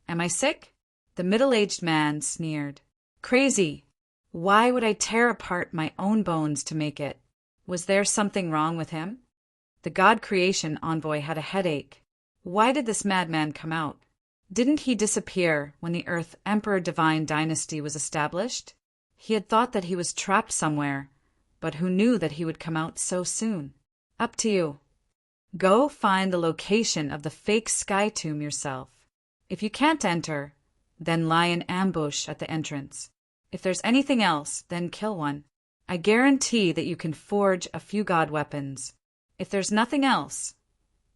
[SPEAKER 1] Am I sick? The middle-aged man sneered. Crazy! Why would I tear apart my own bones to make it? Was there something wrong with him? The God Creation envoy had a headache. Why did this madman come out? Didn't he disappear when the Earth Emperor Divine dynasty was established? He had thought that he was trapped somewhere, but who knew that he would come out so soon? Up to you. Go find the location of the fake sky tomb yourself. If you can't enter, then lie in ambush at the entrance. If there's anything else, then kill one. I guarantee that you can forge a few god weapons. If there's nothing else,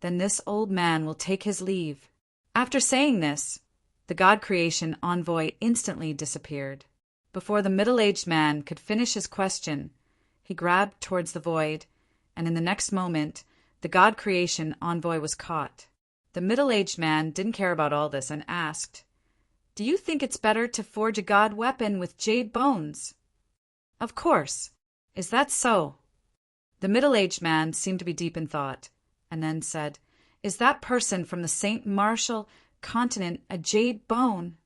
[SPEAKER 1] then this old man will take his leave. After saying this, the God Creation envoy instantly disappeared. Before the middle-aged man could finish his question, he grabbed towards the void, and in the next moment, the God Creation envoy was caught. The middle-aged man didn't care about all this and asked, "Do you think it's better to forge a god weapon with jade bones?" "Of course. Is that so?" The middle-aged man seemed to be deep in thought, and then said, "Is that person from the St. Martial continent a jade bone?"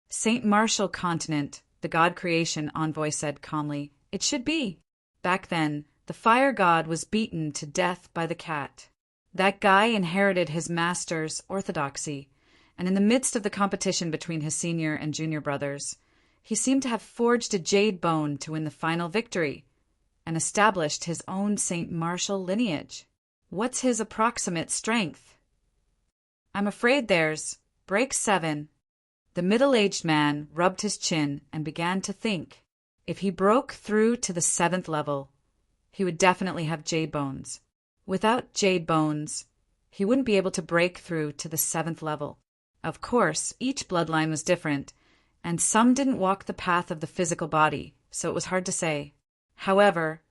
[SPEAKER 1] "St. Martial continent," the God Creation envoy said calmly. "It should be." Back then, the fire god was beaten to death by the cat. That guy inherited his master's orthodoxy, and in the midst of the competition between his senior and junior brothers, he seemed to have forged a jade bone to win the final victory and established his own St. Martial lineage. What's his approximate strength? I'm afraid there's break 7. The middle-aged man rubbed his chin and began to think. If he broke through to the 7th level, he would definitely have jade bones. Without jade bones, he wouldn't be able to break through to the 7th level. Of course, each bloodline was different, and some didn't walk the path of the physical body, so it was hard to say. However,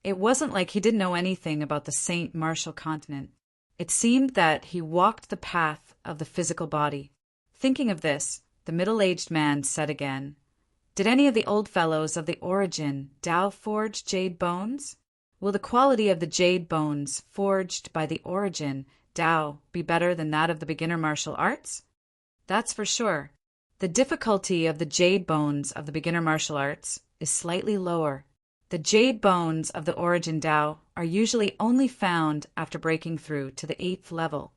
[SPEAKER 1] it wasn't like he didn't know anything about the St. Martial continent. It seemed that he walked the path of the physical body. Thinking of this, the middle-aged man said again, "Did any of the old fellows of the origin Tao forge jade bones? Will the quality of the jade bones forged by the origin Tao be better than that of the beginner martial arts? That's for sure. The difficulty of the jade bones of the beginner martial arts is slightly lower. The jade bones of the origin Tao are usually only found after breaking through to the 8th level.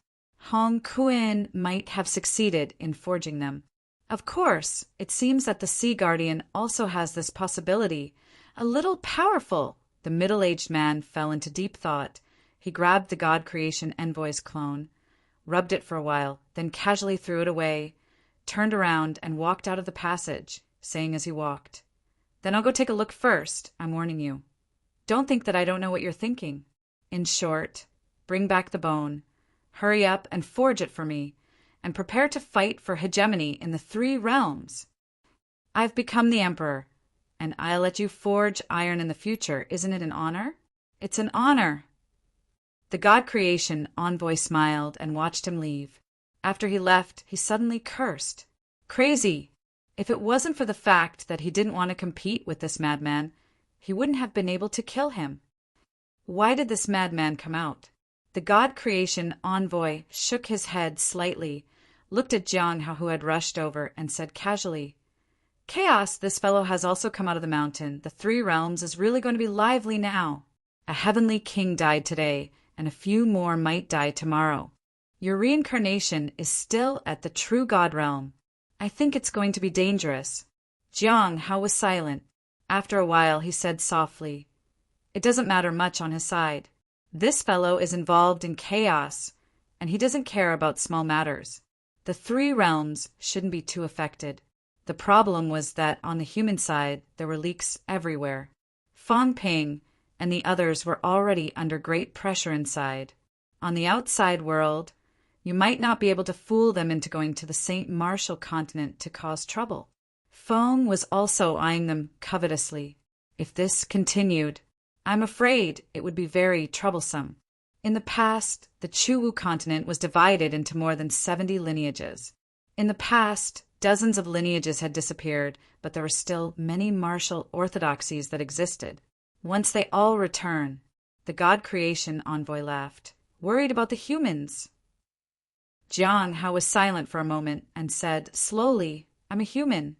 [SPEAKER 1] Hong Kuan might have succeeded in forging them. Of course, it seems that the Sea Guardian also has this possibility. A little powerful." The middle-aged man fell into deep thought. He grabbed the God Creation Envoy's clone, rubbed it for a while, then casually threw it away, turned around and walked out of the passage, saying as he walked, "Then I'll go take a look first, I'm warning you. Don't think that I don't know what you're thinking. In short, bring back the bone, hurry up and forge it for me, and prepare to fight for hegemony in the 3 realms. I've become the emperor, and I'll let you forge iron in the future. Isn't it an honor?" "It's an honor." The God Creation Envoy smiled and watched him leave. After he left, he suddenly cursed. Crazy! If it wasn't for the fact that he didn't want to compete with this madman, he wouldn't have been able to kill him. Why did this madman come out? The God Creation Envoy shook his head slightly, looked at Jiang, who had rushed over, and said casually, "Chaos, this fellow has also come out of the mountain. The 3 realms is really going to be lively now. A heavenly king died today, and a few more might die tomorrow. Your reincarnation is still at the true God realm. I think it's going to be dangerous." Jiang Hao was silent. After a while, he said softly, "It doesn't matter much on his side. This fellow is involved in chaos, and he doesn't care about small matters. The 3 realms shouldn't be too affected. The problem was that on the human side, there were leaks everywhere. Fang Ping and the others were already under great pressure inside. On the outside world, you might not be able to fool them into going to the St. Martial continent to cause trouble." Feng was also eyeing them covetously. If this continued, I'm afraid it would be very troublesome. In the past, the Chuwu continent was divided into more than 70 lineages. In the past, dozens of lineages had disappeared, but there were still many martial orthodoxies that existed. Once they all return, the God Creation Envoy laughed, worried about the humans. Jiang Hao was silent for a moment and said slowly, "I'm a human.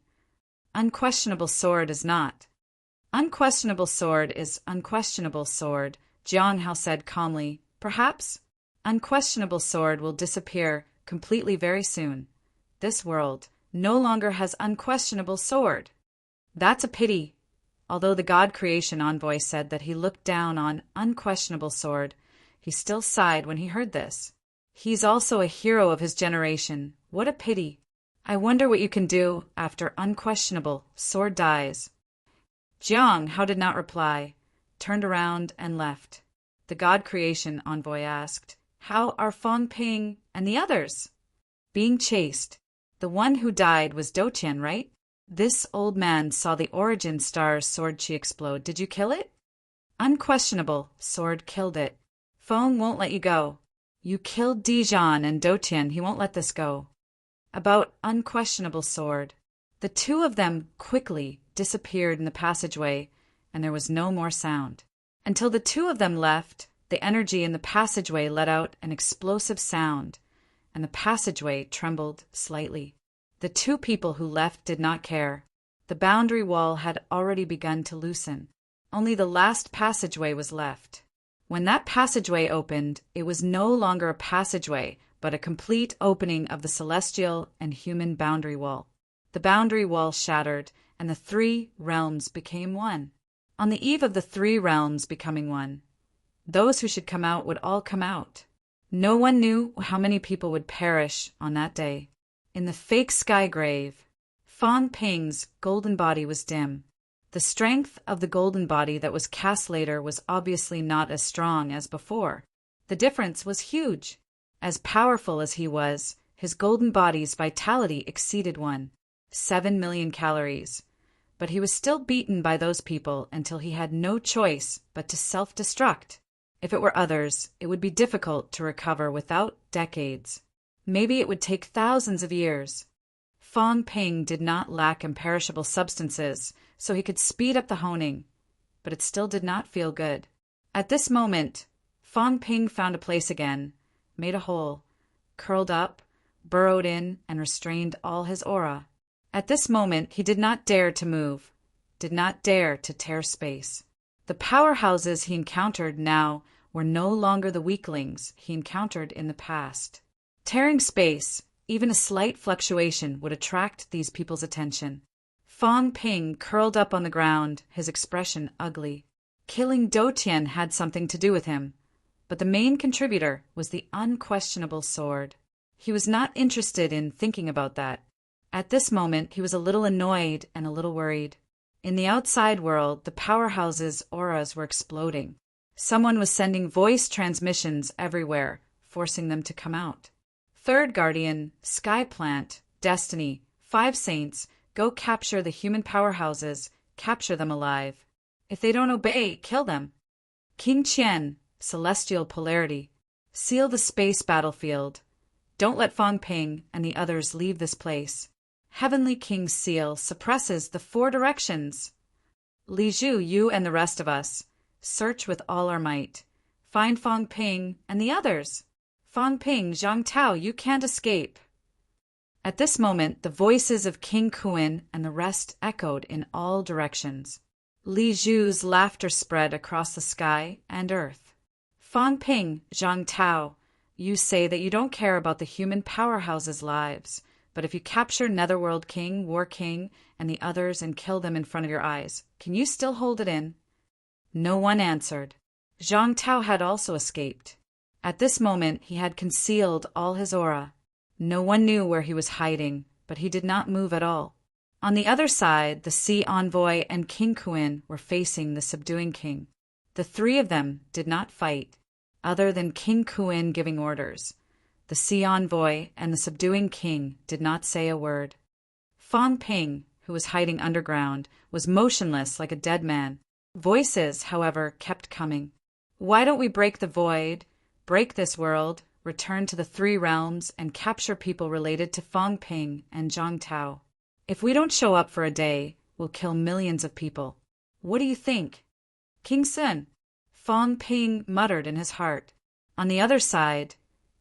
[SPEAKER 1] Unquestionable sword is not." "Unquestionable sword is unquestionable sword," Jiang Hao said calmly. "Perhaps unquestionable sword will disappear completely very soon. This world no longer has unquestionable sword." "That's a pity." Although the God Creation Envoy said that he looked down on unquestionable sword, he still sighed when he heard this. He's also a hero of his generation. What a pity. I wonder what you can do after unquestionable sword dies. Jiang Hao did not reply, turned around and left. The God Creation Envoy asked, "How are Fang Ping and the others?" "Being chased. The one who died was Dotian, right? This old man saw the Origin Star's sword chi explode. Did you kill it?" "Unquestionable. Sword killed it." "Feng won't let you go." "You killed Dijon and Dotian. He won't let this go." "About unquestionable sword." The 2 of them quickly disappeared in the passageway, and there was no more sound. Until the 2 of them left, the energy in the passageway let out an explosive sound, and the passageway trembled slightly. The 2 people who left did not care. The boundary wall had already begun to loosen. Only the last passageway was left. When that passageway opened, it was no longer a passageway, but a complete opening of the celestial and human boundary wall. The boundary wall shattered, and the three realms became one. On the eve of the three realms becoming one, those who should come out would all come out. No one knew how many people would perish on that day. In the fake sky grave, Fang Ping's golden body was dim. The strength of the golden body that was cast later was obviously not as strong as before. The difference was huge. As powerful as he was, his golden body's vitality exceeded 7 million calories. But he was still beaten by those people until he had no choice but to self-destruct. If it were others, it would be difficult to recover without decades. Maybe it would take thousands of years. Fang Ping did not lack imperishable substances, so he could speed up the honing, but it still did not feel good. At this moment, Fang Ping found a place again, made a hole, curled up, burrowed in, and restrained all his aura. At this moment, he did not dare to move, did not dare to tear space. The powerhouses he encountered now were no longer the weaklings he encountered in the past. Tearing space, even a slight fluctuation, would attract these people's attention. Fang Ping curled up on the ground, his expression ugly. Killing Do Tian had something to do with him, but the main contributor was the unquestionable sword. He was not interested in thinking about that. At this moment, he was a little annoyed and a little worried. In the outside world, the powerhouses' auras were exploding. Someone was sending voice transmissions everywhere, forcing them to come out. Third Guardian, Sky Plant, Destiny, 5 Saints, go capture the human powerhouses, capture them alive. If they don't obey, kill them. King Qian, Celestial Polarity, seal the space battlefield. Don't let Fang Ping and the others leave this place. Heavenly King's seal suppresses the 4 directions. Li Zhu, you and the rest of us, search with all our might. Find Fang Ping and the others. Fang Ping, Zhang Tao, you can't escape. At this moment, the voices of King Kuan and the rest echoed in all directions. Li Zhu's laughter spread across the sky and earth. Fang Ping, Zhang Tao, you say that you don't care about the human powerhouses' lives, but if you capture Netherworld King, War King, and the others and kill them in front of your eyes, can you still hold it in? No one answered. Zhang Tao had also escaped. At this moment, he had concealed all his aura. No one knew where he was hiding, but he did not move at all. On the other side, the Sea Envoy and King Kuan were facing the subduing king. The 3 of them did not fight, other than King Kuan giving orders. The Sea Envoy and the subduing king did not say a word. Fang Ping, who was hiding underground, was motionless like a dead man. Voices, however, kept coming. Why don't we break the void, break this world, return to the 3 realms, and capture people related to Fang Ping and Zhang Tao? If we don't show up for a day, we'll kill millions of people. What do you think? King Sun, Fang Ping muttered in his heart. On the other side,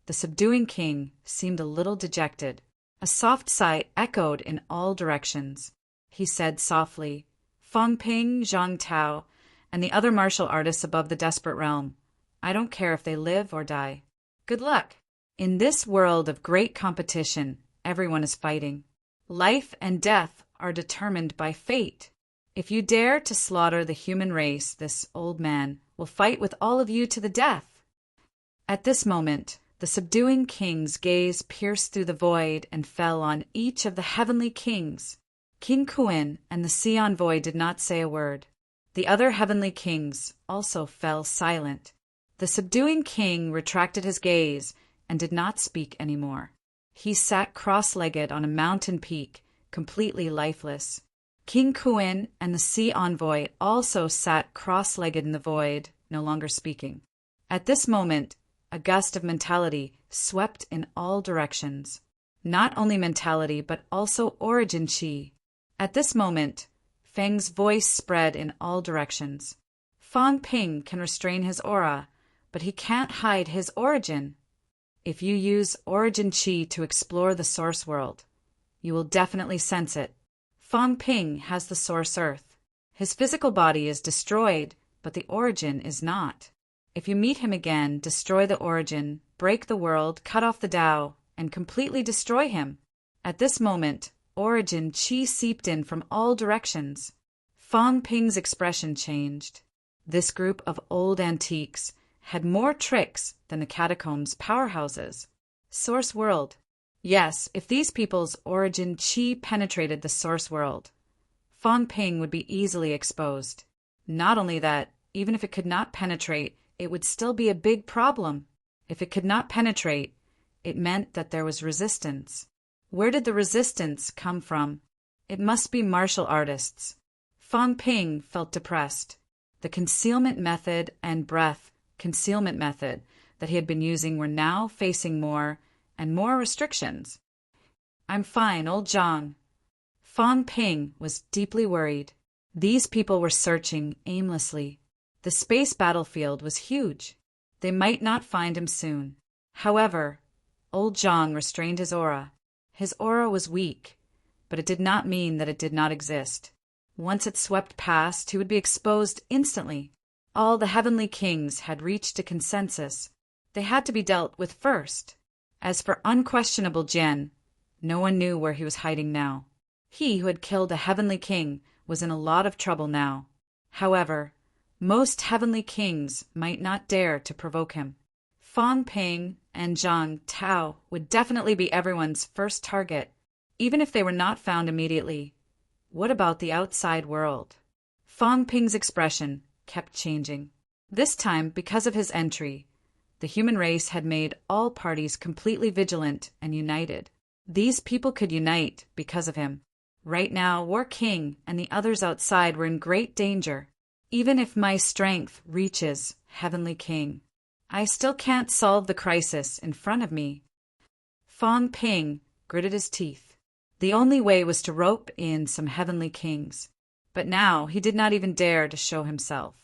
[SPEAKER 1] the subduing king seemed a little dejected. A soft sigh echoed in all directions. He said softly, Fang Ping, Zhang Tao, and the other martial artists above the desperate realm, I don't care if they live or die. Good luck. In this world of great competition, everyone is fighting. Life and death are determined by fate. If you dare to slaughter the human race, this old man will fight with all of you to the death. At this moment, the subduing king's gaze pierced through the void and fell on each of the heavenly kings. King Kuan and the Sea Envoy did not say a word. The other heavenly kings also fell silent. The subduing king retracted his gaze and did not speak anymore. He sat cross-legged on a mountain peak, completely lifeless. King Kuan and the Sea Envoy also sat cross-legged in the void, no longer speaking. At this moment, a gust of mentality swept in all directions. Not only mentality, but also origin chi. At this moment, Feng's voice spread in all directions. Fang Ping can restrain his aura, but he can't hide his origin. If you use origin chi to explore the source world, you will definitely sense it. Fang Ping has the source earth. His physical body is destroyed, but the origin is not. If you meet him again, destroy the origin, break the world, cut off the Tao, and completely destroy him. At this moment, origin qi seeped in from all directions. Fang Ping's expression changed. This group of old antiques had more tricks than the catacombs' powerhouses. Source world. Yes, if these people's origin qi penetrated the source world, Fang Ping would be easily exposed. Not only that, even if it could not penetrate, it would still be a big problem. If it could not penetrate, it meant that there was resistance. Where did the resistance come from? It must be martial artists. Fang Ping felt depressed. The concealment method and breath concealment method that he had been using were now facing more and more restrictions. I'm fine, old Zhang. Fang Ping was deeply worried. These people were searching aimlessly. The space battlefield was huge. They might not find him soon. However, old Zhang restrained his aura. His aura was weak, but it did not mean that it did not exist. Once it swept past, he would be exposed instantly. All the heavenly kings had reached a consensus. They had to be dealt with first. As for unquestionable Jian, no one knew where he was hiding now. He who had killed a heavenly king was in a lot of trouble now. However, most heavenly kings might not dare to provoke him. Fang Ping and Zhang Tao would definitely be everyone's first target, even if they were not found immediately. What about the outside world? Fang Ping's expression kept changing. This time, because of his entry, the human race had made all parties completely vigilant and united. These people could unite because of him. Right now, War King and the others outside were in great danger. Even if my strength reaches Heavenly King, I still can't solve the crisis in front of me. Fang Ping gritted his teeth. The only way was to rope in some heavenly kings. But now he did not even dare to show himself.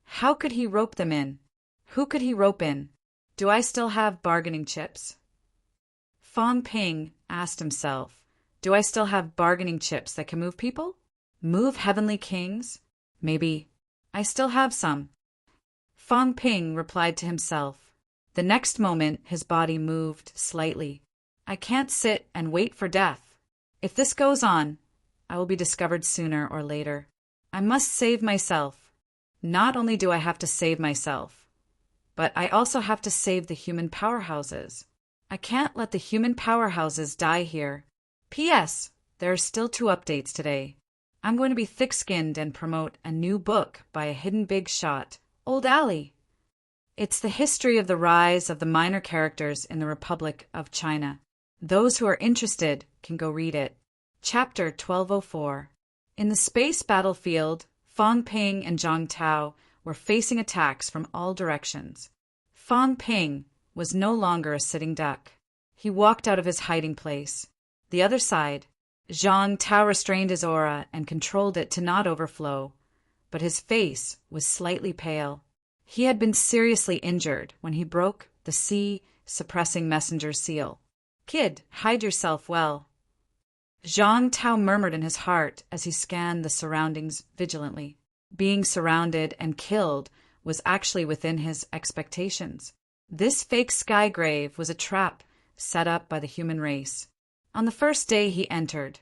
[SPEAKER 1] How could he rope them in? Who could he rope in? Do I still have bargaining chips? Fang Ping asked himself, do I still have bargaining chips that can move people? Move heavenly kings? Maybe. I still have some. Fang Ping replied to himself. The next moment his body moved slightly. I can't sit and wait for death. If this goes on, I will be discovered sooner or later. I must save myself. Not only do I have to save myself, but I also have to save the human powerhouses. I can't let the human powerhouses die here. P.S. There are still 2 updates today. I'm going to be thick-skinned and promote a new book by a hidden big shot, Old Ali. It's the history of the rise of the minor characters in the Republic of China. Those who are interested can go read it. Chapter 1204. In the space battlefield, Fang Ping and Zhang Tao were facing attacks from all directions. Fang Ping was no longer a sitting duck. He walked out of his hiding place. The other side, Zhang Tao restrained his aura and controlled it to not overflow, but his face was slightly pale. He had been seriously injured when he broke the suppressing messenger seal. Kid, hide yourself well. Zhang Tao murmured in his heart as he scanned the surroundings vigilantly. Being surrounded and killed was actually within his expectations. This fake sky grave was a trap set up by the human race. On the first day he entered,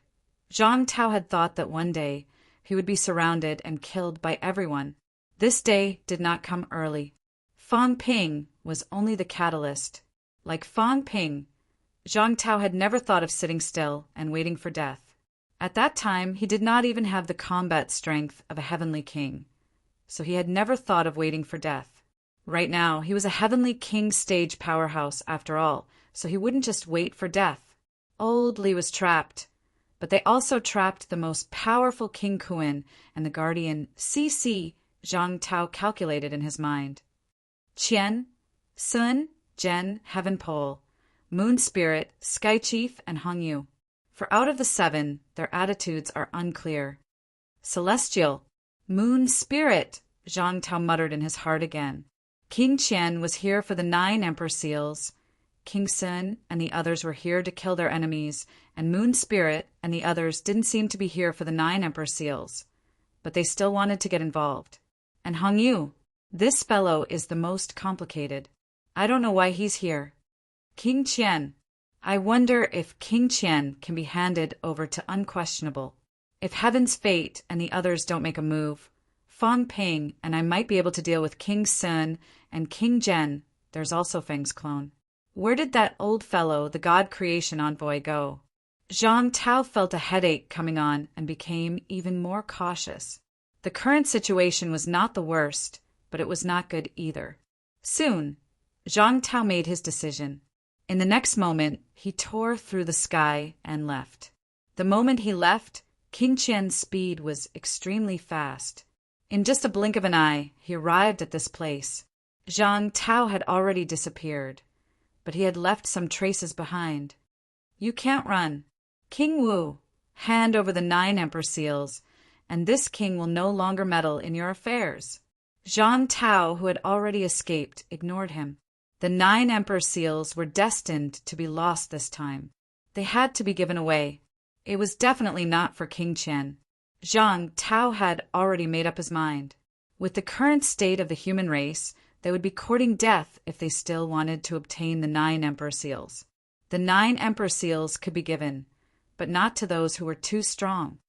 [SPEAKER 1] Zhang Tao had thought that one day he would be surrounded and killed by everyone. This day did not come early. Fang Ping was only the catalyst. Like Fang Ping, Zhang Tao had never thought of sitting still and waiting for death. At that time, he did not even have the combat strength of a heavenly king, so he had never thought of waiting for death. Right now, he was a heavenly king stage powerhouse after all, so he wouldn't just wait for death. Old Li was trapped, but they also trapped the most powerful King Kuan and the guardian CC Zhang Tao calculated in his mind. Qian, Sun, Zhen, Heaven Pole, Moon Spirit, Sky Chief, and Hongyu. For out of the 7, their attitudes are unclear. Celestial, Moon Spirit, Zhang Tao muttered in his heart again. King Qian was here for the 9 Emperor Seals. King Sun and the others were here to kill their enemies, and Moon Spirit and the others didn't seem to be here for the 9 Emperor Seals, but they still wanted to get involved. And Hongyu, This fellow is the most complicated. I don't know why he's here. King Qian. I wonder if King Qian can be handed over to Unquestionable. If Heaven's Fate and the others don't make a move, Fang Ping and I might be able to deal with King Sun and King Zhen. There's also Feng's clone. Where did that old fellow, the God Creation envoy, go? Zhang Tao felt a headache coming on and became even more cautious. The current situation was not the worst, but it was not good either. Soon, Zhang Tao made his decision. In the next moment, he tore through the sky and left. The moment he left, King Qian's speed was extremely fast. In just a blink of an eye, he arrived at this place. Zhang Tao had already disappeared, but he had left some traces behind. You can't run. King Wu, hand over the 9 Emperor Seals, and this king will no longer meddle in your affairs. Zhang Tao, who had already escaped, ignored him. The 9 Emperor Seals were destined to be lost this time. They had to be given away. It was definitely not for King Qian. Zhang Tao had already made up his mind. With the current state of the human race, they would be courting death if they still wanted to obtain the 9 Emperor Seals. The 9 Emperor Seals could be given, but not to those who were too strong.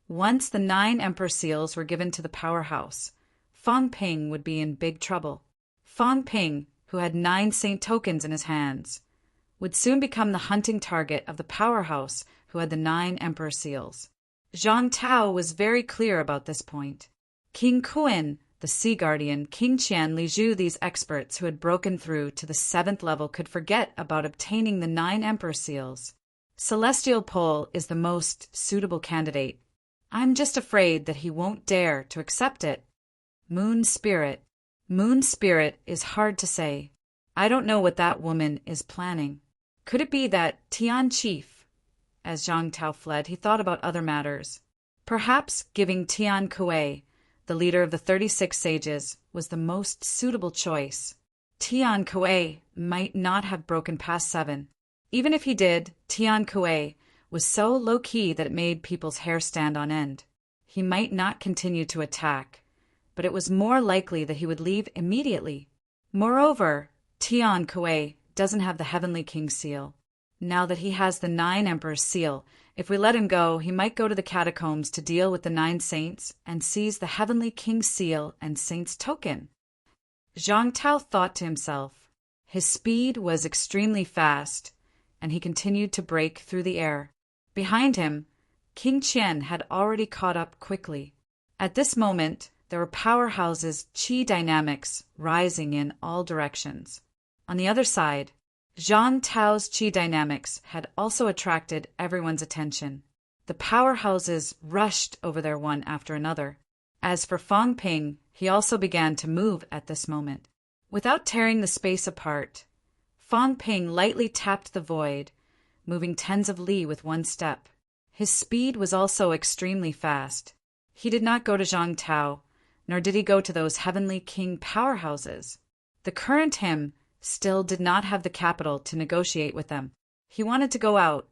[SPEAKER 1] Once the 9 Emperor Seals were given to the powerhouse, Fang Ping would be in big trouble. Fang Ping, who had 9 saint tokens in his hands, would soon become the hunting target of the powerhouse who had the 9 Emperor Seals. Zhang Tao was very clear about this point. King Kuan, the Sea Guardian, King Qian, Li Zhu, these experts who had broken through to the 7th level could forget about obtaining the 9 Emperor Seals. Celestial Pole is the most suitable candidate. I'm just afraid that he won't dare to accept it. Moon Spirit. Moon Spirit is hard to say. I don't know what that woman is planning. Could it be that Tian Chief? As Zhang Tao fled, he thought about other matters. Perhaps giving Tian Kuei, the leader of the 36 sages, was the most suitable choice. Tian Kuei might not have broken past 7. Even if he did, Tian Kuei was so low-key that it made people's hair stand on end. He might not continue to attack, but it was more likely that he would leave immediately. Moreover, Tian Kuei doesn't have the Heavenly King seal. Now that he has the 9 Emperor's seal, if we let him go, he might go to the catacombs to deal with the 9 saints and seize the Heavenly King's seal and saint's token. Zhang Tao thought to himself. His speed was extremely fast, and he continued to break through the air. Behind him, King Qian had already caught up quickly. At this moment, there were powerhouses' chi dynamics rising in all directions. On the other side, Zhang Tao's chi dynamics had also attracted everyone's attention. The powerhouses rushed over there one after another. As for Fang Ping, he also began to move at this moment. Without tearing the space apart, Fang Ping lightly tapped the void, moving tens of li with one step. His speed was also extremely fast. He did not go to Zhang Tao, nor did he go to those Heavenly King powerhouses. The current him still did not have the capital to negotiate with them. He wanted to go out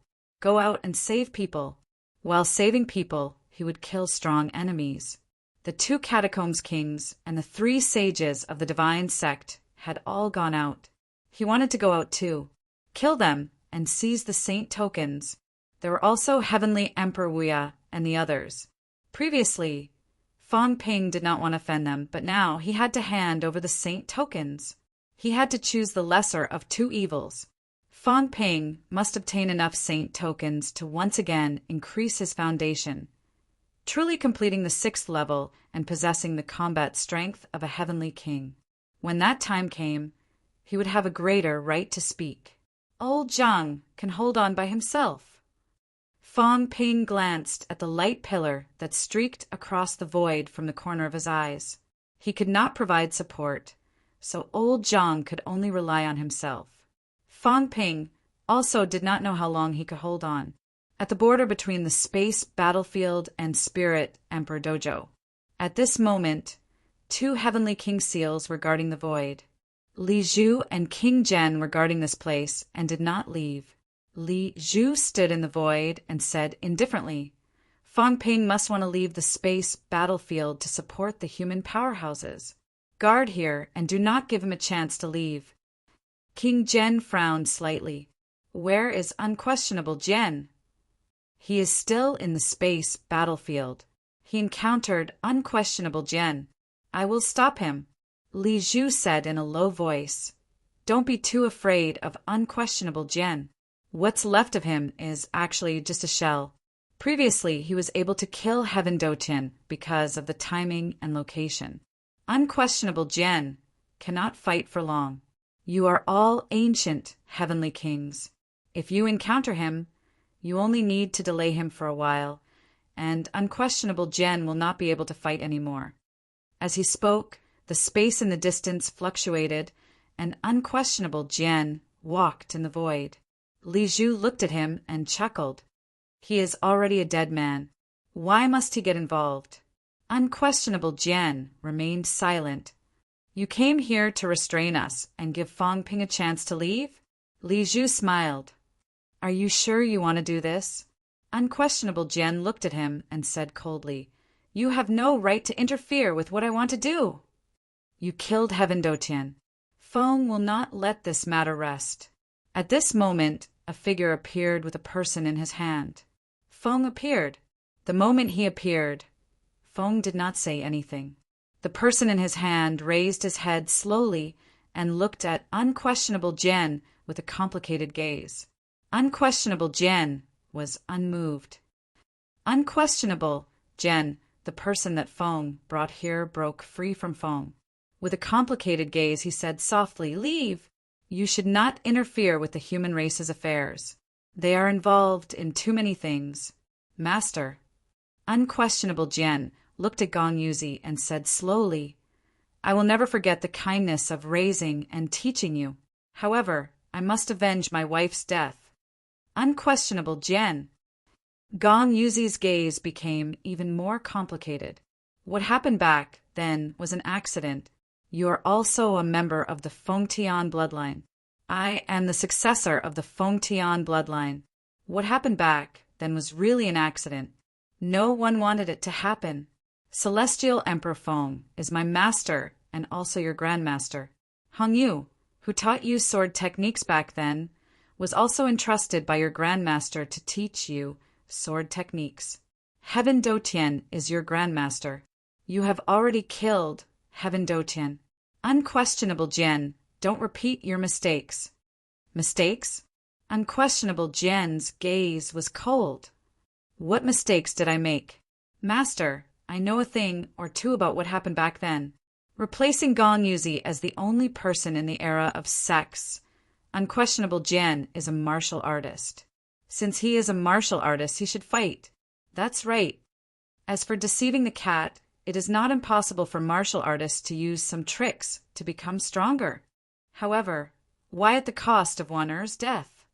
[SPEAKER 1] and save people. While saving people, he would kill strong enemies. The 2 catacombs kings and the 3 sages of the divine sect had all gone out. He wanted to go out too, kill them, and seize the saint tokens. There were also Heavenly Emperor Wuya and the others. Previously, Fang Ping did not want to offend them, but now he had to hand over the saint tokens. He had to choose the lesser of 2 evils. Fang Ping must obtain enough saint tokens to once again increase his foundation, truly completing the 6th level and possessing the combat strength of a heavenly king. When that time came, he would have a greater right to speak. Old Zhang can hold on by himself. Fang Ping glanced at the light pillar that streaked across the void from the corner of his eyes. He could not provide support, so old Zhang could only rely on himself. Fang Ping also did not know how long he could hold on. At the border between the space battlefield and spirit Emperor Dojo. At this moment, 2 Heavenly King seals were guarding the void. Li Zhu and King Zhen were guarding this place and did not leave. Li Zhu stood in the void and said indifferently, Fang Ping must want to leave the space battlefield to support the human powerhouses. Guard here and do not give him a chance to leave." King Jen frowned slightly. "Where is Unquestionable Jen?" "He is still in the space battlefield. He encountered Unquestionable Jen. I will stop him," Li Zhu said in a low voice. "Don't be too afraid of Unquestionable Jen. What's left of him is actually just a shell. Previously, he was able to kill Heaven Dotian because of the timing and location. Unquestionable Jen cannot fight for long. You are all ancient heavenly kings. If you encounter him, you only need to delay him for a while, and Unquestionable Jen will not be able to fight anymore." As he spoke, the space in the distance fluctuated, and Unquestionable Jen walked in the void. Li Zhu looked at him and chuckled. "He is already a dead man. Why must he get involved?" Unquestionable Jen remained silent. "You came here to restrain us and give Fong Ping a chance to leave?" Li Zhu smiled. "Are you sure you want to do this?" Unquestionable Jen looked at him and said coldly, "You have no right to interfere with what I want to do." "You killed Heaven Dotian. Fong will not let this matter rest." At this moment, a figure appeared with a person in his hand. Fong appeared. The moment he appeared, Fong did not say anything. The person in his hand raised his head slowly and looked at Unquestionable Jen with a complicated gaze. Unquestionable Jen was unmoved. Unquestionable Jen, the person that Fong brought here, broke free from Fong. With a complicated gaze, he said softly, "Leave! You should not interfere with the human race's affairs. They are involved in too many things. Master." Unquestionable Jen looked at Gong Yuzi and said slowly, "I will never forget the kindness of raising and teaching you. However, I must avenge my wife's death." Unquestionable Jen. Gong Yuzi's gaze became even more complicated. "What happened back then was an accident. You are also a member of the Feng Tian bloodline. I am the successor of the Feng Tian bloodline. What happened back then was really an accident. No one wanted it to happen. Celestial Emperor Feng is my master and also your grandmaster. Hong Yu, who taught you sword techniques back then, was also entrusted by your grandmaster to teach you sword techniques. Heaven Dotian is your grandmaster. You have already killed Heaven Dotian. Unquestionable Jen, don't repeat your mistakes." "Mistakes?" Unquestionable Jen's gaze was cold. "What mistakes did I make?" "Master, I know a thing or two about what happened back then." Replacing Gong Yuzi as the only person in the era of sex, Unquestionable Jen is a martial artist. Since he is a martial artist, he should fight. That's right. As for deceiving the cat, it is not impossible for martial artists to use some tricks to become stronger. However, why at the cost of Wan'er's death?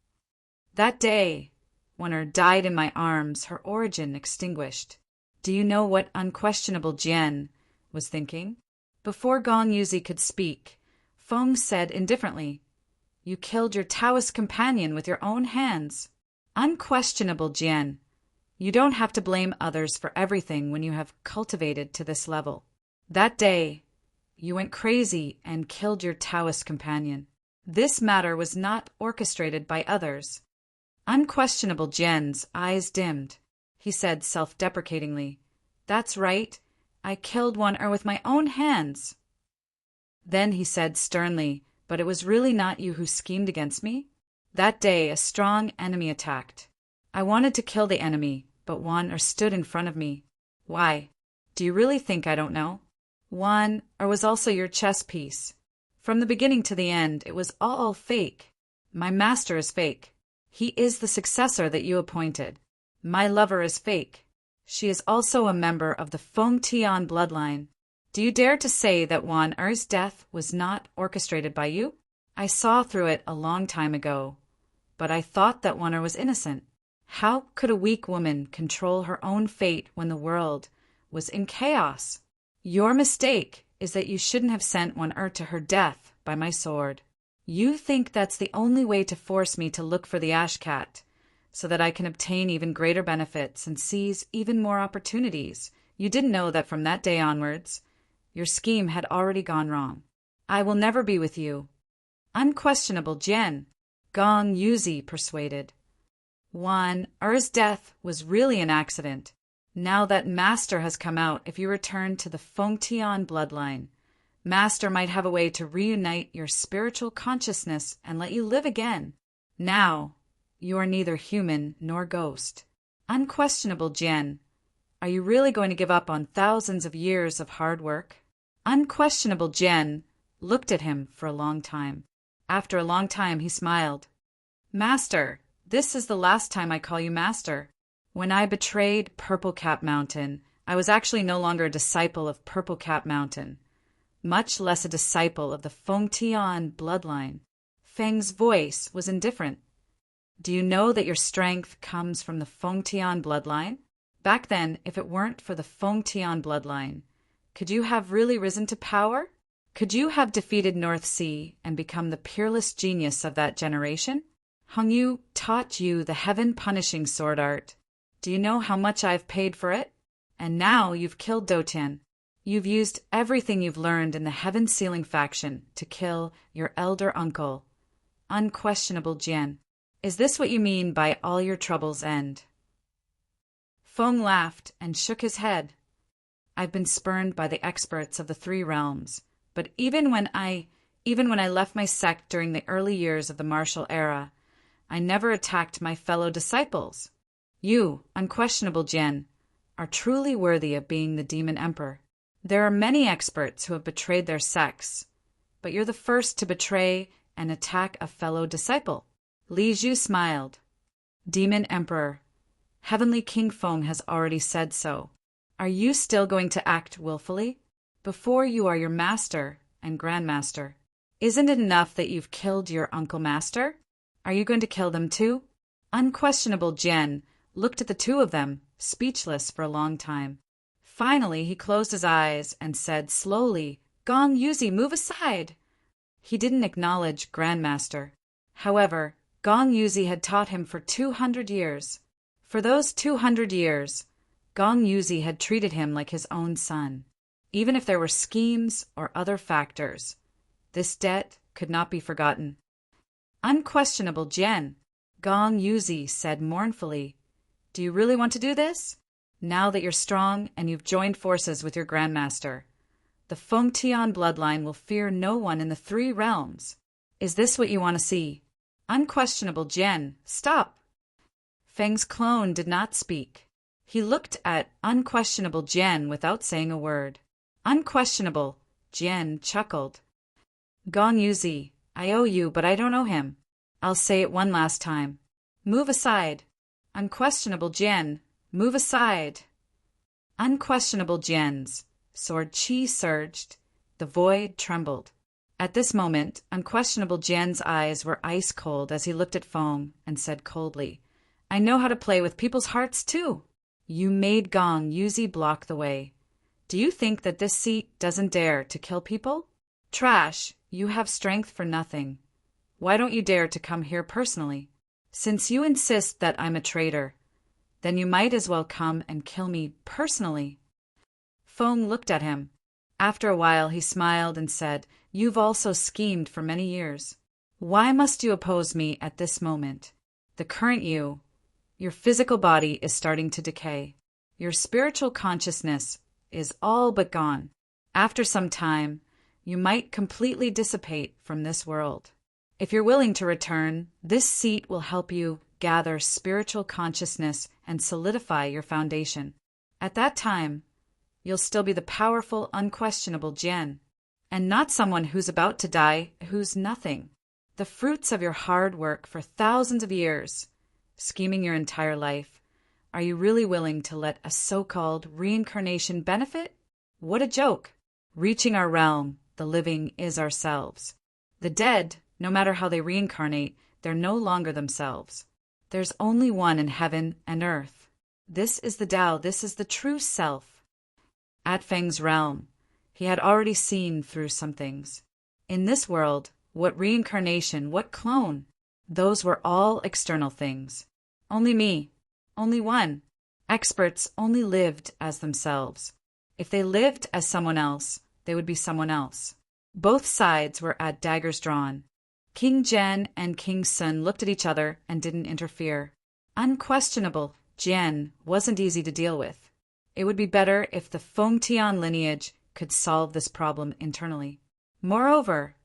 [SPEAKER 1] That day, Wan'er died in my arms, her origin extinguished. Do you know what Unquestionable Jen was thinking? Before Gong Yuzi could speak, Feng said indifferently, "You killed your Taoist companion with your own hands." Unquestionable Jen, you don't have to blame others for everything when you have cultivated to this level. That day, you went crazy and killed your Taoist companion. This matter was not orchestrated by others. Unquestionable Jen's eyes dimmed. He said self-deprecatingly, "That's right. I killed Wan'er with my own hands." Then he said sternly, "But it was really not you who schemed against me? That day, a strong enemy attacked. I wanted to kill the enemy, but Wan'er stood in front of me. Why? Do you really think I don't know? Wan'er was also your chess piece. From the beginning to the end, it was all fake. My master is fake. He is the successor that you appointed. My lover is fake. She is also a member of the Feng Tian bloodline. Do you dare to say that Wan'er's death was not orchestrated by you? I saw through it a long time ago, but I thought that Wan'er was innocent. How could a weak woman control her own fate when the world was in chaos? Your mistake is that you shouldn't have sent Wan'er to her death by my sword. You think that's the only way to force me to look for the Ash Cat, so that I can obtain even greater benefits and seize even more opportunities. You didn't know that from that day onwards, Your scheme had already gone wrong. I will never be with you. Unquestionable Jian, Gong Yuzi persuaded. Er's death was really an accident. Now that Master has come out, if you return to the Fengtian bloodline, Master might have a way to reunite your spiritual consciousness and let you live again. Now, you are neither human nor ghost. Unquestionable Jian, are you really going to give up on thousands of years of hard work? Unquestionable Jian looked at him for a long time. After a long time, he smiled. Master, this is the last time I call you Master. When I betrayed Purple Cap Mountain, I was actually no longer a disciple of Purple Cap Mountain, much less a disciple of the Fengtian bloodline. Feng's voice was indifferent. Do you know that your strength comes from the Fengtian bloodline? Back then, if it weren't for the Fengtian bloodline, could you have really risen to power? Could you have defeated North Sea and become the peerless genius of that generation? Hongyu taught you the heaven-punishing sword art. Do you know how much I've paid for it? And now you've killed Dotian. You've used everything you've learned in the heaven-sealing faction to kill your elder uncle. Unquestionable Jian. Is this what you mean by all your troubles end? Feng laughed and shook his head. I've been spurned by the experts of the three realms, but even when I left my sect during the early years of the martial era, I never attacked my fellow disciples. You, Unquestionable Jian, are truly worthy of being the Demon Emperor. There are many experts who have betrayed their sects, but you're the first to betray and attack a fellow disciple. Li Zhu smiled. Demon Emperor, Heavenly King Feng has already said so. Are you still going to act willfully? Before you are your master and grandmaster. Isn't it enough that you've killed your uncle master? Are you going to kill them too? Unquestionable Jian looked at the two of them, speechless for a long time. Finally, he closed his eyes and said slowly, Gong Yuzi, move aside. He didn't acknowledge Grandmaster. However, Gong Yuzi had taught him for 200 years. For those 200 years, Gong Yuzi had treated him like his own son. Even if there were schemes or other factors, this debt could not be forgotten. Unquestionable Jian, Gong Yuzi said mournfully, do you really want to do this? Now that you're strong and you've joined forces with your grandmaster, the Fengtian bloodline will fear no one in the three realms. Is this what you want to see? Unquestionable Jian, stop! Feng's clone did not speak. He looked at Unquestionable Jian without saying a word. Unquestionable Jian chuckled. Gong Yuzi, I owe you, but I don't owe him. I'll say it one last time. Move aside. Unquestionable Jian, move aside. Unquestionable Jian's sword chi surged. The void trembled. At this moment, Unquestionable Jian's eyes were ice cold as he looked at Feng and said coldly, I know how to play with people's hearts too. You made Gong Yuzi block the way. Do you think that this seat doesn't dare to kill people? Trash, you have strength for nothing. Why don't you dare to come here personally? Since you insist that I'm a traitor, then you might as well come and kill me personally. Feng looked at him. After a while he smiled and said, You've also schemed for many years. Why must you oppose me at this moment? The current you, your physical body is starting to decay. Your spiritual consciousness is all but gone. After some time, you might completely dissipate from this world. If you're willing to return, this seat will help you gather spiritual consciousness and solidify your foundation. At that time, you'll still be the powerful, unquestionable Jian, and not someone who's about to die, who's nothing. The fruits of your hard work for thousands of years, scheming your entire life, are you really willing to let a so-called reincarnation benefit? What a joke! Reaching our realm, the living is ourselves. The dead, no matter how they reincarnate, they're no longer themselves. There's only one in heaven and earth. This is the Tao, this is the true self. At Feng's realm, he had already seen through some things. In this world, what reincarnation, what clone? Those were all external things. Only me, only one. Experts only lived as themselves. If they lived as someone else, they would be someone else. Both sides were at daggers drawn. King Jian and King Sun looked at each other and didn't interfere. Unquestionable, Jian wasn't easy to deal with. It would be better if the Fengtian lineage could solve this problem internally. Moreover,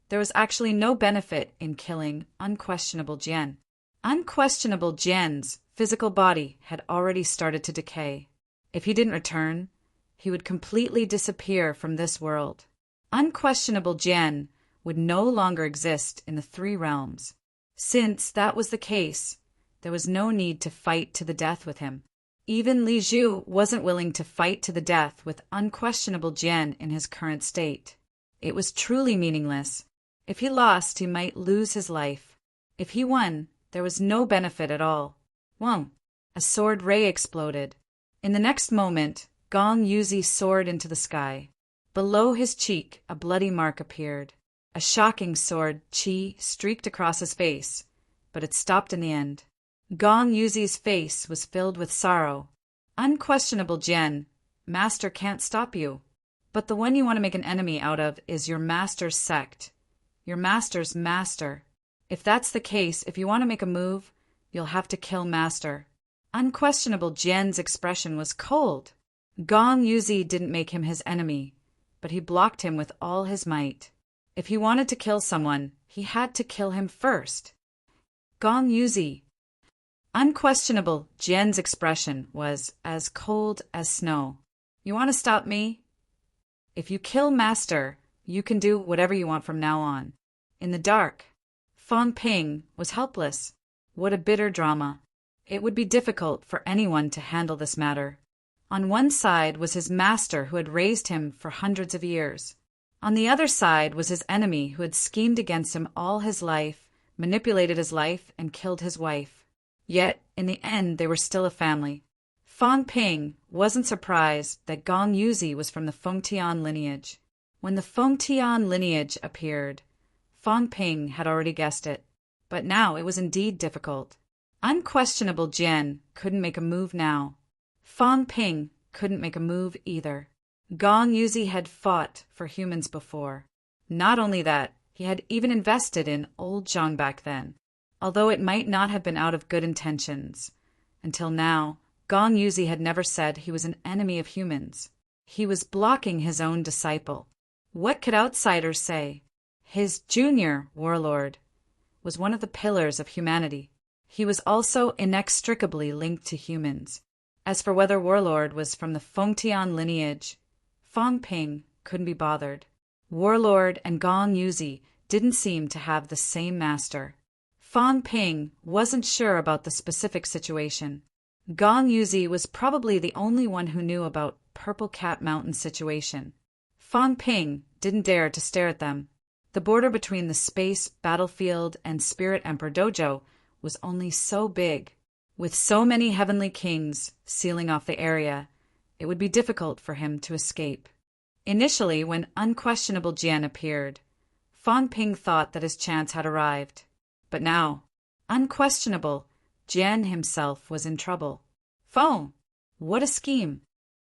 [SPEAKER 1] there was actually no benefit in killing unquestionable Jian. Unquestionable Jian's physical body had already started to decay. If he didn't return, he would completely disappear from this world. Unquestionable Jian would no longer exist in the three realms. Since that was the case, there was no need to fight to the death with him. Even Li Zhu wasn't willing to fight to the death with unquestionable Jian in his current state. It was truly meaningless. If he lost, he might lose his life. If he won, there was no benefit at all. Whoa! A sword ray exploded. In the next moment, Gong Yuzi soared into the sky. Below his cheek, a bloody mark appeared. A shocking sword qi streaked across his face, but it stopped in the end. Gong Yuzi's face was filled with sorrow. Unquestionable Jian, Master can't stop you. But the one you want to make an enemy out of is your master's sect. Your master's master. If that's the case, if you want to make a move, you'll have to kill Master. Unquestionable Jian's expression was cold. Gong Yuzi didn't make him his enemy, but he blocked him with all his might. If he wanted to kill someone, he had to kill him first. Gong Yuzi. Unquestionable Jian's expression was as cold as snow. You want to stop me? If you kill Master, you can do whatever you want from now on. In the dark, Fang Ping was helpless. What a bitter drama. It would be difficult for anyone to handle this matter. On one side was his master who had raised him for hundreds of years. On the other side was his enemy who had schemed against him all his life, manipulated his life, and killed his wife. Yet, in the end, they were still a family. Fang Ping wasn't surprised that Gong Yuzi was from the Fengtian lineage. When the Fengtian lineage appeared, Fang Ping had already guessed it. But now it was indeed difficult. Unquestionable Jian couldn't make a move now. Fang Ping couldn't make a move either. Gong Yuzi had fought for humans before. Not only that, he had even invested in old Zhang back then, although it might not have been out of good intentions. Until now, Gong Yuzi had never said he was an enemy of humans. He was blocking his own disciple. What could outsiders say? His junior warlord was one of the pillars of humanity. He was also inextricably linked to humans. As for whether warlord was from the Fengtian lineage, Fang Ping couldn't be bothered. Warlord and Gong Yuzi didn't seem to have the same master. Fang Ping wasn't sure about the specific situation. Gong Yuzi was probably the only one who knew about Purple Cat Mountain situation. Fang Ping didn't dare to stare at them. The border between the space, battlefield, and Spirit Emperor Dojo was only so big. With so many heavenly kings sealing off the area, it would be difficult for him to escape. Initially, when unquestionable Jian appeared, Fang Ping thought that his chance had arrived. But now, unquestionable, Jian himself was in trouble. Phone! What a scheme!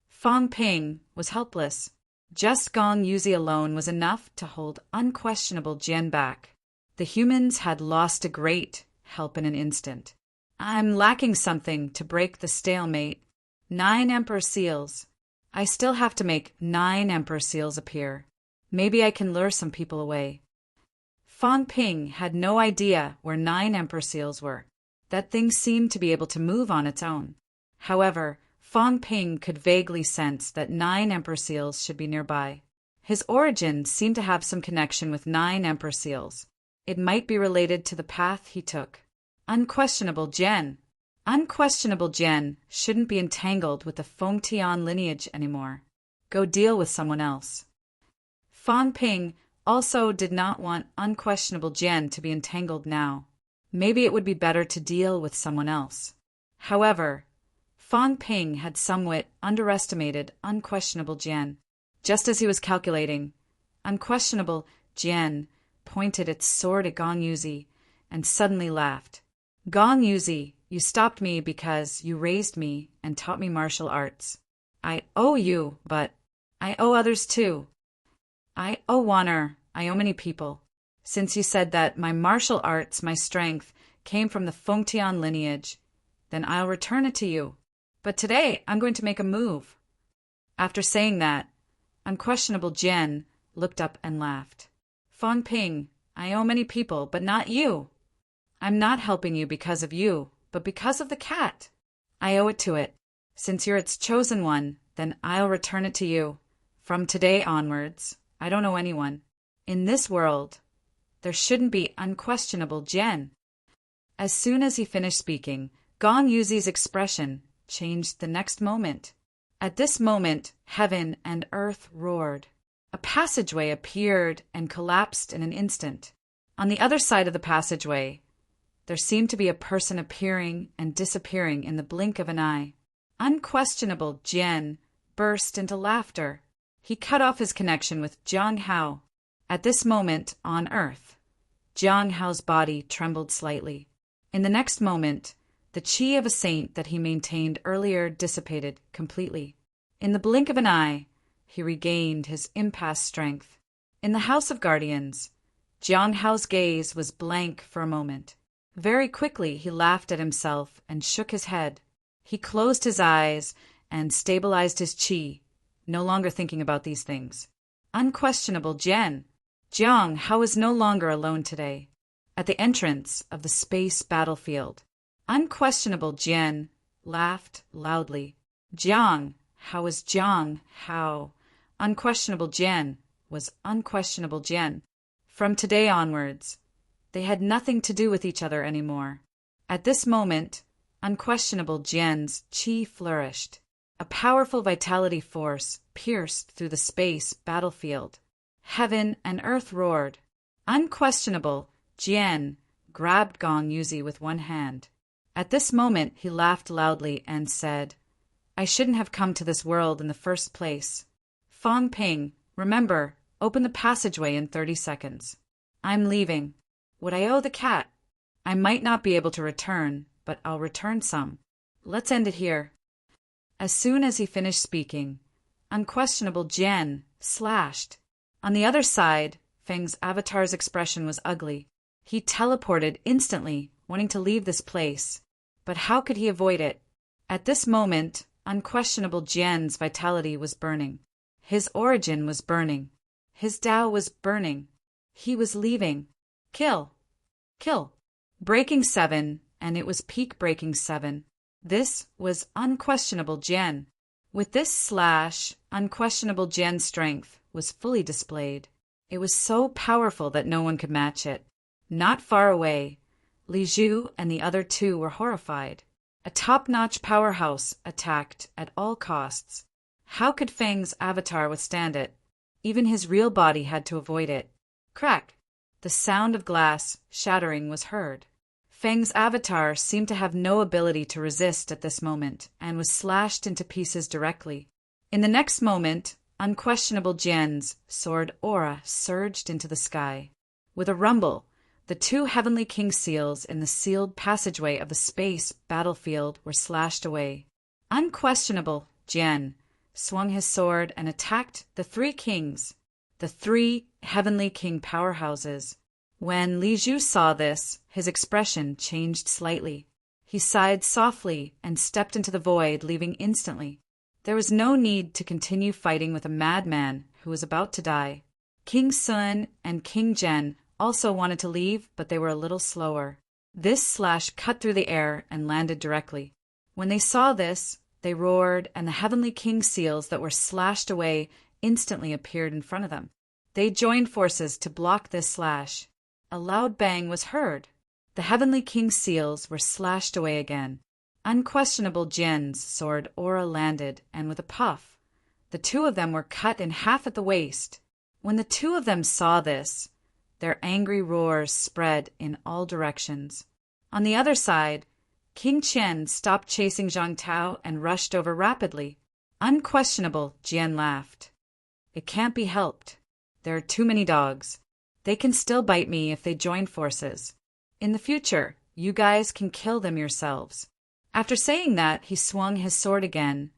[SPEAKER 1] Fang Ping was helpless. Just Gong Yuzi alone was enough to hold unquestionable Jian back. The humans had lost a great help in an instant. I'm lacking something to break the stalemate. 9 Emperor Seals. I still have to make 9 Emperor Seals appear. Maybe I can lure some people away. Fang Ping had no idea where 9 Emperor Seals were. That thing seemed to be able to move on its own. However, Fang Ping could vaguely sense that 9 Emperor Seals should be nearby. His origin seemed to have some connection with 9 Emperor Seals. It might be related to the path he took. Unquestionable Jian. Unquestionable Jian shouldn't be entangled with the Fengtian lineage anymore. Go deal with someone else. Fang Ping also did not want unquestionable Jian to be entangled now. Maybe it would be better to deal with someone else. However, Fang Ping had somewhat underestimated unquestionable Jian. Just as he was calculating, unquestionable Jian pointed its sword at Gong Yuzi and suddenly laughed. Gong Yuzi, you stopped me because you raised me and taught me martial arts. I owe you, but I owe others too. I owe honor. I owe many people. Since you said that my martial arts, my strength, came from the Fengtian lineage, then I'll return it to you. But today I'm going to make a move." After saying that, Unquestionable Jian looked up and laughed. "Feng Ping, I owe many people, but not you. I'm not helping you because of you, but because of the cat. I owe it to it. Since you're its chosen one, then I'll return it to you. From today onwards, I don't owe anyone. In this world, there shouldn't be Unquestionable Jian." As soon as he finished speaking, Gong Yuzi's expression changed the next moment. At this moment, heaven and earth roared. A passageway appeared and collapsed in an instant. On the other side of the passageway, there seemed to be a person appearing and disappearing in the blink of an eye. Unquestionable Jian burst into laughter. He cut off his connection with Jiang Hao. At this moment, on earth, Jiang Hao's body trembled slightly. In the next moment, the qi of a saint that he maintained earlier dissipated completely. In the blink of an eye, he regained his impasse strength. In the House of Guardians, Jiang Hao's gaze was blank for a moment. Very quickly he laughed at himself and shook his head. He closed his eyes and stabilized his qi, no longer thinking about these things. Unquestionable Jian. Jiang Hao is no longer alone today. At the entrance of the space battlefield, Unquestionable Jian laughed loudly. Jiang Hao is Jiang Hao. Unquestionable Jian was Unquestionable Jian. From today onwards, they had nothing to do with each other anymore. At this moment, Unquestionable Jian's qi flourished. A powerful vitality force pierced through the space battlefield. Heaven and earth roared. Unquestionable Jian grabbed Gong Yuzi with one hand. At this moment, he laughed loudly and said, "I shouldn't have come to this world in the first place. Feng Ping, remember, open the passageway in 30 seconds. I'm leaving. What I owe the cat, I might not be able to return, but I'll return some. Let's end it here." As soon as he finished speaking, Unquestionable Jian slashed. On the other side, Feng's avatar's expression was ugly. He teleported instantly, wanting to leave this place. But how could he avoid it? At this moment, Unquestionable Jian's vitality was burning. His origin was burning. His Tao was burning. He was leaving. Kill. Kill. Breaking 7, and it was peak breaking 7. This was Unquestionable Jian. With this slash, Unquestionable Jian's strength was fully displayed. It was so powerful that no one could match it. Not far away, Li Zhu and the other two were horrified. A top-notch powerhouse attacked at all costs. How could Feng's avatar withstand it? Even his real body had to avoid it. Crack! The sound of glass shattering was heard. Feng's avatar seemed to have no ability to resist at this moment and was slashed into pieces directly. In the next moment, Unquestionable Jian's sword aura surged into the sky. With a rumble, the 2 heavenly king seals in the sealed passageway of the space battlefield were slashed away. Unquestionable Jian swung his sword and attacked the 3 kings, the 3 heavenly king powerhouses. When Li Zhu saw this, his expression changed slightly. He sighed softly and stepped into the void, leaving instantly. There was no need to continue fighting with a madman who was about to die. King Sun and King Zhen also wanted to leave, but they were a little slower. This slash cut through the air and landed directly. When they saw this, they roared, and the heavenly king seals that were slashed away instantly appeared in front of them. They joined forces to block this slash. A loud bang was heard. The heavenly king seals were slashed away again. Unquestionable Jian's sword aura landed, and with a puff, the 2 of them were cut in half at the waist. When the 2 of them saw this, their angry roars spread in all directions. On the other side, King Qian stopped chasing Zhang Tao and rushed over rapidly. Unquestionable Jian laughed. "It can't be helped. There are too many dogs. They can still bite me if they join forces. In the future, you guys can kill them yourselves." After saying that, he swung his sword again,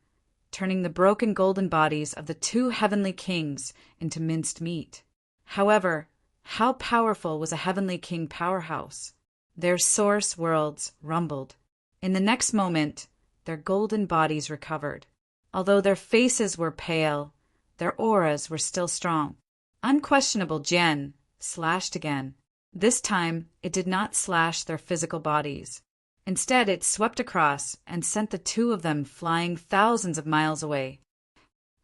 [SPEAKER 1] turning the broken golden bodies of the two heavenly kings into minced meat. However, how powerful was a heavenly king powerhouse? Their source worlds rumbled. In the next moment, their golden bodies recovered. Although their faces were pale, their auras were still strong. Unquestionable Jian slashed again. This time, it did not slash their physical bodies. Instead, it swept across and sent the two of them flying thousands of miles away.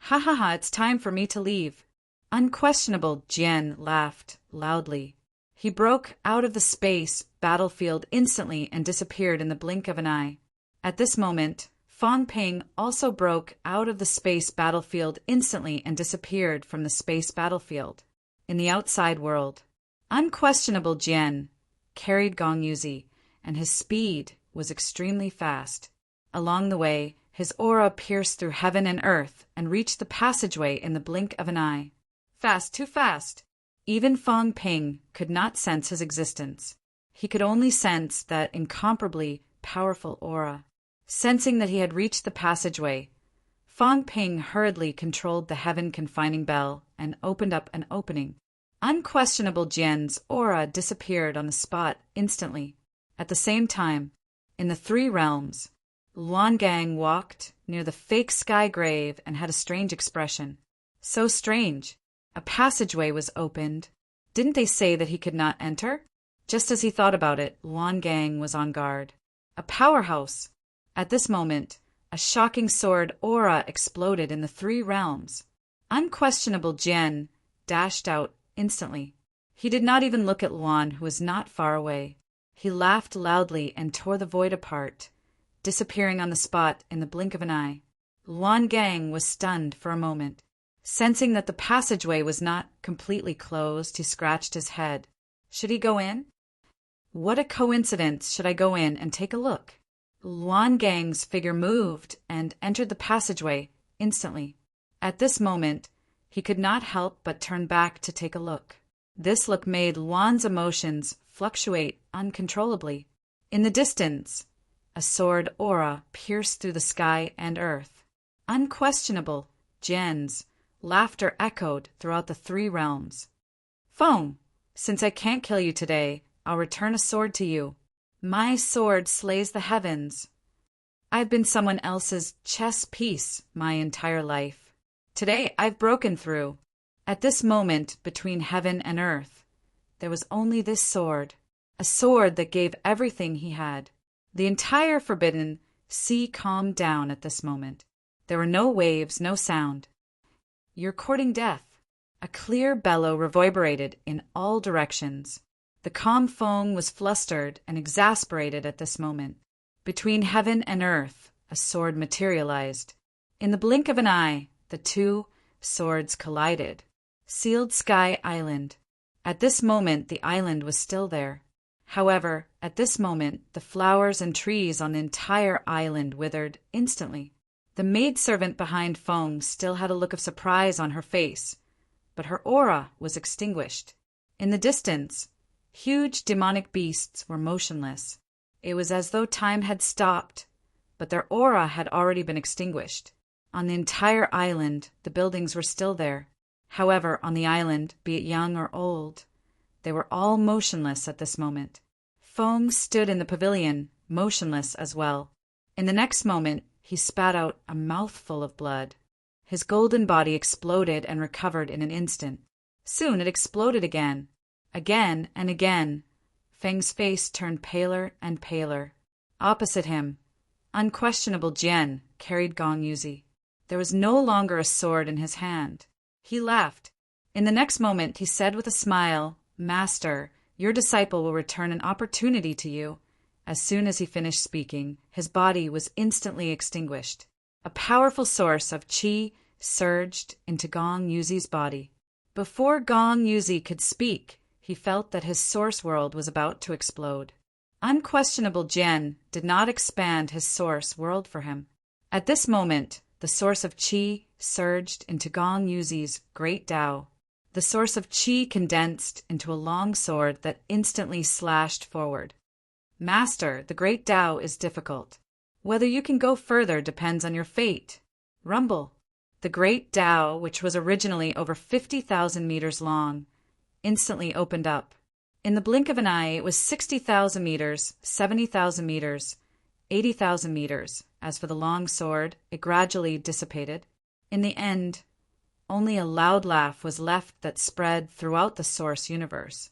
[SPEAKER 1] Ha ha ha, it's time for me to leave. Unquestionable Jian laughed loudly. He broke out of the space battlefield instantly and disappeared in the blink of an eye. At this moment, Fang Ping also broke out of the space battlefield instantly and disappeared from the space battlefield. In the outside world, Unquestionable Jian carried Gong Yuzi, and his speed was extremely fast. Along the way, his aura pierced through heaven and earth and reached the passageway in the blink of an eye. Fast, too fast! Even Fang Ping could not sense his existence. He could only sense that incomparably powerful aura. Sensing that he had reached the passageway, Fang Ping hurriedly controlled the heaven-confining bell and opened up an opening. Unquestionable Jian's aura disappeared on the spot instantly. At the same time, in the three realms, Luangang walked near the fake sky grave and had a strange expression. So strange. A passageway was opened. Didn't they say that he could not enter? Just as he thought about it, Luangang was on guard. A powerhouse. At this moment, a shocking sword aura exploded in the three realms. Unquestionable Jian dashed out instantly. He did not even look at Luan, who was not far away. He laughed loudly and tore the void apart, disappearing on the spot in the blink of an eye. Luangang was stunned for a moment. Sensing that the passageway was not completely closed, he scratched his head. Should he go in? What a coincidence! Should I go in and take a look? Luangang's figure moved and entered the passageway instantly. At this moment, he could not help but turn back to take a look. This look made Luan's emotions fluctuate uncontrollably. In the distance, a sword aura pierced through the sky and earth. Unquestionable, Jian's laughter echoed throughout the three realms. Feng, since I can't kill you today, I'll return a sword to you. My sword slays the heavens. I've been someone else's chess piece my entire life. Today I've broken through. At this moment between heaven and earth, there was only this sword, a sword that gave everything he had. The entire forbidden sea calmed down at this moment. There were no waves, no sound. You're courting death. A clear bellow reverberated in all directions. The calm Feng was flustered and exasperated at this moment. Between heaven and earth, a sword materialized. In the blink of an eye, the two swords collided. Sealed Sky Island. At this moment, the island was still there. However, at this moment, the flowers and trees on the entire island withered instantly. The maidservant behind Feng still had a look of surprise on her face, but her aura was extinguished. In the distance, huge demonic beasts were motionless. It was as though time had stopped, but their aura had already been extinguished. On the entire island, the buildings were still there. However, on the island, be it young or old, they were all motionless at this moment. Feng stood in the pavilion, motionless as well. In the next moment, he spat out a mouthful of blood. His golden body exploded and recovered in an instant. Soon it exploded again. Again and again. Feng's face turned paler and paler. Opposite him, unquestionable Jian carried Gong Yuzi. There was no longer a sword in his hand. He laughed. In the next moment, he said with a smile, "Master, your disciple will return an opportunity to you." As soon as he finished speaking, his body was instantly extinguished. A powerful source of qi surged into Gong Yuzi's body. Before Gong Yuzi could speak, he felt that his source world was about to explode. Unquestionable Jian did not expand his source world for him. At this moment, the source of qi surged into Gong Yuzi's great Tao. The source of qi condensed into a long sword that instantly slashed forward. Master, the great Tao is difficult. Whether you can go further depends on your fate. Rumble. The great Tao, which was originally over 50,000 meters long, instantly opened up. In the blink of an eye, it was 60,000 meters, 70,000 meters, 80,000 meters. As for the long sword, it gradually dissipated. In the end, only a loud laugh was left that spread throughout the source universe.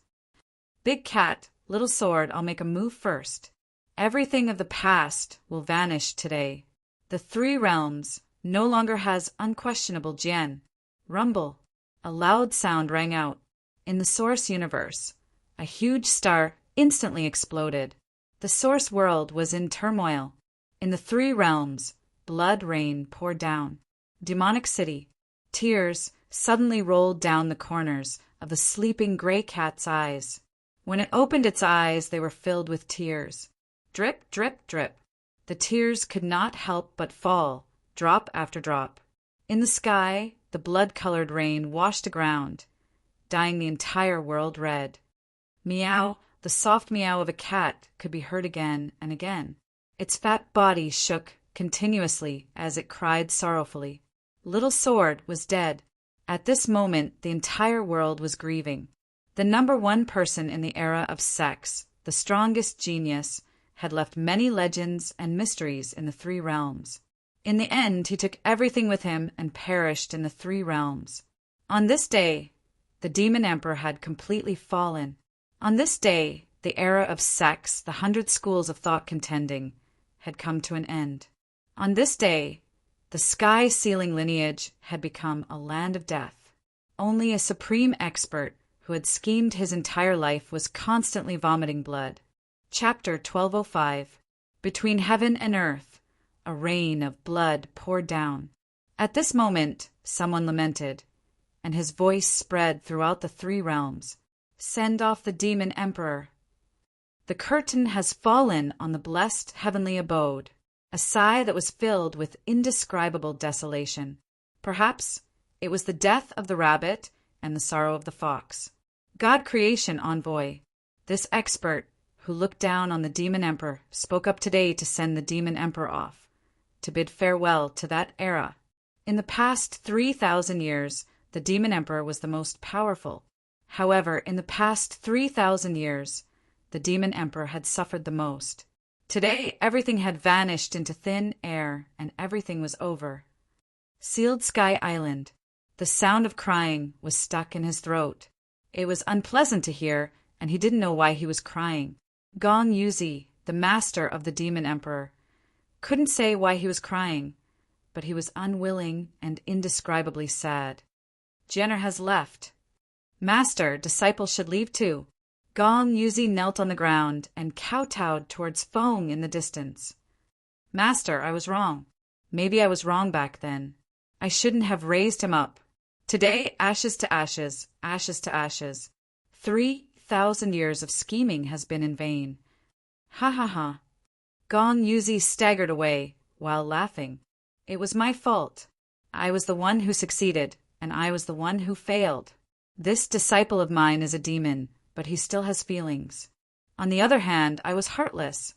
[SPEAKER 1] Big cat, little sword, I'll make a move first. Everything of the past will vanish today. The three realms no longer has unquestionable Jian. Rumble. A loud sound rang out. In the source universe, a huge star instantly exploded. The source world was in turmoil. In the three realms, blood rain poured down. Demonic city. Tears suddenly rolled down the corners of the sleeping gray cat's eyes. When it opened its eyes, they were filled with tears. Drip, drip, drip. The tears could not help but fall, drop after drop. In the sky, the blood-colored rain washed the ground, dyeing the entire world red. Meow, the soft meow of a cat, could be heard again and again. Its fat body shook continuously as it cried sorrowfully. Little Sword was dead. At this moment, the entire world was grieving. The number one person in the era of sex, the strongest genius, had left many legends and mysteries in the three realms. In the end, he took everything with him and perished in the three realms. On this day, the Demon Emperor had completely fallen. On this day, the era of sex, the 100 schools of thought contending, had come to an end. On this day, the sky-sealing lineage had become a land of death. Only a supreme expert who had schemed his entire life was constantly vomiting blood. Chapter 1205. Between heaven and earth, a rain of blood poured down. At this moment, someone lamented, and his voice spread throughout the three realms. Send off the Demon Emperor. The curtain has fallen on the blessed heavenly abode. A sigh that was filled with indescribable desolation. Perhaps it was the death of the rabbit and the sorrow of the fox. God Creation Envoy, this expert who looked down on the Demon Emperor, spoke up today to send the Demon Emperor off, to bid farewell to that era. In the past 3,000 years, the Demon Emperor was the most powerful. However, in the past 3,000 years, the Demon Emperor had suffered the most. Today, everything had vanished into thin air, and everything was over. Sealed Sky Island. The sound of crying was stuck in his throat. It was unpleasant to hear, and he didn't know why he was crying. Gong Yuzi, the master of the Demon Emperor, couldn't say why he was crying, but he was unwilling and indescribably sad. Jenner has left. Master, disciples should leave too. Gong Yuzi knelt on the ground and kowtowed towards Feng in the distance. Master, I was wrong. Maybe I was wrong back then. I shouldn't have raised him up. Today, ashes to ashes, ashes to ashes. 3,000 years of scheming has been in vain. Ha ha ha. Gong Yuzi staggered away, while laughing. It was my fault. I was the one who succeeded, and I was the one who failed. This disciple of mine is a demon, but he still has feelings. On the other hand, I was heartless.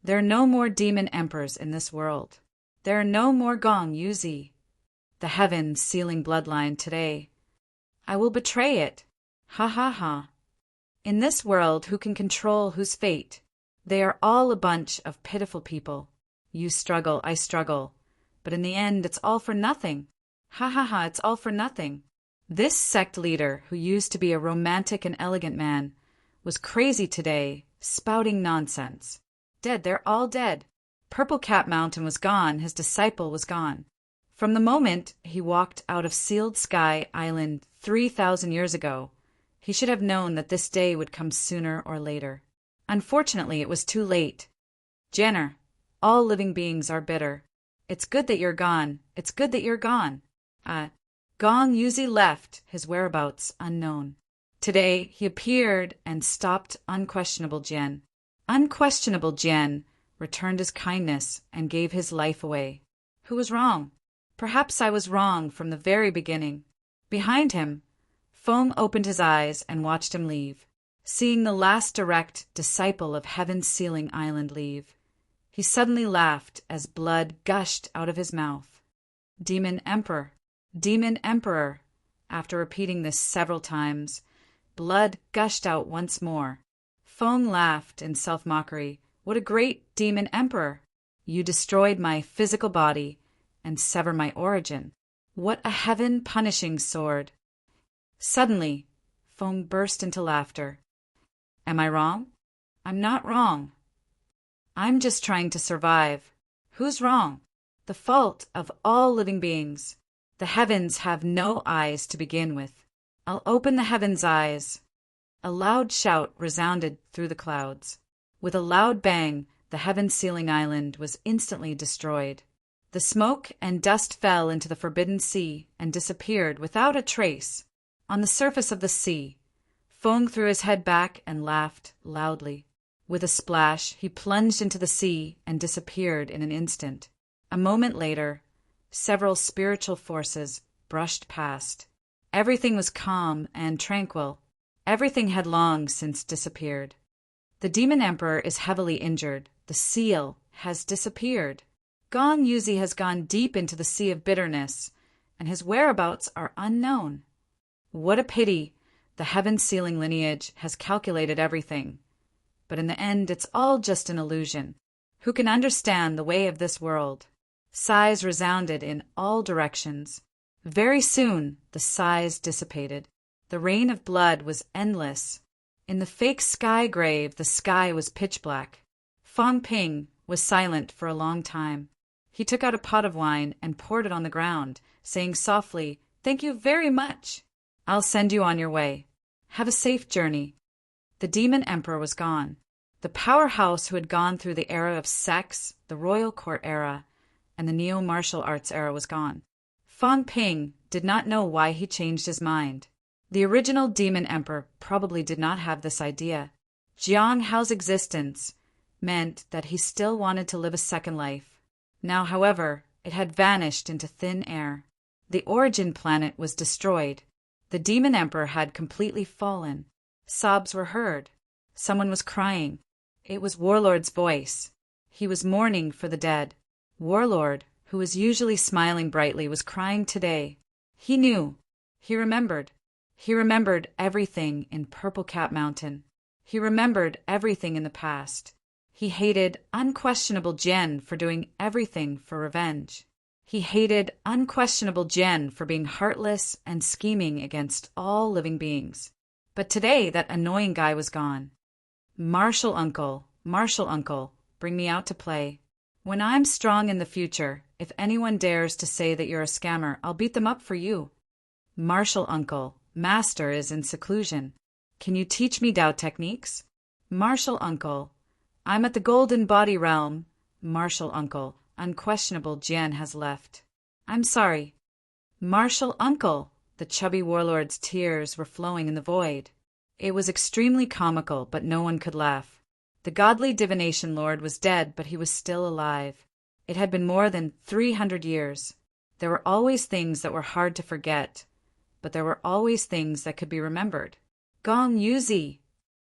[SPEAKER 1] There are no more demon emperors in this world. There are no more Gong Yuzi. The heavens sealing bloodline today. I will betray it. Ha ha ha. In this world, who can control whose fate? They are all a bunch of pitiful people. You struggle, I struggle. But in the end, it's all for nothing. Ha ha ha, it's all for nothing. This sect leader, who used to be a romantic and elegant man, was crazy today, spouting nonsense. Dead, they're all dead. Purple Cap Mountain was gone, his disciple was gone. From the moment he walked out of Sealed Sky Island 3,000 years ago, he should have known that this day would come sooner or later. Unfortunately, it was too late. Jenner, all living beings are bitter. It's good that you're gone. It's good that you're gone. Gong Yuzi left, his whereabouts unknown. Today, he appeared and stopped Unquestionable Jian. Unquestionable Jian returned his kindness and gave his life away. Who was wrong? Perhaps I was wrong from the very beginning. Behind him, Feng opened his eyes and watched him leave. Seeing the last direct disciple of Heaven's Sealing Island leave, he suddenly laughed as blood gushed out of his mouth. Demon Emperor, Demon Emperor. After repeating this several times, blood gushed out once more. Feng laughed in self-mockery. What a great Demon Emperor! You destroyed my physical body and sever my origin. What a heaven-punishing sword! Suddenly, Feng burst into laughter. Am I wrong? I'm not wrong. I'm just trying to survive. Who's wrong? The fault of all living beings. The heavens have no eyes to begin with. I'll open the heavens' eyes. A loud shout resounded through the clouds. With a loud bang, the heaven-sealing island was instantly destroyed. The smoke and dust fell into the forbidden sea and disappeared without a trace. On the surface of the sea, Feng threw his head back and laughed loudly. With a splash, he plunged into the sea and disappeared in an instant. A moment later, several spiritual forces brushed past. Everything was calm and tranquil. Everything had long since disappeared. The Demon Emperor is heavily injured. The seal has disappeared. Gong Yuzi has gone deep into the sea of bitterness, and his whereabouts are unknown. What a pity! The heaven-sealing lineage has calculated everything. But in the end, it's all just an illusion. Who can understand the way of this world? Sighs resounded in all directions. Very soon, the sighs dissipated. The rain of blood was endless. In the fake sky grave, the sky was pitch black. Fang Ping was silent for a long time. He took out a pot of wine and poured it on the ground, saying softly, "Thank you very much. I'll send you on your way. Have a safe journey." The Demon Emperor was gone. The powerhouse who had gone through the era of sex, the royal court era, and the neo-martial arts era was gone. Fang Ping did not know why he changed his mind. The original Demon Emperor probably did not have this idea. Jiang Hao's existence meant that he still wanted to live a second life. Now, however, it had vanished into thin air. The origin planet was destroyed. The Demon Emperor had completely fallen. Sobs were heard. Someone was crying. It was Warlord's voice. He was mourning for the dead. Warlord, who was usually smiling brightly, was crying today. He knew. He remembered. He remembered everything in Purple Cat Mountain. He remembered everything in the past. He hated unquestionable Jian for doing everything for revenge. He hated unquestionable Jian for being heartless and scheming against all living beings. But today that annoying guy was gone. Martial uncle, bring me out to play. When I'm strong in the future, if anyone dares to say that you're a scammer, I'll beat them up for you. Martial uncle, master is in seclusion. Can you teach me Dao techniques? Martial uncle, I'm at the golden body realm. Martial uncle, unquestionable Jian has left. I'm sorry. Martial uncle, the chubby warlord's tears were flowing in the void. It was extremely comical, but no one could laugh. The godly divination lord was dead, but he was still alive. It had been more than 300 years. There were always things that were hard to forget, but there were always things that could be remembered. Gong Yuzi!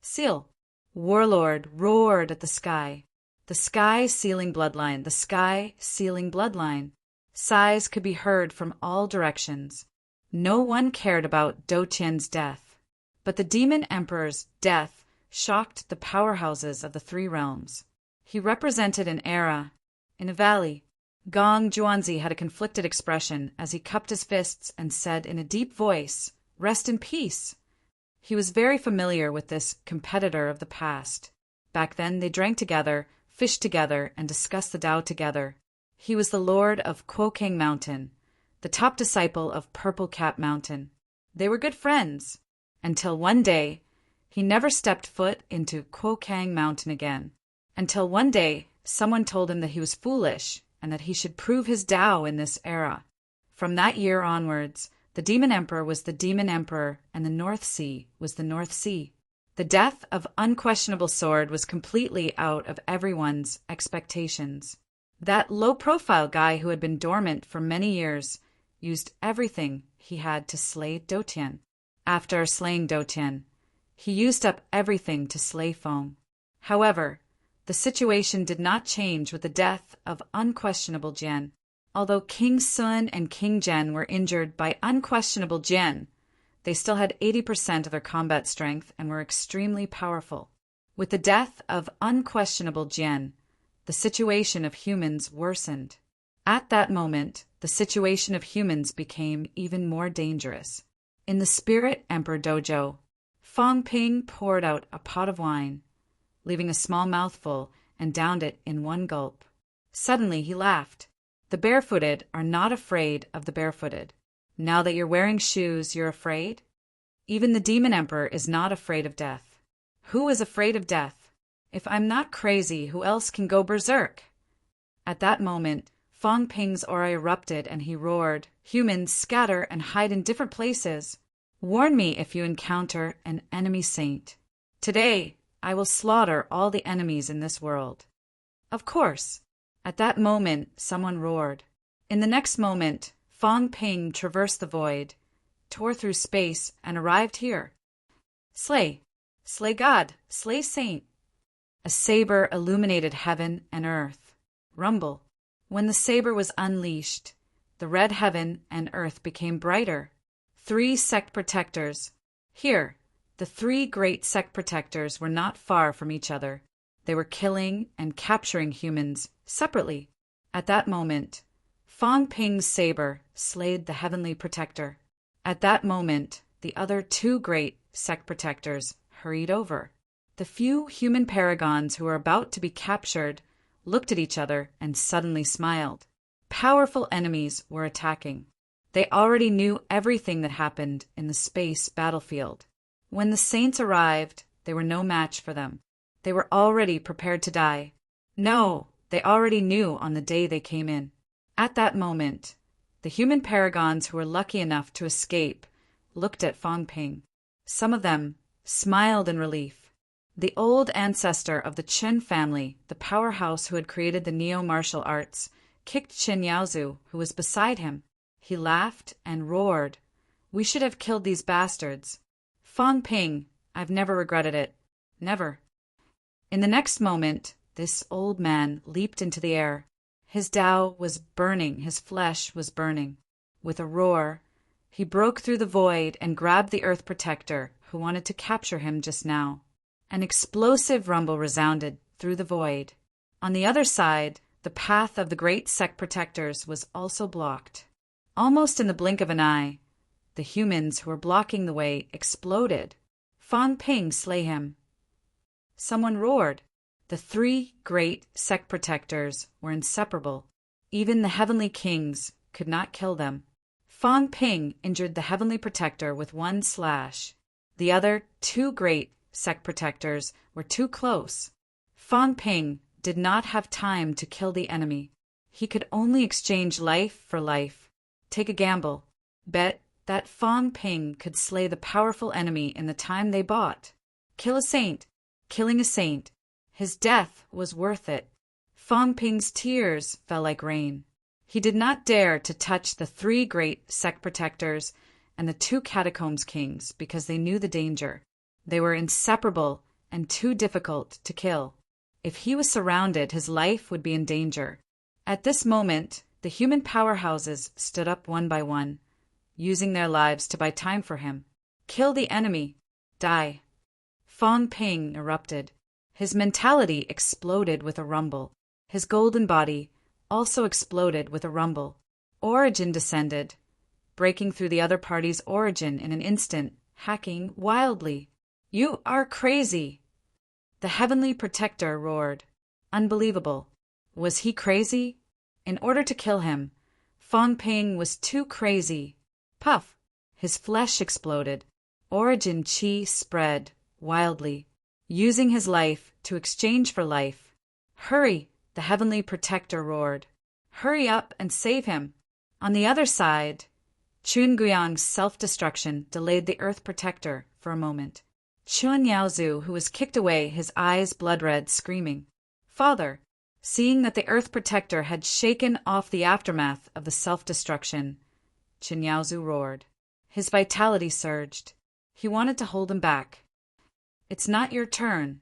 [SPEAKER 1] Seal! Warlord roared at the sky. The sky-sealing bloodline, the sky-sealing bloodline. Sighs could be heard from all directions. No one cared about Do Tian's death. But the Demon Emperor's death shocked the powerhouses of the three realms. He represented an era. In a valley, Gong Juanzi had a conflicted expression as he cupped his fists and said in a deep voice, "Rest in peace." He was very familiar with this competitor of the past. Back then they drank together, fished together, and discussed the Tao together. He was the lord of Kuokang Mountain, the top disciple of Purple Cat Mountain. They were good friends, until one day he never stepped foot into Kuokang Mountain again. Until one day someone told him that he was foolish and that he should prove his Tao in this era. From that year onwards, the Demon Emperor was the Demon Emperor and the North Sea was the North Sea. The death of Unquestionable Sword was completely out of everyone's expectations. That low-profile guy who had been dormant for many years used everything he had to slay Do Tian. After slaying Do Tian, he used up everything to slay Feng. However, the situation did not change with the death of Unquestionable Jian. Although King Sun and King Jen were injured by unquestionable Jian, they still had 80% of their combat strength and were extremely powerful. With the death of unquestionable Jian, the situation of humans worsened. At that moment, the situation of humans became even more dangerous. In the Spirit Emperor Dojo, Fang Ping poured out a pot of wine, leaving a small mouthful, and downed it in one gulp. Suddenly he laughed. The barefooted are not afraid of the barefooted. Now that you're wearing shoes, you're afraid? Even the Demon Emperor is not afraid of death. Who is afraid of death? If I'm not crazy, who else can go berserk? At that moment, Fang Ping's aura erupted and he roared, "Humans, scatter and hide in different places. Warn me if you encounter an enemy saint. Today, I will slaughter all the enemies in this world." Of course. At that moment, someone roared. In the next moment, Fang Ping traversed the void, tore through space, and arrived here. Slay! Slay God! Slay Saint! A saber illuminated heaven and earth. Rumble. When the saber was unleashed, the red heaven and earth became brighter. 3 sect protectors. Here, the 3 great sect protectors were not far from each other. They were killing and capturing humans separately. At that moment, Fang Ping's saber slayed the heavenly protector. At that moment, the other 2 great sect protectors hurried over. The few human paragons who were about to be captured looked at each other and suddenly smiled. Powerful enemies were attacking. They already knew everything that happened in the space battlefield. When the saints arrived, they were no match for them. They were already prepared to die. No, they already knew on the day they came in. At that moment, the human paragons who were lucky enough to escape looked at Fang Ping. Some of them smiled in relief. The old ancestor of the Chen family, the powerhouse who had created the neo-martial arts, kicked Chen Yaozu, who was beside him. He laughed and roared, "We should have killed these bastards. Fang Ping, I've never regretted it. Never." In the next moment, this old man leaped into the air. His Tao was burning, his flesh was burning. With a roar, he broke through the void and grabbed the Earth Protector, who wanted to capture him just now. An explosive rumble resounded through the void. On the other side, the path of the great sect protectors was also blocked. Almost in the blink of an eye, the humans who were blocking the way exploded. Fang Ping slay him. Someone roared. The 3 great sect protectors were inseparable. Even the heavenly kings could not kill them. Fang Ping injured the heavenly protector with 1 slash. The other 2 great sect protectors were too close. Fang Ping did not have time to kill the enemy. He could only exchange life for life. Take a gamble. Bet that Fang Ping could slay the powerful enemy in the time they bought. Kill a saint. Killing a saint. His death was worth it. Fang Ping's tears fell like rain. He did not dare to touch the 3 great sect protectors and the 2 catacombs kings because they knew the danger. They were inseparable and too difficult to kill. If he was surrounded, his life would be in danger. At this moment, the human powerhouses stood up one by one, using their lives to buy time for him. Kill the enemy. Die. Fang Ping erupted. His mentality exploded with a rumble. His golden body also exploded with a rumble. Origin descended, breaking through the other party's origin in an instant, hacking wildly. "You are crazy!" The heavenly protector roared. Unbelievable. Was he crazy? In order to kill him, Fang Ping was too crazy. Puff! His flesh exploded. Origin chi spread wildly, using his life to exchange for life. "Hurry!" the heavenly protector roared. "Hurry up and save him!" On the other side, Chun Guyang's self-destruction delayed the Earth Protector for a moment. Chun Yaozu, who was kicked away, his eyes blood-red, screaming, "Father!" Seeing that the Earth Protector had shaken off the aftermath of the self-destruction, Chun Yaozu roared. His vitality surged. He wanted to hold him back. "It's not your turn."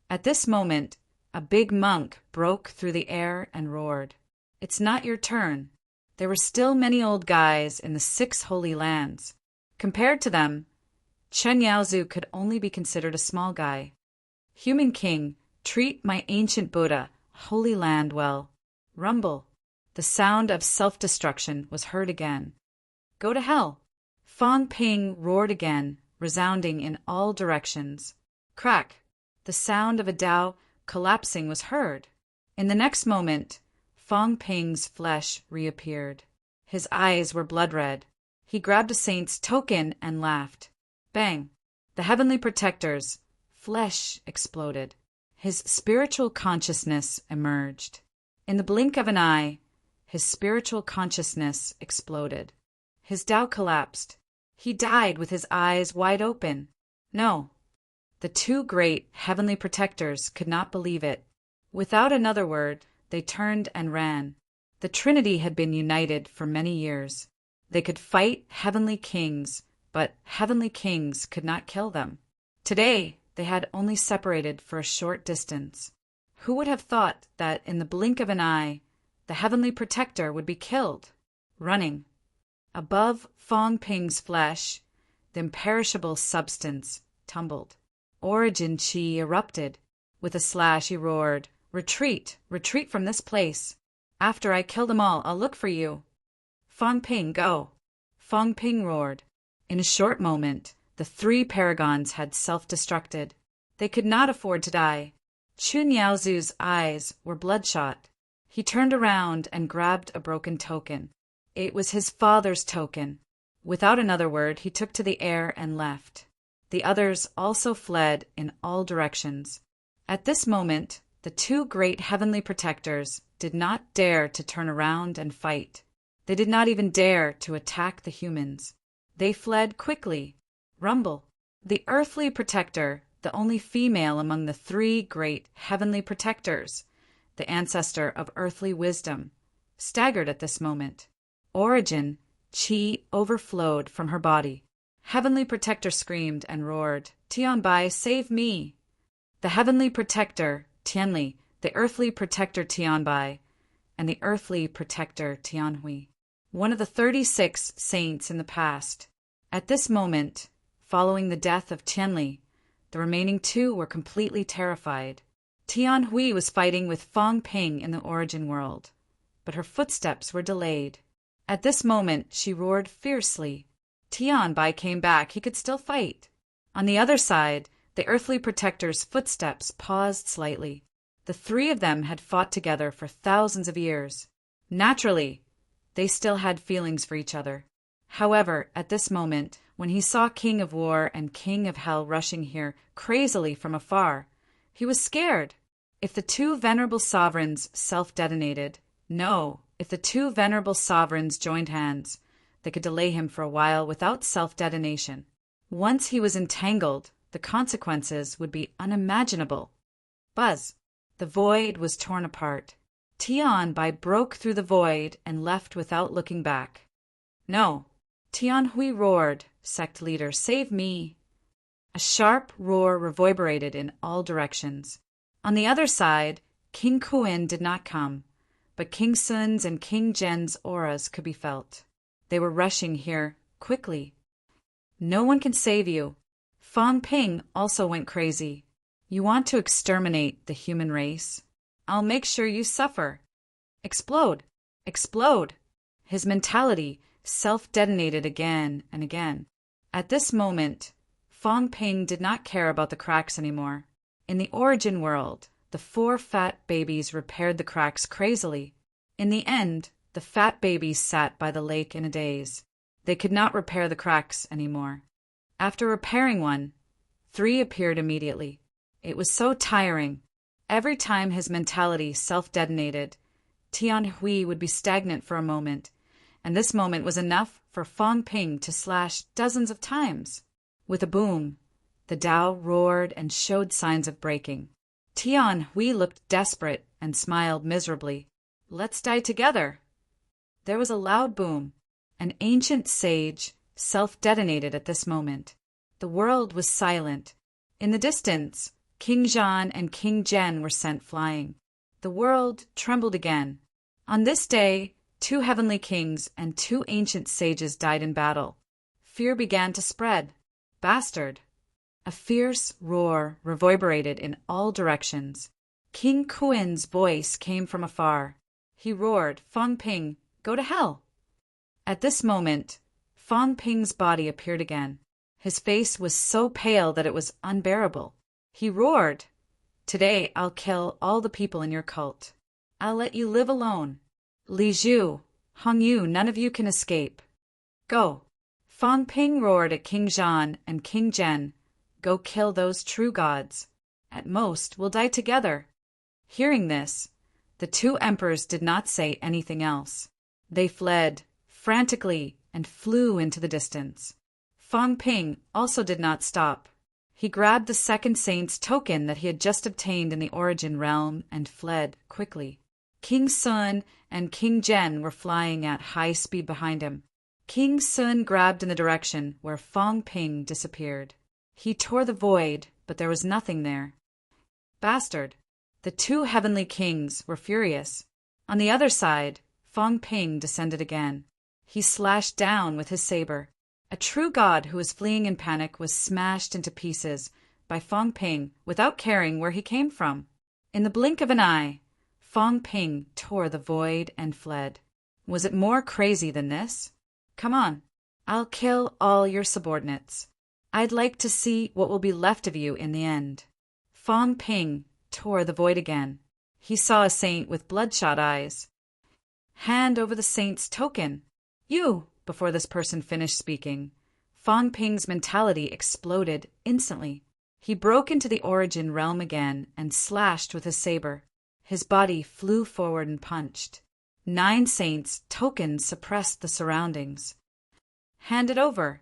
[SPEAKER 1] At this moment, a big monk broke through the air and roared. "It's not your turn." There were still many old guys in the 6 holy lands. Compared to them, Chen Yaozu could only be considered a small guy. Human king, treat my ancient Buddha, holy land well. Rumble. The sound of self-destruction was heard again. Go to hell. Fang Ping roared again, resounding in all directions. Crack. The sound of a Tao collapsing was heard. In the next moment, Fang Ping's flesh reappeared. His eyes were blood red. He grabbed a saint's token and laughed. Bang! The heavenly protector's flesh exploded. His spiritual consciousness emerged. In the blink of an eye, his spiritual consciousness exploded. His Tao collapsed. He died with his eyes wide open. No. The 2 great heavenly protectors could not believe it. Without another word, they turned and ran. The Trinity had been united for many years. They could fight heavenly kings, but heavenly kings could not kill them. Today, they had only separated for a short distance. Who would have thought that in the blink of an eye, the heavenly protector would be killed? Running. Above Fang Ping's flesh, the imperishable substance tumbled. Origin Chi erupted. With a slash he roared, Retreat! Retreat from this place! After I kill them all, I'll look for you! Fang Ping, go! Fang Ping roared. In a short moment, the 3 paragons had self-destructed. They could not afford to die. Chun Yaozu's eyes were bloodshot. He turned around and grabbed a broken token. It was his father's token. Without another word, he took to the air and left. The others also fled in all directions. At this moment, the 2 great heavenly protectors did not dare to turn around and fight. They did not even dare to attack the humans. They fled quickly. Rumble. The earthly protector, the only female among the 3 great heavenly protectors, the ancestor of earthly wisdom, staggered at this moment. Origin, Qi overflowed from her body. Heavenly protector screamed and roared, Tianbai, save me! The heavenly protector, Tianli, the earthly protector Tianbai, and the earthly protector Tianhui, one of the 36 saints in the past. At this moment, following the death of Tianli, the remaining 2 were completely terrified. Tianhui was fighting with Fang Ping in the origin world, but her footsteps were delayed. At this moment, she roared fiercely. Tianbai came back. He could still fight. On the other side, the earthly protector's footsteps paused slightly. The 3 of them had fought together for thousands of years. Naturally, they still had feelings for each other. However, at this moment, when he saw King of War and King of Hell rushing here crazily from afar, he was scared. If the 2 venerable sovereigns self-detonated, if the 2 venerable sovereigns joined hands, they could delay him for a while without self-detonation. Once he was entangled, the consequences would be unimaginable. Buzz. The void was torn apart. Tianbai broke through the void and left without looking back. No. Tianhui roared, sect leader, save me. A sharp roar reverberated in all directions. On the other side, King Kuin did not come, but King Sun's and King Zhen's auras could be felt. They were rushing here, quickly. No one can save you. Fang Ping also went crazy. You want to exterminate the human race? I'll make sure you suffer. Explode! Explode! His mentality self-detonated again and again. At this moment, Fang Ping did not care about the cracks anymore. In the origin world, the 4 fat babies repaired the cracks crazily. In the end, the fat babies sat by the lake in a daze. They could not repair the cracks anymore. After repairing one, 3 appeared immediately. It was so tiring. Every time his mentality self-detonated, Tianhui would be stagnant for a moment, and this moment was enough for Fang Ping to slash dozens of times. With a boom, the Tao roared and showed signs of breaking. Tianhui looked desperate and smiled miserably. Let's die together. There was a loud boom. An ancient sage self-detonated at this moment. The world was silent. In the distance, King Zhan and King Zhen were sent flying. The world trembled again. On this day, 2 heavenly kings and 2 ancient sages died in battle. Fear began to spread. Bastard! A fierce roar reverberated in all directions. King Kuin's voice came from afar. He roared, "Fang Ping, go to hell!" At this moment, Fang Ping's body appeared again. His face was so pale that it was unbearable. He roared, "Today I'll kill all the people in your cult. I'll let you live alone. Li Zhu, Hong Yu, none of you can escape. Go." Fang Ping roared at King Zhan and King Zhen, "Go kill those true gods. At most, we'll die together." Hearing this, the 2 emperors did not say anything else. They fled frantically and flew into the distance. Fang Ping also did not stop. He grabbed the second saint's token that he had just obtained in the origin realm and fled quickly. King Sun and King Zhen were flying at high speed behind him. King Sun grabbed in the direction where Fang Ping disappeared. He tore the void, but there was nothing there. Bastard! The 2 heavenly kings were furious. On the other side, Fang Ping descended again. He slashed down with his saber. A true god who was fleeing in panic was smashed into pieces by Fang Ping without caring where he came from. In the blink of an eye, Fang Ping tore the void and fled. Was it more crazy than this? Come on, I'll kill all your subordinates. I'd like to see what will be left of you in the end. Fang Ping tore the void again. He saw a saint with bloodshot eyes. Hand over the saint's token. You! Before this person finished speaking, Fang Ping's mentality exploded instantly. He broke into the origin realm again and slashed with his saber. His body flew forward and punched. 9 saints' tokens suppressed the surroundings. Hand it over.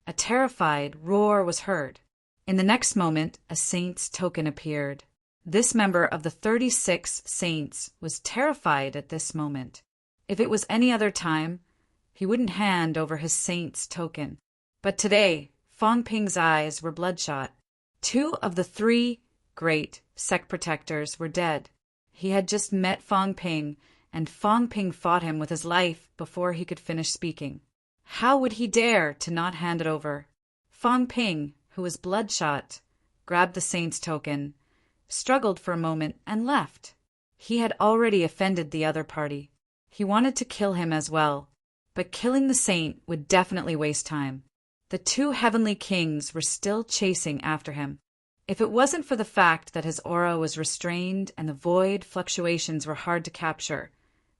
[SPEAKER 1] A terrified roar was heard. In the next moment, a saint's token appeared. This member of the 36 saints was terrified at this moment. If it was any other time, he wouldn't hand over his saint's token. But today, Fang Ping's eyes were bloodshot. 2 of the 3 great sect protectors were dead. He had just met Fang Ping, and Fang Ping fought him with his life before he could finish speaking. How would he dare to not hand it over? Fang Ping, who was bloodshot, grabbed the saint's token, struggled for a moment, and left. He had already offended the other party. He wanted to kill him as well, but killing the saint would definitely waste time. The 2 heavenly kings were still chasing after him. If it wasn't for the fact that his aura was restrained and the void fluctuations were hard to capture,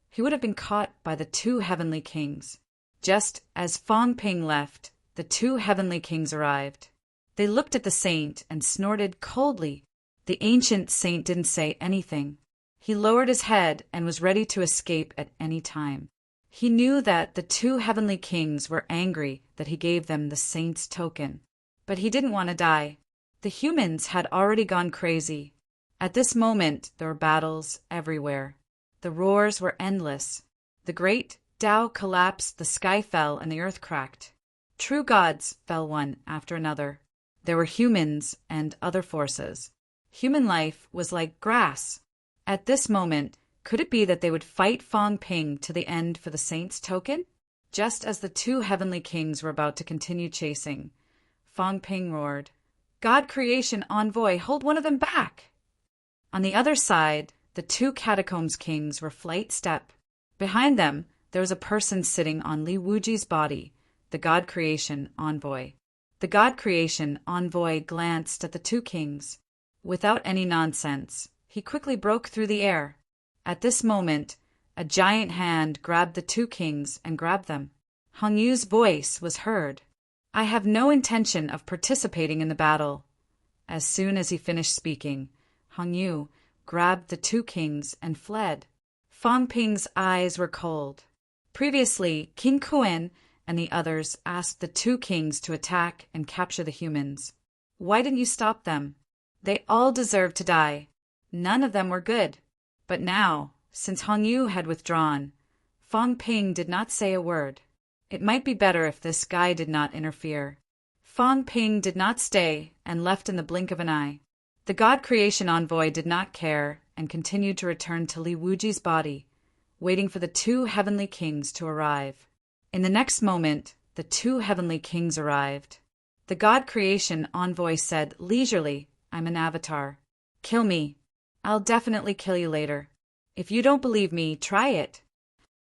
[SPEAKER 1] he would have been caught by the 2 heavenly kings. Just as Fang Ping left, the 2 heavenly kings arrived. They looked at the saint and snorted coldly. The ancient saint didn't say anything. He lowered his head and was ready to escape at any time. He knew that the 2 heavenly kings were angry that he gave them the saint's token, but he didn't want to die. The humans had already gone crazy. At this moment, there were battles everywhere. The roars were endless. The great Tao collapsed, the sky fell, and the earth cracked. True gods fell one after another. There were humans and other forces. Human life was like grass. At this moment, could it be that they would fight Fang Ping to the end for the saint's token? Just as the 2 heavenly kings were about to continue chasing, Fang Ping roared, "God creation envoy, hold one of them back!" On the other side, the 2 catacombs kings were flight step. Behind them, there was a person sitting on Li Wuji's body, the God creation envoy. The God creation envoy glanced at the 2 kings. Without any nonsense, he quickly broke through the air. At this moment, a giant hand grabbed the 2 kings and grabbed them. Hong Yu's voice was heard. "I have no intention of participating in the battle." As soon as he finished speaking, Hong Yu grabbed the 2 kings and fled. Fang Ping's eyes were cold. Previously, King Kuan and the others asked the 2 kings to attack and capture the humans. Why didn't you stop them? They all deserved to die. None of them were good. But now, since Hong Yu had withdrawn, Fang Ping did not say a word. It might be better if this guy did not interfere. Fang Ping did not stay and left in the blink of an eye. The God creation envoy did not care and continued to return to Li Wuji's body. waiting for the two heavenly kings to arrive. In the next moment, the two heavenly kings arrived. The God Creation envoy said leisurely, "I'm an avatar. Kill me. I'll definitely kill you later. If you don't believe me, try it."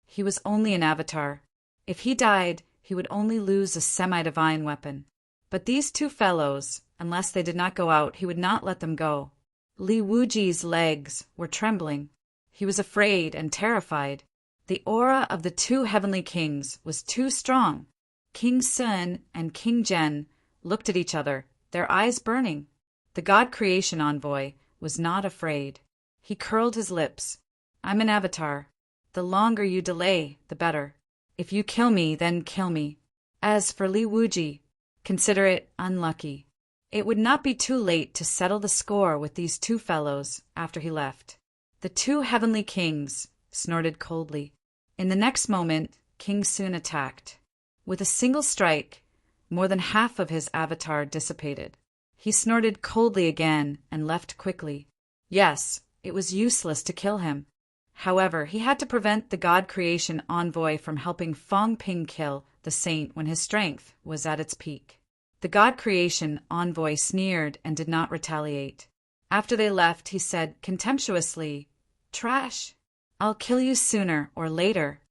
[SPEAKER 1] He was only an avatar. If he died, he would only lose a semi-divine weapon. But these two fellows, unless they did not go out, he would not let them go. Li Wuji's legs were trembling. He was afraid and terrified. The aura of the two heavenly kings was too strong. King Sun and King Zhen looked at each other, their eyes burning. The God Creation envoy was not afraid. He curled his lips. "I'm an avatar. The longer you delay, the better. If you kill me, then kill me. As for Li Wuji, consider it unlucky." It would not be too late to settle the score with these two fellows after he left. The two heavenly kings snorted coldly. In the next moment, King Sun attacked. With a single strike, more than half of his avatar dissipated. He snorted coldly again and left quickly. Yes, it was useless to kill him. However, he had to prevent the God Creation envoy from helping Fong Ping kill the saint when his strength was at its peak. The God Creation envoy sneered and did not retaliate. After they left, he said contemptuously, "Trash. I'll kill you sooner or later."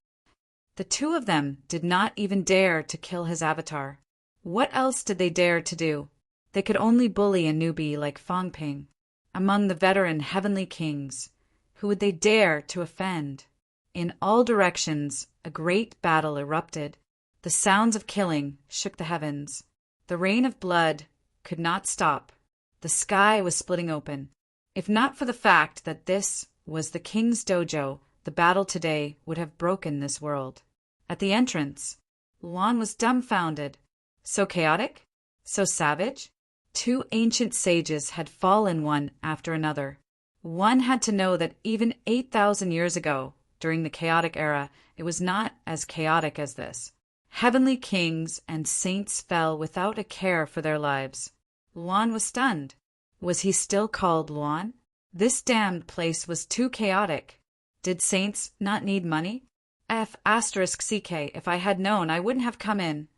[SPEAKER 1] The two of them did not even dare to kill his avatar. What else did they dare to do? They could only bully a newbie like Fong Ping. Among the veteran heavenly kings, who would they dare to offend? In all directions, a great battle erupted. The sounds of killing shook the heavens. The rain of blood could not stop. The sky was splitting open. If not for the fact that this was the king's dojo, the battle today would have broken this world. At the entrance, Luan was dumbfounded. So chaotic? So savage? Two ancient sages had fallen one after another. One had to know that even 8,000 years ago, during the chaotic era, it was not as chaotic as this. Heavenly kings and saints fell without a care for their lives. Luan was stunned. Was he still called Luan? This damned place was too chaotic. Did saints not need money? *CK, if I had known, I wouldn't have come in.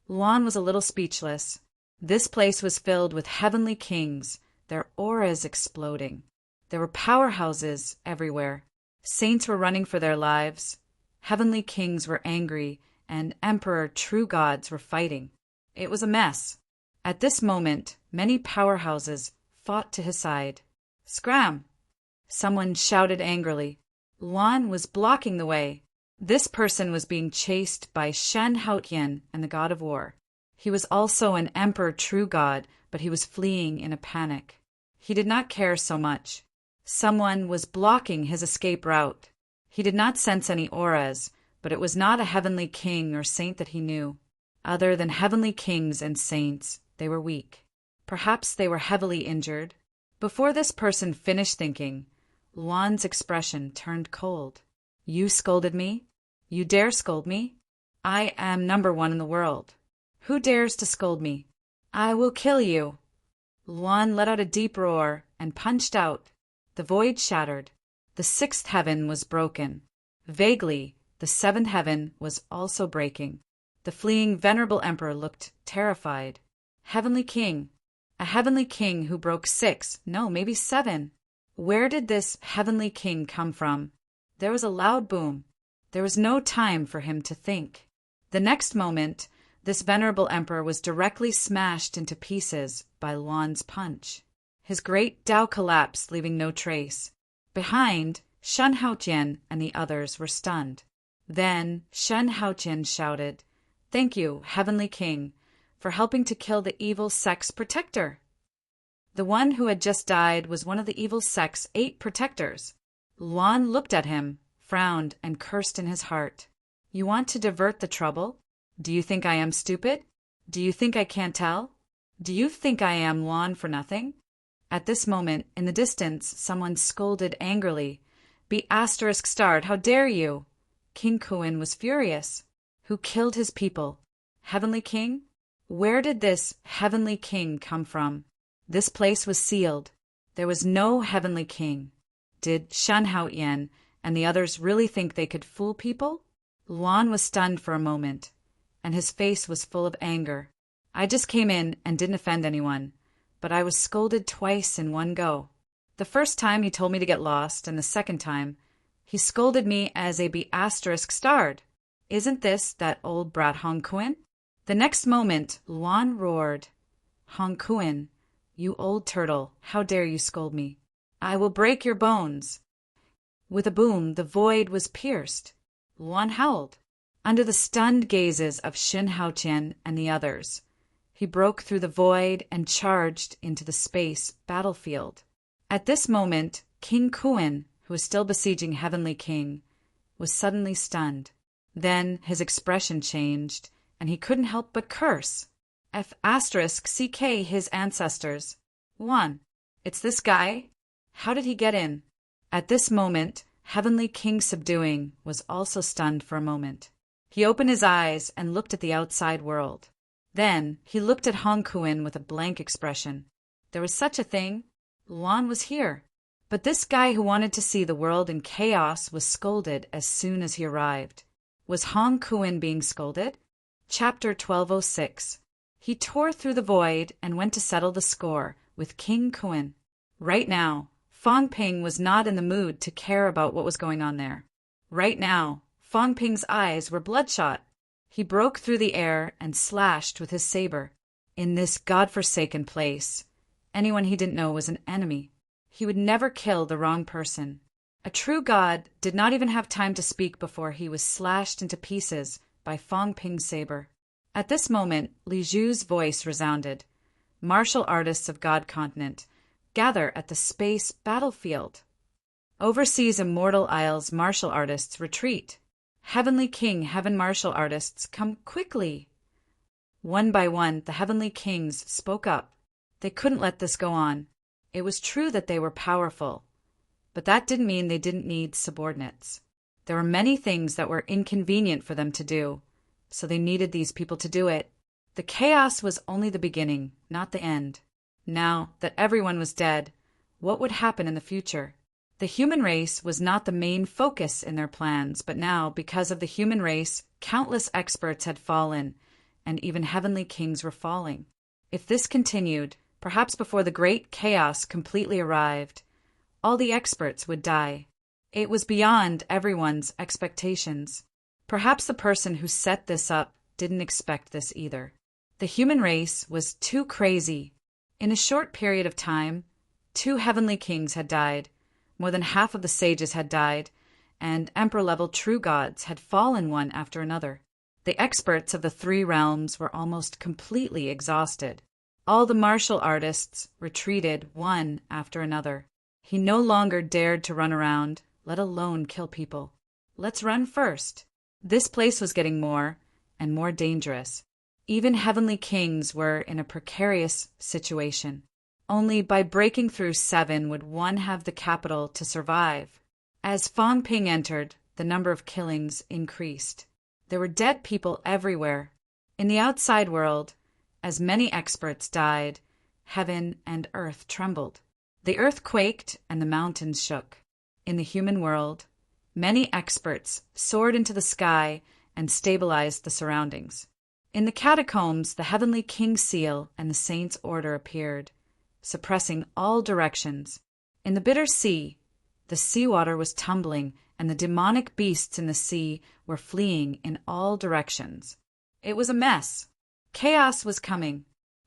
[SPEAKER 1] Luan was a little speechless. This place was filled with heavenly kings, their auras exploding. There were powerhouses everywhere. Saints were running for their lives. Heavenly kings were angry, and emperor true gods were fighting. It was a mess. At this moment, many powerhouses fought to his side. "Scram!" Someone shouted angrily. Luan was blocking the way. This person was being chased by Shen Haotian and the god of war. He was also an emperor true god, but he was fleeing in a panic. He did not care so much. Someone was blocking his escape route. He did not sense any auras, but it was not a heavenly king or saint that he knew. Other than heavenly kings and saints, they were weak. Perhaps they were heavily injured. Before this person finished thinking, Luan's expression turned cold. "You scolded me? You dare scold me? I am number one in the world. Who dares to scold me? I will kill you." Luan let out a deep roar and punched out. The void shattered. The sixth heaven was broken. Vaguely, the seventh heaven was also breaking. The fleeing venerable emperor looked terrified. Heavenly king. A heavenly king who broke 6, no, maybe 7. Where did this heavenly king come from? There was a loud boom. There was no time for him to think. The next moment, this venerable emperor was directly smashed into pieces by Luan's punch. His great Tao collapsed, leaving no trace. Behind, Shen Haotian and the others were stunned. Then Shen Haotian shouted, "Thank you, Heavenly King, for helping to kill the evil sect's protector." The one who had just died was one of the evil sect's 8 protectors. Luan looked at him, frowned, and cursed in his heart. "You want to divert the trouble? Do you think I am stupid? Do you think I can't tell? Do you think I am Luan for nothing?" At this moment, in the distance, someone scolded angrily, "Be ****, how dare you?" King Kuin was furious. Who killed his people? Heavenly King? Where did this Heavenly King come from? This place was sealed. There was no Heavenly King. Did Shen Haotian and the others really think they could fool people? Luan was stunned for a moment, and his face was full of anger. I just came in and didn't offend anyone, but I was scolded twice in one go. The first time he told me to get lost, and the second time he scolded me as a be***starred. Isn't this that old brat Hong Kuan? The next moment, Luan roared, Hong Kuan, you old turtle, how dare you scold me? I will break your bones. With a boom, the void was pierced. Luan howled. Under the stunned gazes of Shin Haotian and the others, he broke through the void and charged into the space battlefield. At this moment, King Kuan, who was still besieging Heavenly King, was suddenly stunned. Then his expression changed, and he couldn't help but curse. **CK his ancestors. 1. It's this guy? How did he get in? At this moment, Heavenly King Subduing was also stunned for a moment. He opened his eyes and looked at the outside world. Then he looked at Hong Kuan with a blank expression. There was such a thing. Luan was here. But this guy who wanted to see the world in chaos was scolded as soon as he arrived. Was Hong Kuan being scolded? Chapter 1206. He tore through the void and went to settle the score with King Kuan. Right now, Fong Ping was not in the mood to care about what was going on there. Right now, Fong Ping's eyes were bloodshot. He broke through the air and slashed with his saber. In this godforsaken place, anyone he didn't know was an enemy. He would never kill the wrong person. A true god did not even have time to speak before he was slashed into pieces by Fong Ping's saber. At this moment, Li Zhu's voice resounded. Martial artists of God Continent, gather at the space battlefield. Overseas Immortal Isles martial artists retreat. Heavenly King Heaven martial artists come quickly. One by one, the Heavenly Kings spoke up. They couldn't let this go on. It was true that they were powerful, but that didn't mean they didn't need subordinates. There were many things that were inconvenient for them to do, so they needed these people to do it. The chaos was only the beginning, not the end. Now that everyone was dead, what would happen in the future? The human race was not the main focus in their plans, but now, because of the human race, countless experts had fallen, and even heavenly kings were falling. If this continued, perhaps before the great chaos completely arrived, all the experts would die. It was beyond everyone's expectations. Perhaps the person who set this up didn't expect this either. The human race was too crazy. In a short period of time, 2 heavenly kings had died, more than half of the sages had died, and emperor-level true gods had fallen one after another. The experts of the 3 realms were almost completely exhausted. All the martial artists retreated one after another. He no longer dared to run around, let alone kill people. Let's run first. This place was getting more and more dangerous. Even heavenly kings were in a precarious situation. Only by breaking through 7 would one have the capital to survive. As Fong Ping entered, the number of killings increased. There were dead people everywhere. In the outside world, as many experts died, heaven and earth trembled. The earth quaked and the mountains shook. In the human world, many experts soared into the sky and stabilized the surroundings. In the catacombs, the heavenly king's seal and the saint's order appeared, suppressing all directions. In the bitter sea, the seawater was tumbling, and the demonic beasts in the sea were fleeing in all directions. It was a mess. Chaos was coming.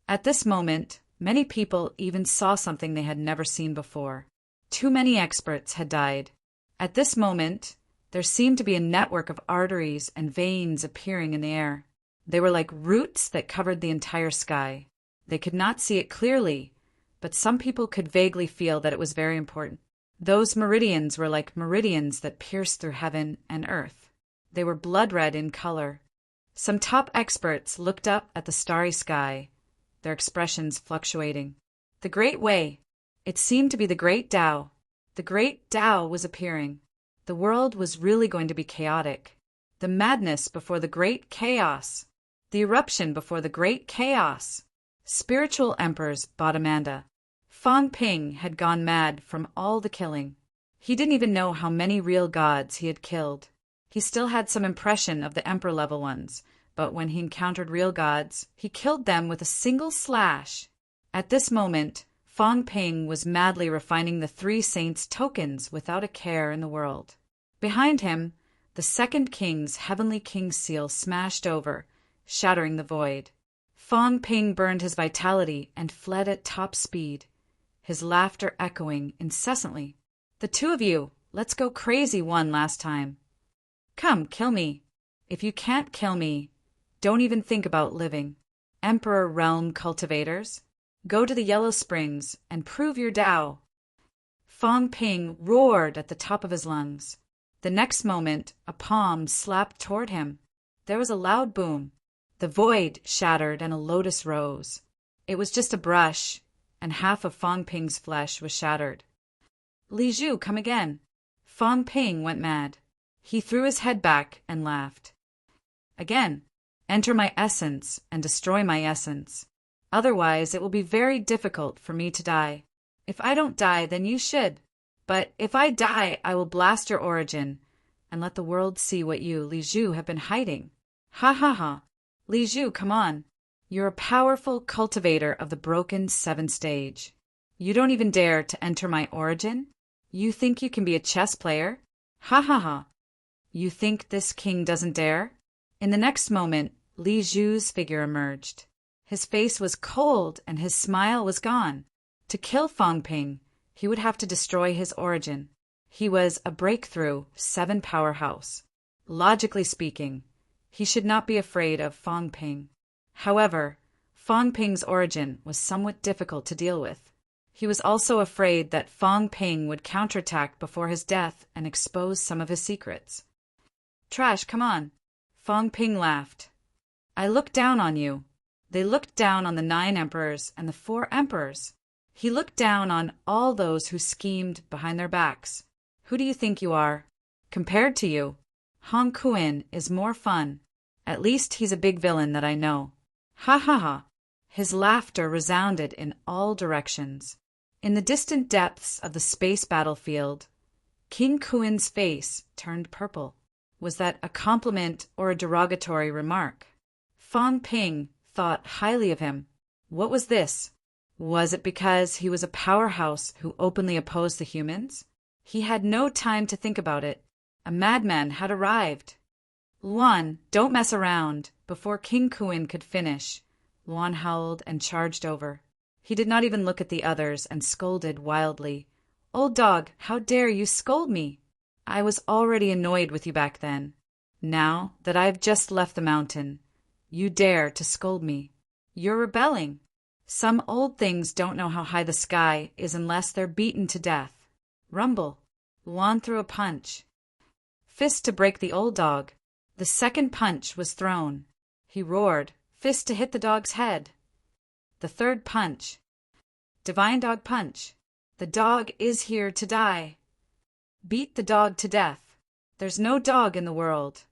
[SPEAKER 1] At this moment, many people even saw something they had never seen before. Too many experts had died. At this moment, there seemed to be a network of arteries and veins appearing in the air. They were like roots that covered the entire sky. They could not see it clearly, but some people could vaguely feel that it was very important. Those meridians were like meridians that pierced through heaven and earth. They were blood-red in color. Some top experts looked up at the starry sky, their expressions fluctuating. The Great Way. It seemed to be the Great Tao. The Great Tao was appearing. The world was really going to be chaotic. The madness before the great chaos. The eruption before the great chaos. Spiritual emperors bought Amanda. Fong Ping had gone mad from all the killing. He didn't even know how many real gods he had killed. He still had some impression of the emperor-level ones, but when he encountered real gods, he killed them with a single slash. At this moment, Fong Ping was madly refining the three saints' tokens without a care in the world. Behind him, the second king's heavenly king seal smashed over, shattering the void. Fong Ping burned his vitality and fled at top speed, his laughter echoing incessantly. "The two of you, let's go crazy one last time. Come, kill me. If you can't kill me, don't even think about living. Emperor Realm cultivators, go to the Yellow Springs and prove your Tao." Fong Ping roared at the top of his lungs. The next moment, a palm slapped toward him. There was a loud boom. The void shattered and a lotus rose. It was just a brush, and half of Fong Ping's flesh was shattered. "Li Zhu, come again." Fong Ping went mad. He threw his head back and laughed. "Again, enter my essence and destroy my essence. Otherwise, it will be very difficult for me to die. If I don't die, then you should. But if I die, I will blast your origin and let the world see what you, Li Zhu, have been hiding. Ha ha ha. Li Zhu, come on. You're a powerful cultivator of the broken 7th stage. You don't even dare to enter my origin? You think you can be a chess player? Ha ha ha. You think this king doesn't dare?" In the next moment, Li Zhu's figure emerged. His face was cold and his smile was gone. To kill Fong Ping, he would have to destroy his origin. He was a breakthrough 7 powerhouse. Logically speaking, he should not be afraid of Fong Ping. However, Fong Ping's origin was somewhat difficult to deal with. He was also afraid that Fong Ping would counterattack before his death and expose some of his secrets. "Trash, come on." Fong Ping laughed. "I looked down on you." They looked down on the 9 emperors and the 4 emperors. He looked down on all those who schemed behind their backs. "Who do you think you are? Compared to you, Hong Kuin is more fun. At least he's a big villain that I know. Ha ha ha." His laughter resounded in all directions. In the distant depths of the space battlefield, King Kuin's face turned purple. Was that a compliment or a derogatory remark? Fong Ping thought highly of him. What was this? Was it because he was a powerhouse who openly opposed the humans? He had no time to think about it. A madman had arrived. "Luan, don't mess around." Before King Kuin could finish, Luan howled and charged over. He did not even look at the others and scolded wildly. "Old dog, how dare you scold me? I was already annoyed with you back then. Now that I've just left the mountain, you dare to scold me. You're rebelling. Some old things don't know how high the sky is unless they're beaten to death. Rumble." Luan threw a punch. Fist to break the old dog. The second punch was thrown. He roared, fist to hit the dog's head. The third punch. Divine dog punch. The dog is here to die. Beat the dog to death. There's no dog in the world.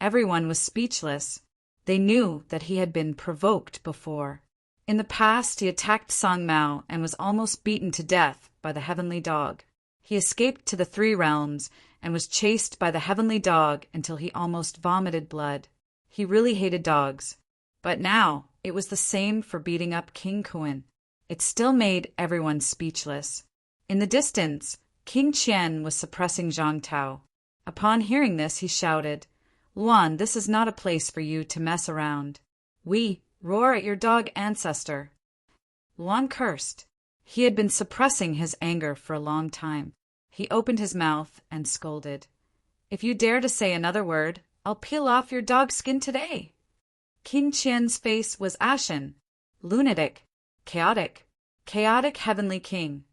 [SPEAKER 1] Everyone was speechless. They knew that he had been provoked before. In the past, he attacked Song Mao and was almost beaten to death by the heavenly dog. He escaped to the 3 realms and was chased by the heavenly dog until he almost vomited blood. He really hated dogs. But now, it was the same for beating up King Kuin. It still made everyone speechless. In the distance, King Qian was suppressing Zhang Tao. Upon hearing this, he shouted, "Luan, this is not a place for you to mess around. We roar at your dog ancestor." Luan cursed. He had been suppressing his anger for a long time. He opened his mouth and scolded. "If you dare to say another word, I'll peel off your dog skin today." King Qian's face was ashen. Lunatic. Chaotic heavenly king.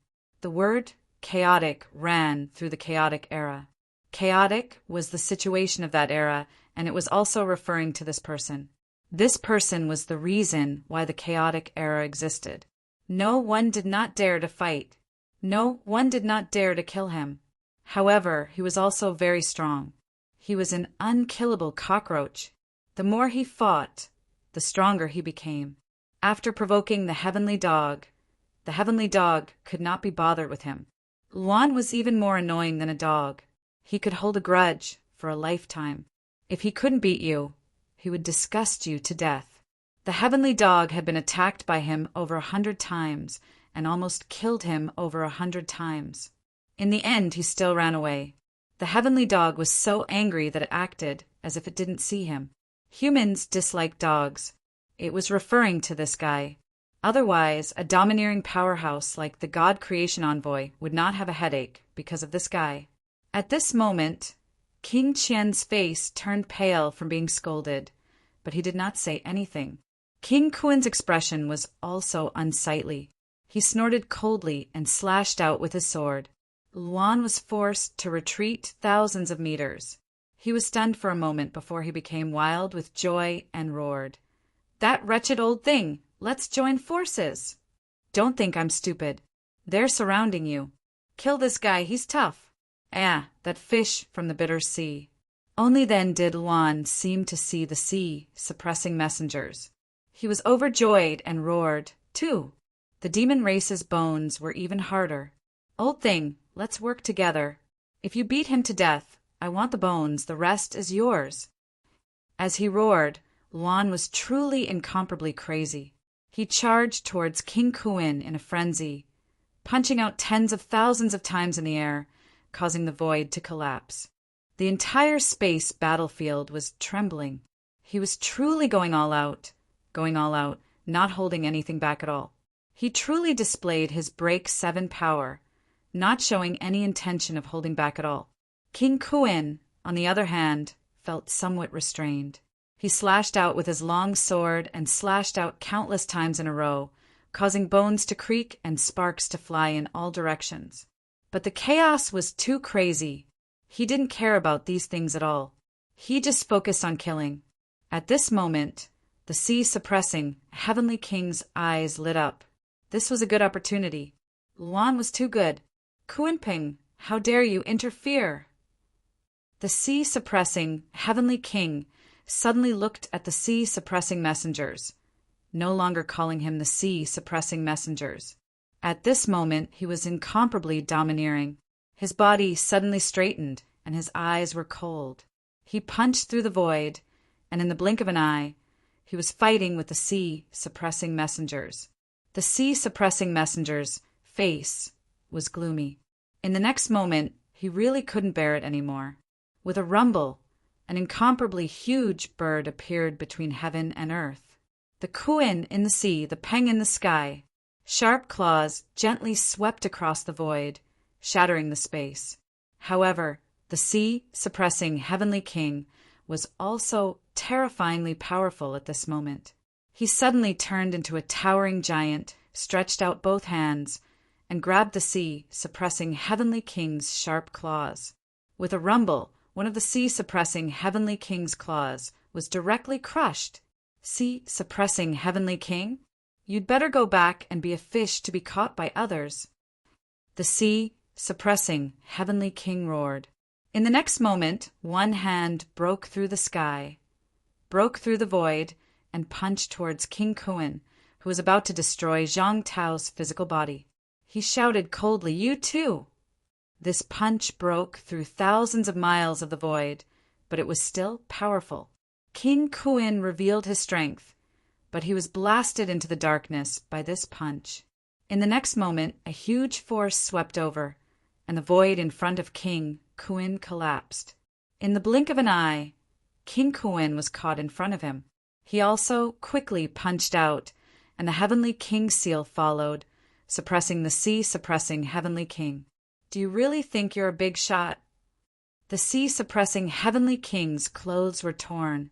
[SPEAKER 1] The word chaotic ran through the chaotic era. Chaotic was the situation of that era, and it was also referring to this person. This person was the reason why the chaotic era existed. No one did not dare to fight. No one did not dare to kill him. However, he was also very strong. He was an unkillable cockroach. The more he fought, the stronger he became. After provoking the heavenly dog could not be bothered with him. Luan was even more annoying than a dog. He could hold a grudge for a lifetime. If he couldn't beat you, he would disgust you to death. The heavenly dog had been attacked by him over 100 times and almost killed him over 100 times. In the end, he still ran away. The heavenly dog was so angry that it acted as if it didn't see him. Humans dislike dogs. It was referring to this guy. Otherwise, a domineering powerhouse like the God Creation Envoy would not have a headache because of this guy. At this moment, King Qian's face turned pale from being scolded, but he did not say anything. King Kuin's expression was also unsightly. He snorted coldly and slashed out with his sword. Luan was forced to retreat thousands of meters. He was stunned for a moment before he became wild with joy and roared. "That wretched old thing! Let's join forces!" "Don't think I'm stupid. They're surrounding you. Kill this guy, he's tough." "Ah, that fish from the bitter sea." Only then did Luan seem to see the sea suppressing messengers. He was overjoyed and roared, too. The demon race's bones were even harder. "Old thing, let's work together. If you beat him to death, I want the bones, the rest is yours." As he roared, Luan was truly incomparably crazy. He charged towards King Kuin in a frenzy, punching out tens of thousands of times in the air, causing the void to collapse. The entire space battlefield was trembling. He was truly going all out, not holding anything back at all. He truly displayed his Break 7 power, not showing any intention of holding back at all. King Kuin, on the other hand, felt somewhat restrained. He slashed out with his long sword and slashed out countless times in a row, causing bones to creak and sparks to fly in all directions. But the chaos was too crazy. He didn't care about these things at all. He just focused on killing. At this moment, the sea-suppressing Heavenly King's eyes lit up. This was a good opportunity. Luan was too good. "Kuinping, how dare you interfere?" The sea-suppressing Heavenly King suddenly looked at the sea-suppressing messengers, no longer calling him the sea-suppressing messengers. At this moment, he was incomparably domineering. His body suddenly straightened, and his eyes were cold. He punched through the void, and in the blink of an eye, he was fighting with the sea-suppressing messengers. The sea-suppressing messenger's face was gloomy. In the next moment, he really couldn't bear it anymore. With a rumble, an incomparably huge bird appeared between heaven and earth. The Kuin in the sea, the Peng in the sky. Sharp claws gently swept across the void, shattering the space. However, the sea-suppressing Heavenly King was also terrifyingly powerful at this moment. He suddenly turned into a towering giant, stretched out both hands, and grabbed the sea-suppressing Heavenly King's sharp claws. With a rumble, one of the sea-suppressing Heavenly King's claws was directly crushed. "Sea-suppressing Heavenly King? You'd better go back and be a fish to be caught by others." The sea-suppressing Heavenly King roared. In the next moment, one hand broke through the sky, broke through the void, and punched towards King Kuin, who was about to destroy Zhang Tao's physical body. He shouted coldly, "You too!" This punch broke through thousands of miles of the void, but it was still powerful. King Kuin revealed his strength, but he was blasted into the darkness by this punch. In the next moment, a huge force swept over, and the void in front of King Kuin collapsed. In the blink of an eye, King Kuin was caught in front of him. He also quickly punched out, and the Heavenly King seal followed, suppressing the sea-suppressing Heavenly King. "Do you really think you're a big shot?" The sea-suppressing Heavenly King's clothes were torn,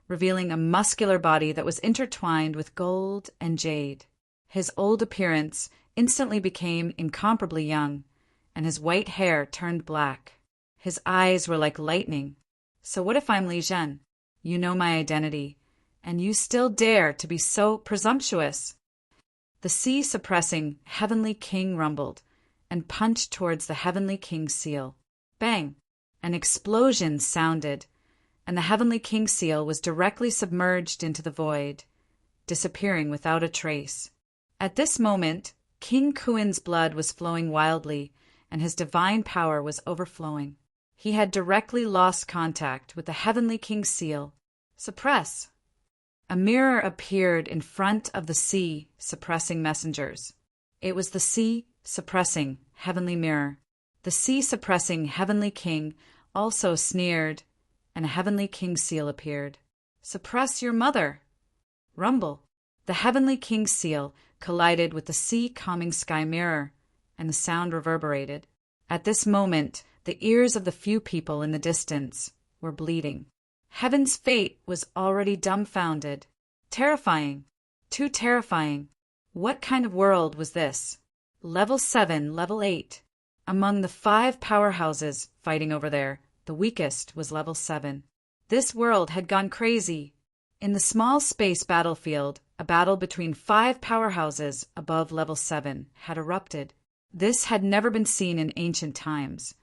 [SPEAKER 1] revealing a muscular body that was intertwined with gold and jade. His old appearance instantly became incomparably young, and his white hair turned black. His eyes were like lightning. "So what if I'm Li Zhen? You know my identity, and you still dare to be so presumptuous?" The sea-suppressing Heavenly King rumbled and punched towards the Heavenly King's seal. Bang! An explosion sounded, and the Heavenly King's seal was directly submerged into the void, disappearing without a trace. At this moment, King Kuin's blood was flowing wildly, and his divine power was overflowing. He had directly lost contact with the heavenly king's seal. Suppress. A mirror appeared in front of the sea, suppressing messengers. It was the sea suppressing heavenly mirror. The sea suppressing heavenly king also sneered, and a heavenly king's seal appeared. Suppress your mother. Rumble. The heavenly king's seal collided with the sea calming sky mirror, and the sound reverberated. At this moment, the ears of the few people in the distance were bleeding. Heaven's fate was already dumbfounded. Terrifying. Too terrifying. What kind of world was this? Level 7, Level 8. Among the 5 powerhouses fighting over there, the weakest was Level 7. This world had gone crazy. In the small space battlefield, a battle between 5 powerhouses above Level 7 had erupted. This had never been seen in ancient times,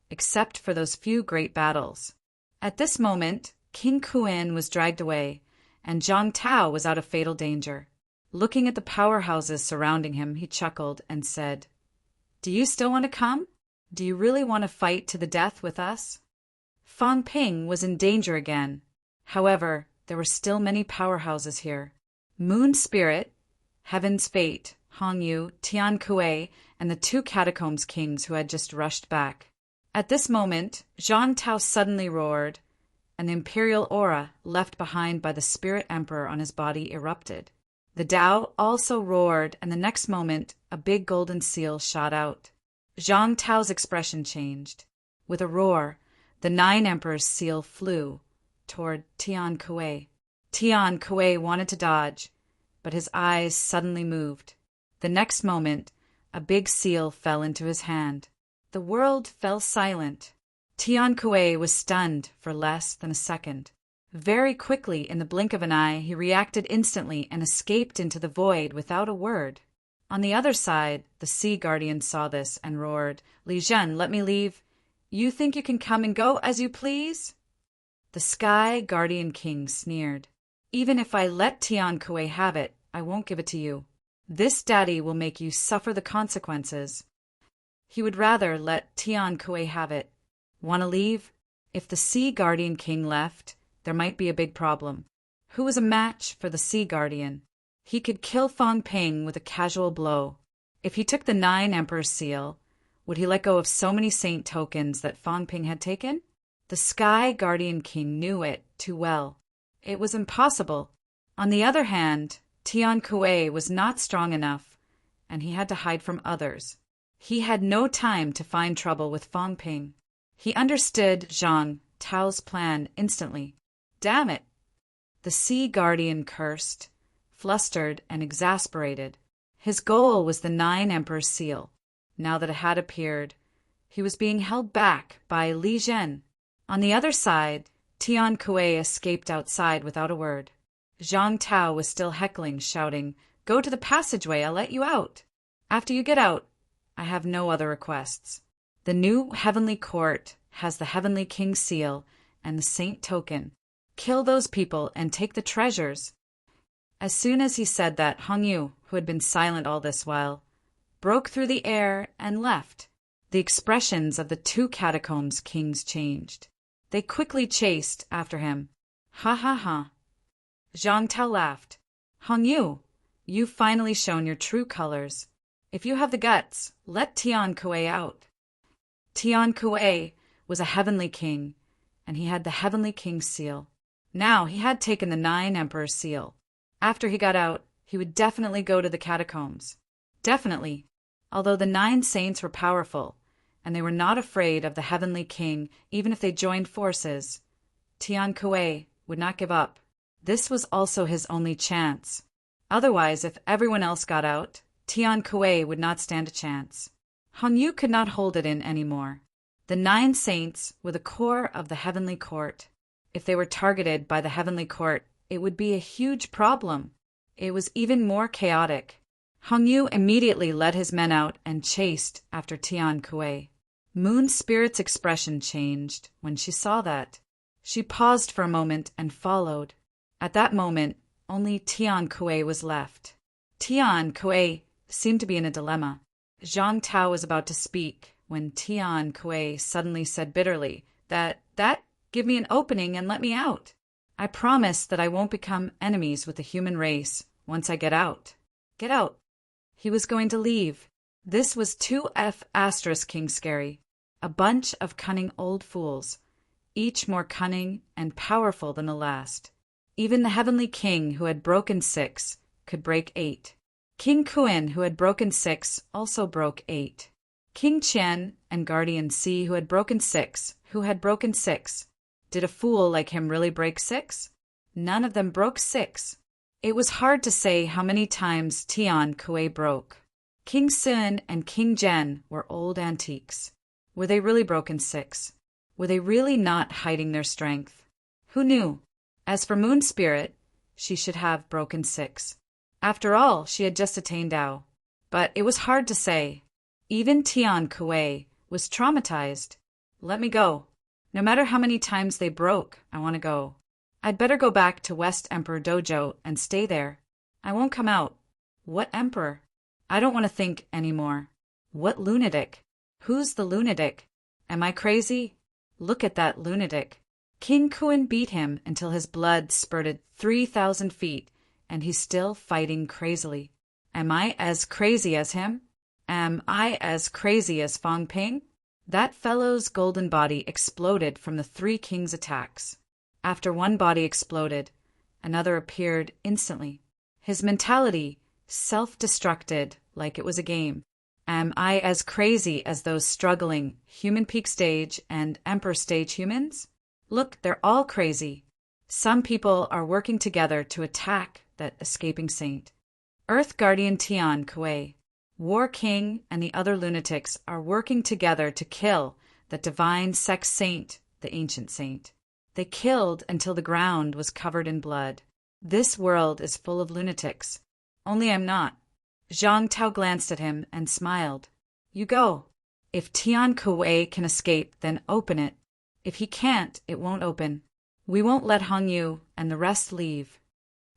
[SPEAKER 1] except for those few great battles. At this moment, King Kuan was dragged away, and Zhang Tao was out of fatal danger. Looking at the powerhouses surrounding him, he chuckled and said, "Do you still want to come? Do you really want to fight to the death with us?" Fang Ping was in danger again. However, there were still many powerhouses here. Moon Spirit, Heaven's Fate, Hong Yu, Tian Kuei, and the 2 catacombs kings who had just rushed back. At this moment, Zhang Tao suddenly roared, and the imperial aura left behind by the spirit emperor on his body erupted. The Tao also roared, and the next moment, a big golden seal shot out. Zhang Tao's expression changed. With a roar, the 9 emperors' seal flew toward Tian Kuei. Tian Kuei wanted to dodge, but his eyes suddenly moved. The next moment, a big seal fell into his hand. The world fell silent. Tian Kuei was stunned for less than a second. Very quickly, in the blink of an eye, he reacted instantly and escaped into the void without a word. On the other side, the Sea Guardian saw this and roared, "Li Zhen, let me leave. You think you can come and go as you please?" The Sky Guardian King sneered. "Even if I let Tian Kuei have it, I won't give it to you. This daddy will make you suffer the consequences." He would rather let Tian Kuei have it. Want to leave? If the Sea Guardian King left, there might be a big problem. Who was a match for the Sea Guardian? He could kill Fang Ping with a casual blow. If he took the 9 Emperor's seal, would he let go of so many saint tokens that Fang Ping had taken? The Sky Guardian King knew it too well. It was impossible. On the other hand, Tian Kuei was not strong enough, and he had to hide from others. He had no time to find trouble with Fang Ping. He understood Zhang Tao's plan instantly. Damn it! The Sea Guardian cursed, flustered, and exasperated. His goal was the 9 Emperor's seal. Now that it had appeared, he was being held back by Li Zhen. On the other side, Tian Kuei escaped outside without a word. Zhang Tao was still heckling, shouting, "Go to the passageway, I'll let you out. After you get out, I have no other requests. The new heavenly court has the heavenly king's seal and the saint token. Kill those people and take the treasures." As soon as he said that, Hong Yu, who had been silent all this while, broke through the air and left. The expressions of the 2 catacombs kings changed. They quickly chased after him. Ha ha ha. Zhang Tao laughed. "Hong Yu, you've finally shown your true colors. If you have the guts, let Tian Kuei out." Tian Kuei was a heavenly king, and he had the heavenly king's seal. Now he had taken the 9 Emperor's seal. After he got out, he would definitely go to the catacombs. Definitely. Although the 9 saints were powerful, and they were not afraid of the heavenly king even if they joined forces, Tian Kuei would not give up. This was also his only chance. Otherwise, if everyone else got out, Tian Kuei would not stand a chance. Hong Yu could not hold it in anymore. The 9 saints were the core of the heavenly court. If they were targeted by the heavenly court, it would be a huge problem. It was even more chaotic. Hong Yu immediately led his men out and chased after Tian Kuei. Moon Spirit's expression changed when she saw that. She paused for a moment and followed. At that moment, only Tian Kuei was left. Tian Kuei seemed to be in a dilemma. Zhang Tao was about to speak when Tian Kuei suddenly said bitterly, That give me an opening and let me out. I promise that I won't become enemies with the human race once I get out. Get out. He was going to leave. This was 2F** King Scary, a bunch of cunning old fools, each more cunning and powerful than the last. Even the heavenly king who had broken 6 could break 8. King Kuin, who had broken 6, also broke 8. King Qian and Guardian C, who had broken 6, Did a fool like him really break 6? None of them broke 6. It was hard to say how many times Tian Kuei broke. King Sun and King Zhen were old antiques. Were they really broken 6? Were they really not hiding their strength? Who knew? As for Moon Spirit, she should have broken 6. After all, she had just attained Tao. But it was hard to say. Even Tian Kuei was traumatized. Let me go. No matter how many times they broke, I want to go. I'd better go back to West Emperor Dojo and stay there. I won't come out. What emperor? I don't want to think anymore. What lunatic? Who's the lunatic? Am I crazy? Look at that lunatic. King Kuin beat him until his blood spurted 3,000 feet, and he's still fighting crazily. Am I as crazy as him? Am I as crazy as Fang Ping? That fellow's golden body exploded from the 3 kings' attacks. After one body exploded, another appeared instantly. His mentality self-destructed like it was a game. Am I as crazy as those struggling human peak stage and emperor stage humans? Look, they're all crazy. Some people are working together to attack that escaping saint. Earth Guardian Tian Kuei, War King, and the other lunatics are working together to kill that divine sex saint, the ancient saint. They killed until the ground was covered in blood. This world is full of lunatics. Only I'm not. Zhang Tao glanced at him and smiled. You go. If Tian Kuei can escape, then open it. If he can't, it won't open. We won't let Hong Yu and the rest leave.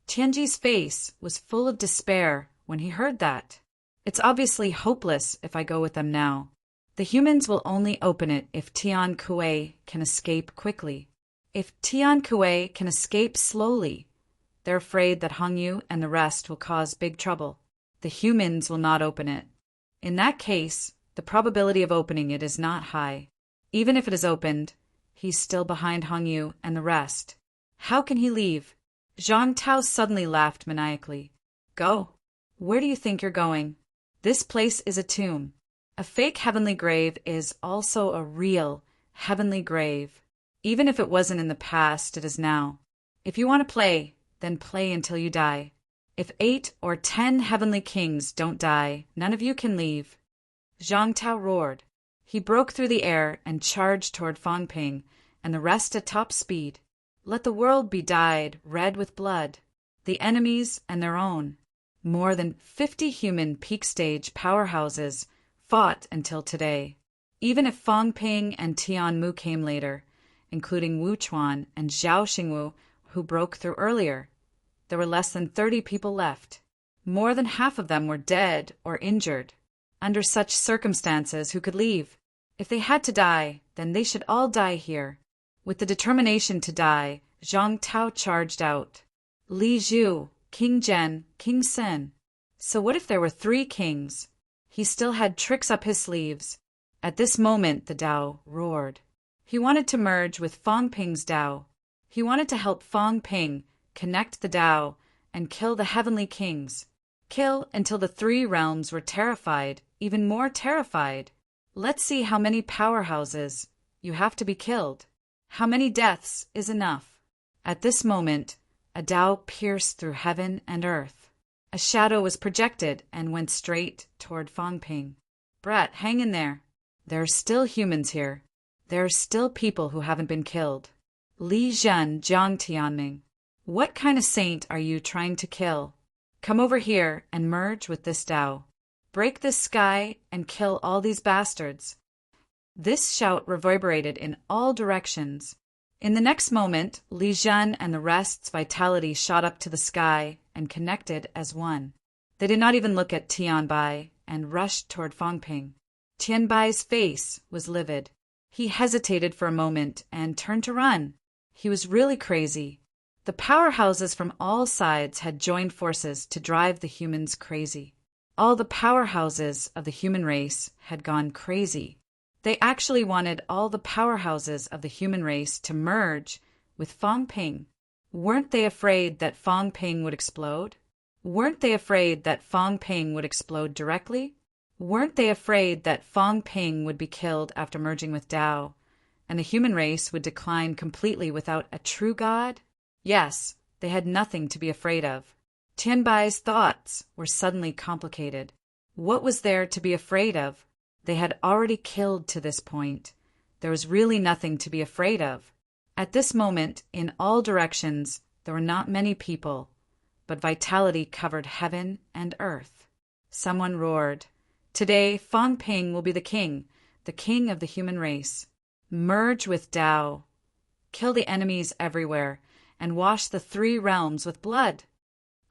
[SPEAKER 1] Tianji's face was full of despair when he heard that. It's obviously hopeless if I go with them now. The humans will only open it if Tian Kuei can escape quickly. If Tian Kuei can escape slowly, they're afraid that Hong Yu and the rest will cause big trouble. The humans will not open it. In that case, the probability of opening it is not high. Even if it is opened, he's still behind Hong Yu and the rest. How can he leave? Zhang Tao suddenly laughed maniacally. Go. Where do you think you're going? This place is a tomb. A fake heavenly grave is also a real heavenly grave. Even if it wasn't in the past, it is now. If you want to play, then play until you die. If 8 or 10 heavenly kings don't die, none of you can leave. Zhang Tao roared. He broke through the air and charged toward Fang Ping and the rest at top speed. Let the world be dyed red with blood, the enemies and their own. More than 50 human peak stage powerhouses fought until today. Even if Fang Ping and Tian Mu came later, including Wu Chuan and Zhao Xingwu, who broke through earlier, there were less than 30 people left. More than half of them were dead or injured. Under such circumstances, who could leave? If they had to die, then they should all die here. With the determination to die, Zhang Tao charged out. Li Zhu, King Zhen, King Sen. So what if there were 3 kings? He still had tricks up his sleeves. At this moment, the Tao roared. He wanted to merge with Fang Ping's Tao. He wanted to help Fang Ping connect the Tao and kill the heavenly kings. Kill until the 3 realms were terrified, even more terrified. Let's see how many powerhouses you have to be killed. How many deaths is enough? At this moment, a Tao pierced through heaven and earth. A shadow was projected and went straight toward Fang Ping. Brat, hang in there. There are still humans here. There are still people who haven't been killed. Li Zhen Jiang Tianming. What kind of saint are you trying to kill? Come over here and merge with this Tao. Break this sky and kill all these bastards. This shout reverberated in all directions. In the next moment, Li Zhen and the rest's vitality shot up to the sky and connected as one. They did not even look at Tian Bai and rushed toward Fang Ping. Tianbai's face was livid. He hesitated for a moment and turned to run. He was really crazy. The powerhouses from all sides had joined forces to drive the humans crazy. All the powerhouses of the human race had gone crazy. They actually wanted all the powerhouses of the human race to merge with Fangping. Weren't they afraid that Fangping would explode? Weren't they afraid that Fangping would explode directly? Weren't they afraid that Fangping would be killed after merging with Tao, and the human race would decline completely without a true god? Yes, they had nothing to be afraid of. Tianbai's thoughts were suddenly complicated. What was there to be afraid of? They had already killed to this point. There was really nothing to be afraid of. At this moment, in all directions, there were not many people, but vitality covered heaven and earth. Someone roared, "Today, Fangping will be the king of the human race. Merge with Tao. Kill the enemies everywhere, and wash the 3 realms with blood.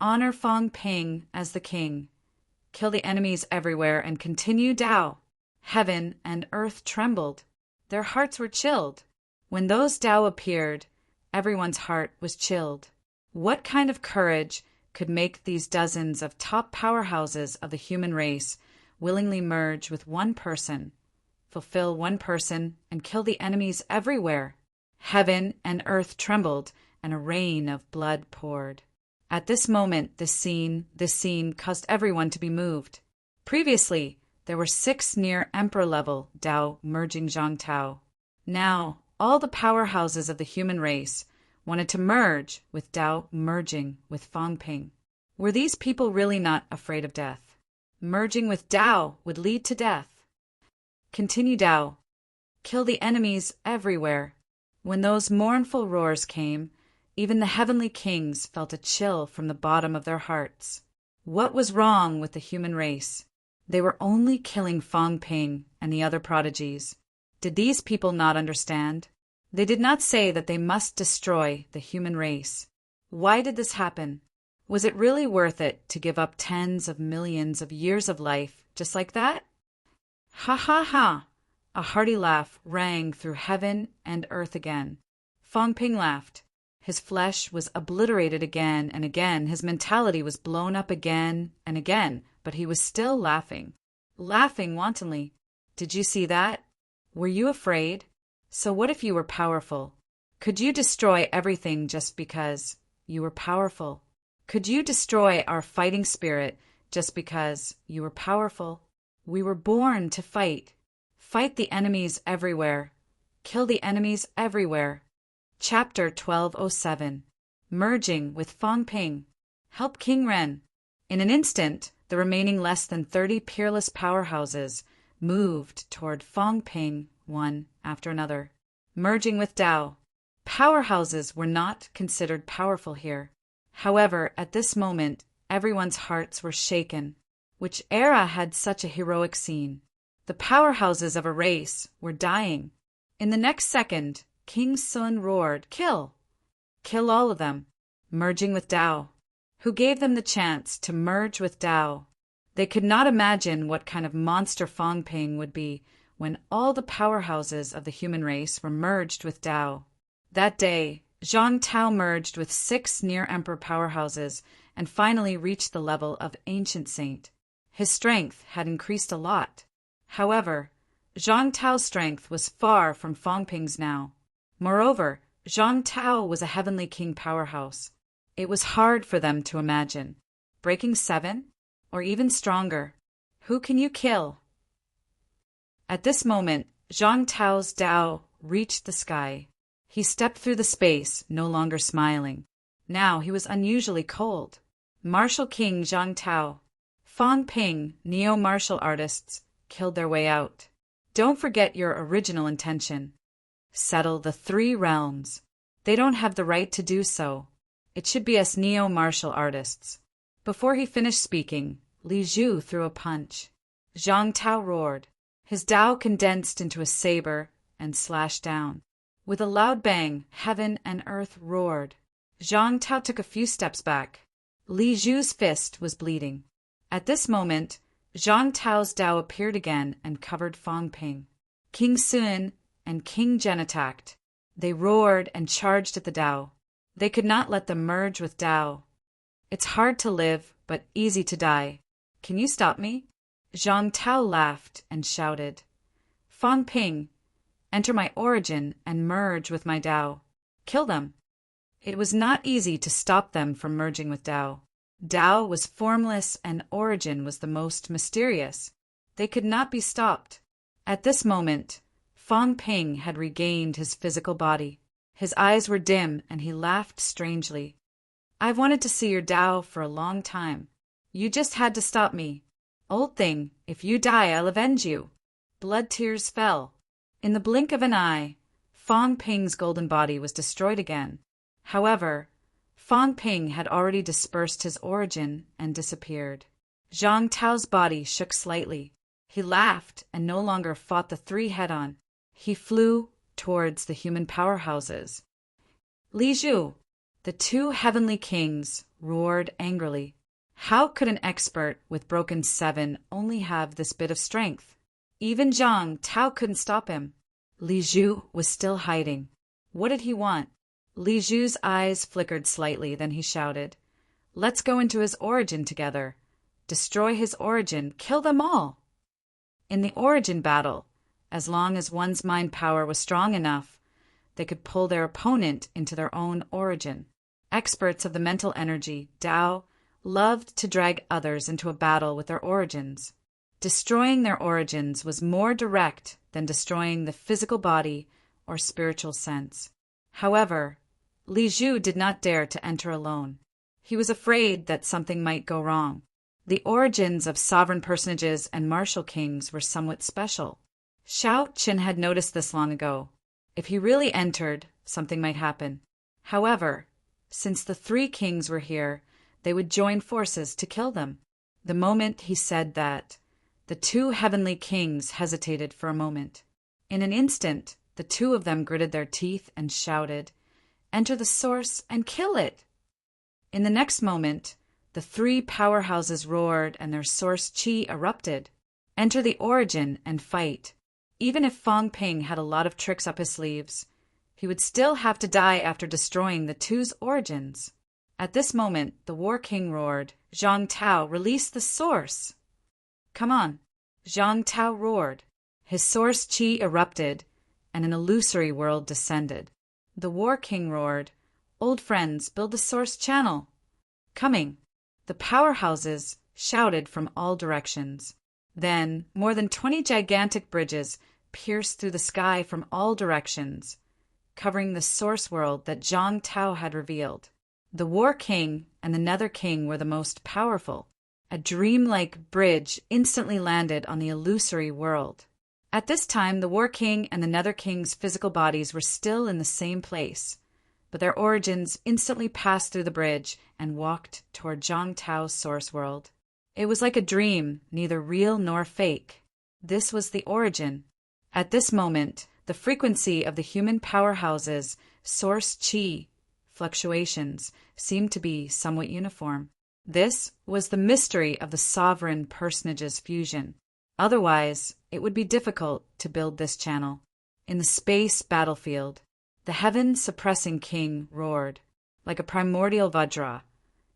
[SPEAKER 1] Honor Fangping as the king. Kill the enemies everywhere and continue Tao." Heaven and earth trembled. Their hearts were chilled. When those Tao appeared, everyone's heart was chilled. What kind of courage could make these dozens of top powerhouses of the human race willingly merge with one person, fulfill one person, and kill the enemies everywhere? Heaven and earth trembled, and a rain of blood poured. At this moment, this scene caused everyone to be moved. Previously, there were 6 near emperor-level Tao merging Zhang Tao. Now, all the powerhouses of the human race wanted to merge with Tao merging with Fangping. Were these people really not afraid of death? Merging with Tao would lead to death. Continue Tao. Kill the enemies everywhere. When those mournful roars came, even the heavenly kings felt a chill from the bottom of their hearts. What was wrong with the human race? They were only killing Fangping and the other prodigies. Did these people not understand? They did not say that they must destroy the human race. Why did this happen? Was it really worth it to give up tens of millions of years of life just like that? Ha ha ha! A hearty laugh rang through heaven and earth again. Fangping laughed. His flesh was obliterated again and again. His mentality was blown up again and again, but he was still laughing. Laughing wantonly. Did you see that? Were you afraid? So what if you were powerful? Could you destroy everything just because you were powerful? Could you destroy our fighting spirit just because you were powerful? We were born to fight. Fight the enemies everywhere. Kill the enemies everywhere. Chapter 1207. Merging with Fangping. Help King Ren. In an instant, the remaining less than 30 peerless powerhouses moved toward Fangping, one after another. Merging with Tao. Powerhouses were not considered powerful here. However, at this moment, everyone's hearts were shaken. Which era had such a heroic scene? The powerhouses of a race were dying. In the next second, King Sun roared, "Kill! Kill all of them!" Merging with Tao. Who gave them the chance to merge with Tao? They could not imagine what kind of monster Fangping would be when all the powerhouses of the human race were merged with Tao. That day, Zhang Tao merged with 6 near-emperor powerhouses and finally reached the level of ancient saint. His strength had increased a lot. However, Zhang Tao's strength was far from Fangping's now. Moreover, Zhang Tao was a heavenly king powerhouse. It was hard for them to imagine. Breaking 7? Or even stronger. Who can you kill? At this moment, Zhang Tao's Tao reached the sky. He stepped through the space, no longer smiling. Now he was unusually cold. Martial King Zhang Tao. Fangping, neo-martial artists, killed their way out. Don't forget your original intention. Settle the 3 realms. They don't have the right to do so. It should be us neo-martial artists. Before he finished speaking, Li Zhu threw a punch. Zhang Tao roared. His Tao condensed into a saber and slashed down. With a loud bang, heaven and earth roared. Zhang Tao took a few steps back. Li Zhu's fist was bleeding. At this moment, Zhang Tao's Tao appeared again and covered Fang Ping. King Sun and King Zhen attacked. They roared and charged at the Tao. They could not let them merge with Tao. It's hard to live, but easy to die. Can you stop me? Zhang Tao laughed and shouted. Fang Ping, enter my origin and merge with my Tao. Kill them. It was not easy to stop them from merging with Tao. Tao was formless and origin was the most mysterious. They could not be stopped. At this moment, Fang Ping had regained his physical body. His eyes were dim and he laughed strangely. I've wanted to see your Tao for a long time. You just had to stop me. Old thing, if you die, I'll avenge you. Blood tears fell. In the blink of an eye, Fang Ping's golden body was destroyed again. However, Fang Ping had already dispersed his origin and disappeared. Zhang Tao's body shook slightly. He laughed and no longer fought the three head-on. He flew towards the human powerhouses. Li Zhu, the two heavenly kings, roared angrily. How could an expert with broken 7 only have this bit of strength? Even Zhang Tao couldn't stop him. Li Zhu was still hiding. What did he want? Li Zhu's eyes flickered slightly, then he shouted, Let's go into his origin together. Destroy his origin, kill them all. In the origin battle, as long as one's mind power was strong enough, they could pull their opponent into their own origin. Experts of the mental energy, Tao, loved to drag others into a battle with their origins. Destroying their origins was more direct than destroying the physical body or spiritual sense. However, Li Zhu did not dare to enter alone. He was afraid that something might go wrong. The origins of sovereign personages and martial kings were somewhat special. Shao Qin had noticed this long ago. If he really entered, something might happen. However, since the three kings were here, they would join forces to kill them. The moment he said that, the two heavenly kings hesitated for a moment. In an instant, the two of them gritted their teeth and shouted, Enter the source and kill it! In the next moment, the three powerhouses roared and their source qi erupted. Enter the origin and fight. Even if Fang Ping had a lot of tricks up his sleeves, he would still have to die after destroying the two's origins. At this moment, the War King roared, Zhang Tao, release the source! Come on! Zhang Tao roared. His source qi erupted, and an illusory world descended. The War King roared, Old friends, build the source channel! Coming! The powerhouses shouted from all directions. Then, more than 20 gigantic bridges pierced through the sky from all directions, covering the source world that Zhang Tao had revealed. The War King and the Nether King were the most powerful. A dreamlike bridge instantly landed on the illusory world. At this time, the War King and the Nether King's physical bodies were still in the same place, but their origins instantly passed through the bridge and walked toward Zhang Tao's source world. It was like a dream, neither real nor fake. This was the origin. At this moment, the frequency of the human powerhouses, source qi, fluctuations, seemed to be somewhat uniform. This was the mystery of the sovereign personage's fusion. Otherwise, it would be difficult to build this channel. In the space battlefield, the heaven-suppressing king roared, like a primordial Vajra.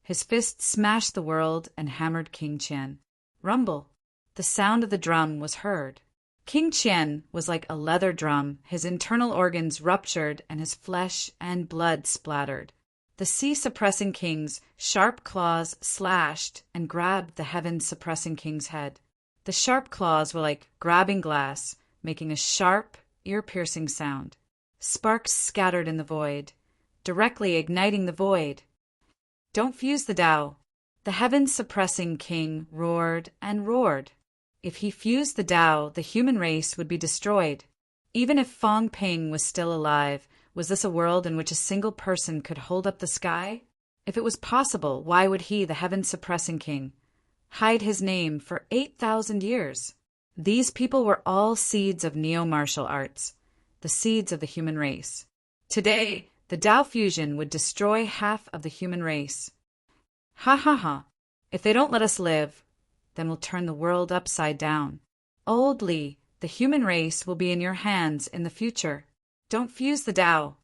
[SPEAKER 1] His fist smashed the world and hammered King Qian. Rumble. The sound of the drum was heard. King Qian was like a leather drum. His internal organs ruptured and his flesh and blood splattered. The sea-suppressing king's sharp claws slashed and grabbed the heaven-suppressing king's head. The sharp claws were like grabbing glass, making a sharp, ear-piercing sound. Sparks scattered in the void, directly igniting the void. Don't fuse the Tao. The heaven-suppressing king roared and roared. If he fused the Tao, the human race would be destroyed. Even if Fang Ping was still alive, was this a world in which a single person could hold up the sky? If it was possible, why would he, the heaven-suppressing king, hide his name for 8,000 years? These people were all seeds of neo-martial arts, the seeds of the human race. Today, the Tao fusion would destroy half of the human race. Ha ha ha. If they don't let us live, then we'll turn the world upside down. Old Li, the human race will be in your hands in the future. Don't fuse the Tao."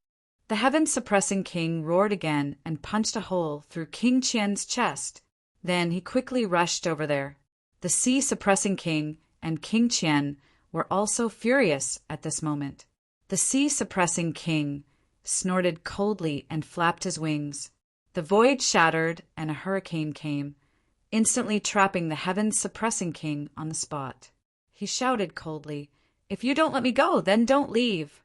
[SPEAKER 1] The heaven-suppressing king roared again and punched a hole through King Qian's chest. Then he quickly rushed over there. The sea-suppressing king and King Qian were also furious at this moment. The sea-suppressing king snorted coldly and flapped his wings. The void shattered and a hurricane came, instantly trapping the heaven-suppressing king on the spot. He shouted coldly, "If you don't let me go, then don't leave."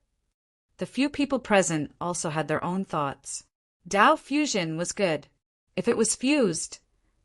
[SPEAKER 1] The few people present also had their own thoughts. Tao fusion was good. If it was fused,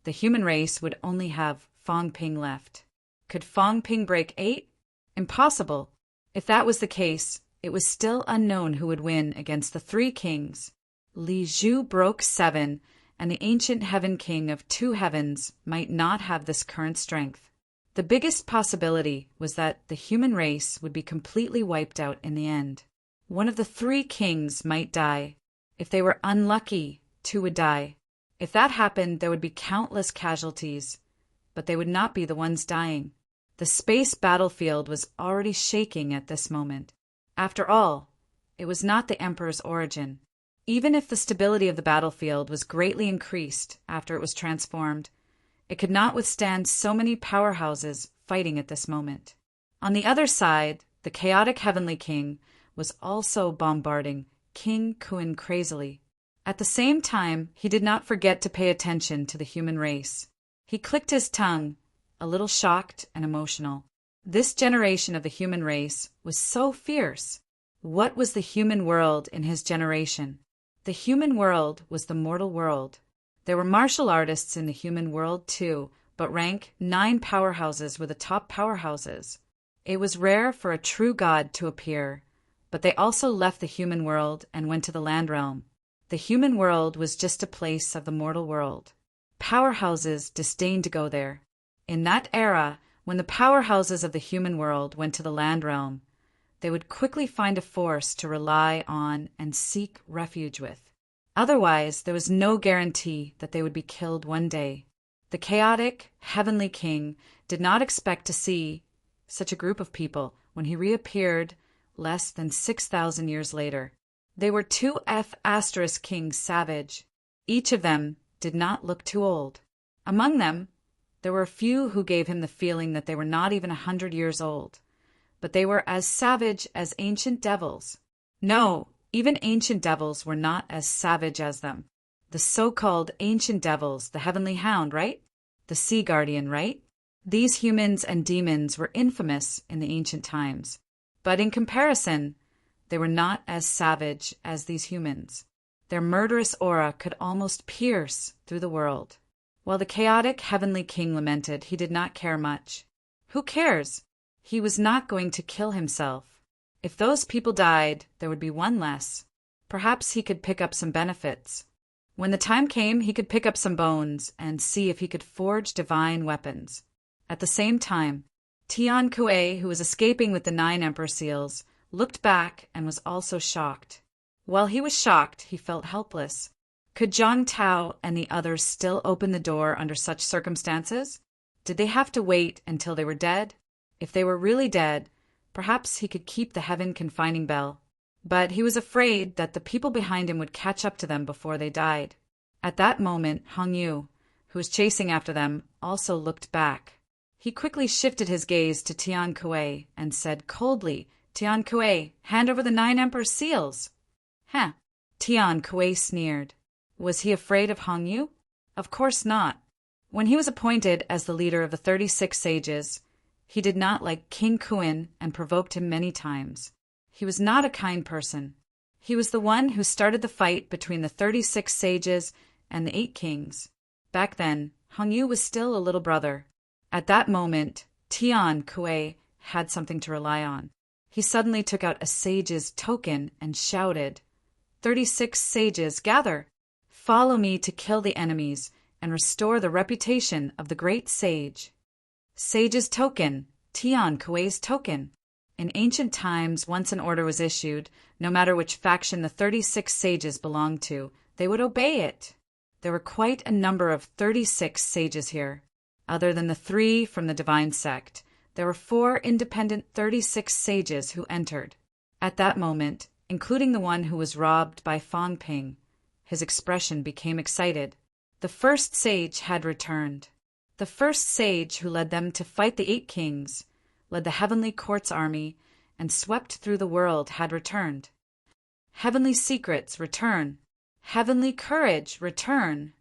[SPEAKER 1] the human race would only have Fong Ping left. Could Fong Ping break 8? Impossible. If that was the case, it was still unknown who would win against the 3 kings. Li Zhu broke 7, and the ancient heaven king of 2 heavens might not have this current strength. The biggest possibility was that the human race would be completely wiped out in the end. One of the 3 kings might die. If they were unlucky, 2 would die. If that happened, there would be countless casualties, but they would not be the ones dying. The space battlefield was already shaking at this moment. After all, it was not the Emperor's origin. Even if the stability of the battlefield was greatly increased after it was transformed, it could not withstand so many powerhouses fighting at this moment. On the other side, the chaotic heavenly king was also bombarding King Kun crazily. At the same time, he did not forget to pay attention to the human race. He clicked his tongue, a little shocked and emotional. This generation of the human race was so fierce. What was the human world in his generation? The human world was the mortal world. There were martial artists in the human world too, but rank 9 powerhouses were the top powerhouses. It was rare for a true god to appear, but they also left the human world and went to the land realm. The human world was just a place of the mortal world. Powerhouses disdained to go there. In that era, when the powerhouses of the human world went to the land realm, they would quickly find a force to rely on and seek refuge with. Otherwise, there was no guarantee that they would be killed one day. The chaotic, heavenly king did not expect to see such a group of people when he reappeared less than 6,000 years later. They were 2 F** kings savage. Each of them did not look too old. Among them, there were a few who gave him the feeling that they were not even 100 years old, but they were as savage as ancient devils. No, even ancient devils were not as savage as them. The so-called ancient devils, the heavenly hound, right? The sea guardian, right? These humans and demons were infamous in the ancient times, but in comparison, they were not as savage as these humans. Their murderous aura could almost pierce through the world. While the chaotic heavenly king lamented, he did not care much. Who cares? He was not going to kill himself. If those people died, there would be 1 less. Perhaps he could pick up some benefits. When the time came, he could pick up some bones and see if he could forge divine weapons. At the same time, Tian Kuei, who was escaping with the 9 emperor seals, looked back and was also shocked. While he was shocked, he felt helpless. Could Zhang Tao and the others still open the door under such circumstances? Did they have to wait until they were dead? If they were really dead, perhaps he could keep the heaven confining bell. But he was afraid that the people behind him would catch up to them before they died. At that moment, Hong Yu, who was chasing after them, also looked back. He quickly shifted his gaze to Tian Kuei and said coldly, "Tian Kuei, hand over the 9 emperor seals." "Huh." Tian Kuei sneered. Was he afraid of Hong Yu? Of course not. When he was appointed as the leader of the 36 sages, he did not like King Kun and provoked him many times. He was not a kind person. He was the one who started the fight between the 36 sages and the 8 kings. Back then, Hong Yu was still a little brother. At that moment, Tian Kuei had something to rely on. He suddenly took out a sage's token and shouted, 36 sages, gather! Follow me to kill the enemies and restore the reputation of the great sage. Sage's token, Tian Kuei's token. In ancient times, once an order was issued, no matter which faction the 36 sages belonged to, they would obey it. There were quite a number of 36 sages here. Other than the 3 from the divine sect, there were 4 independent 36 sages who entered. At that moment, including the one who was robbed by Fang Ping, his expression became excited. The first sage had returned. The first sage who led them to fight the 8 kings, led the heavenly court's army, and swept through the world had returned. Heavenly secrets return. Heavenly courage return.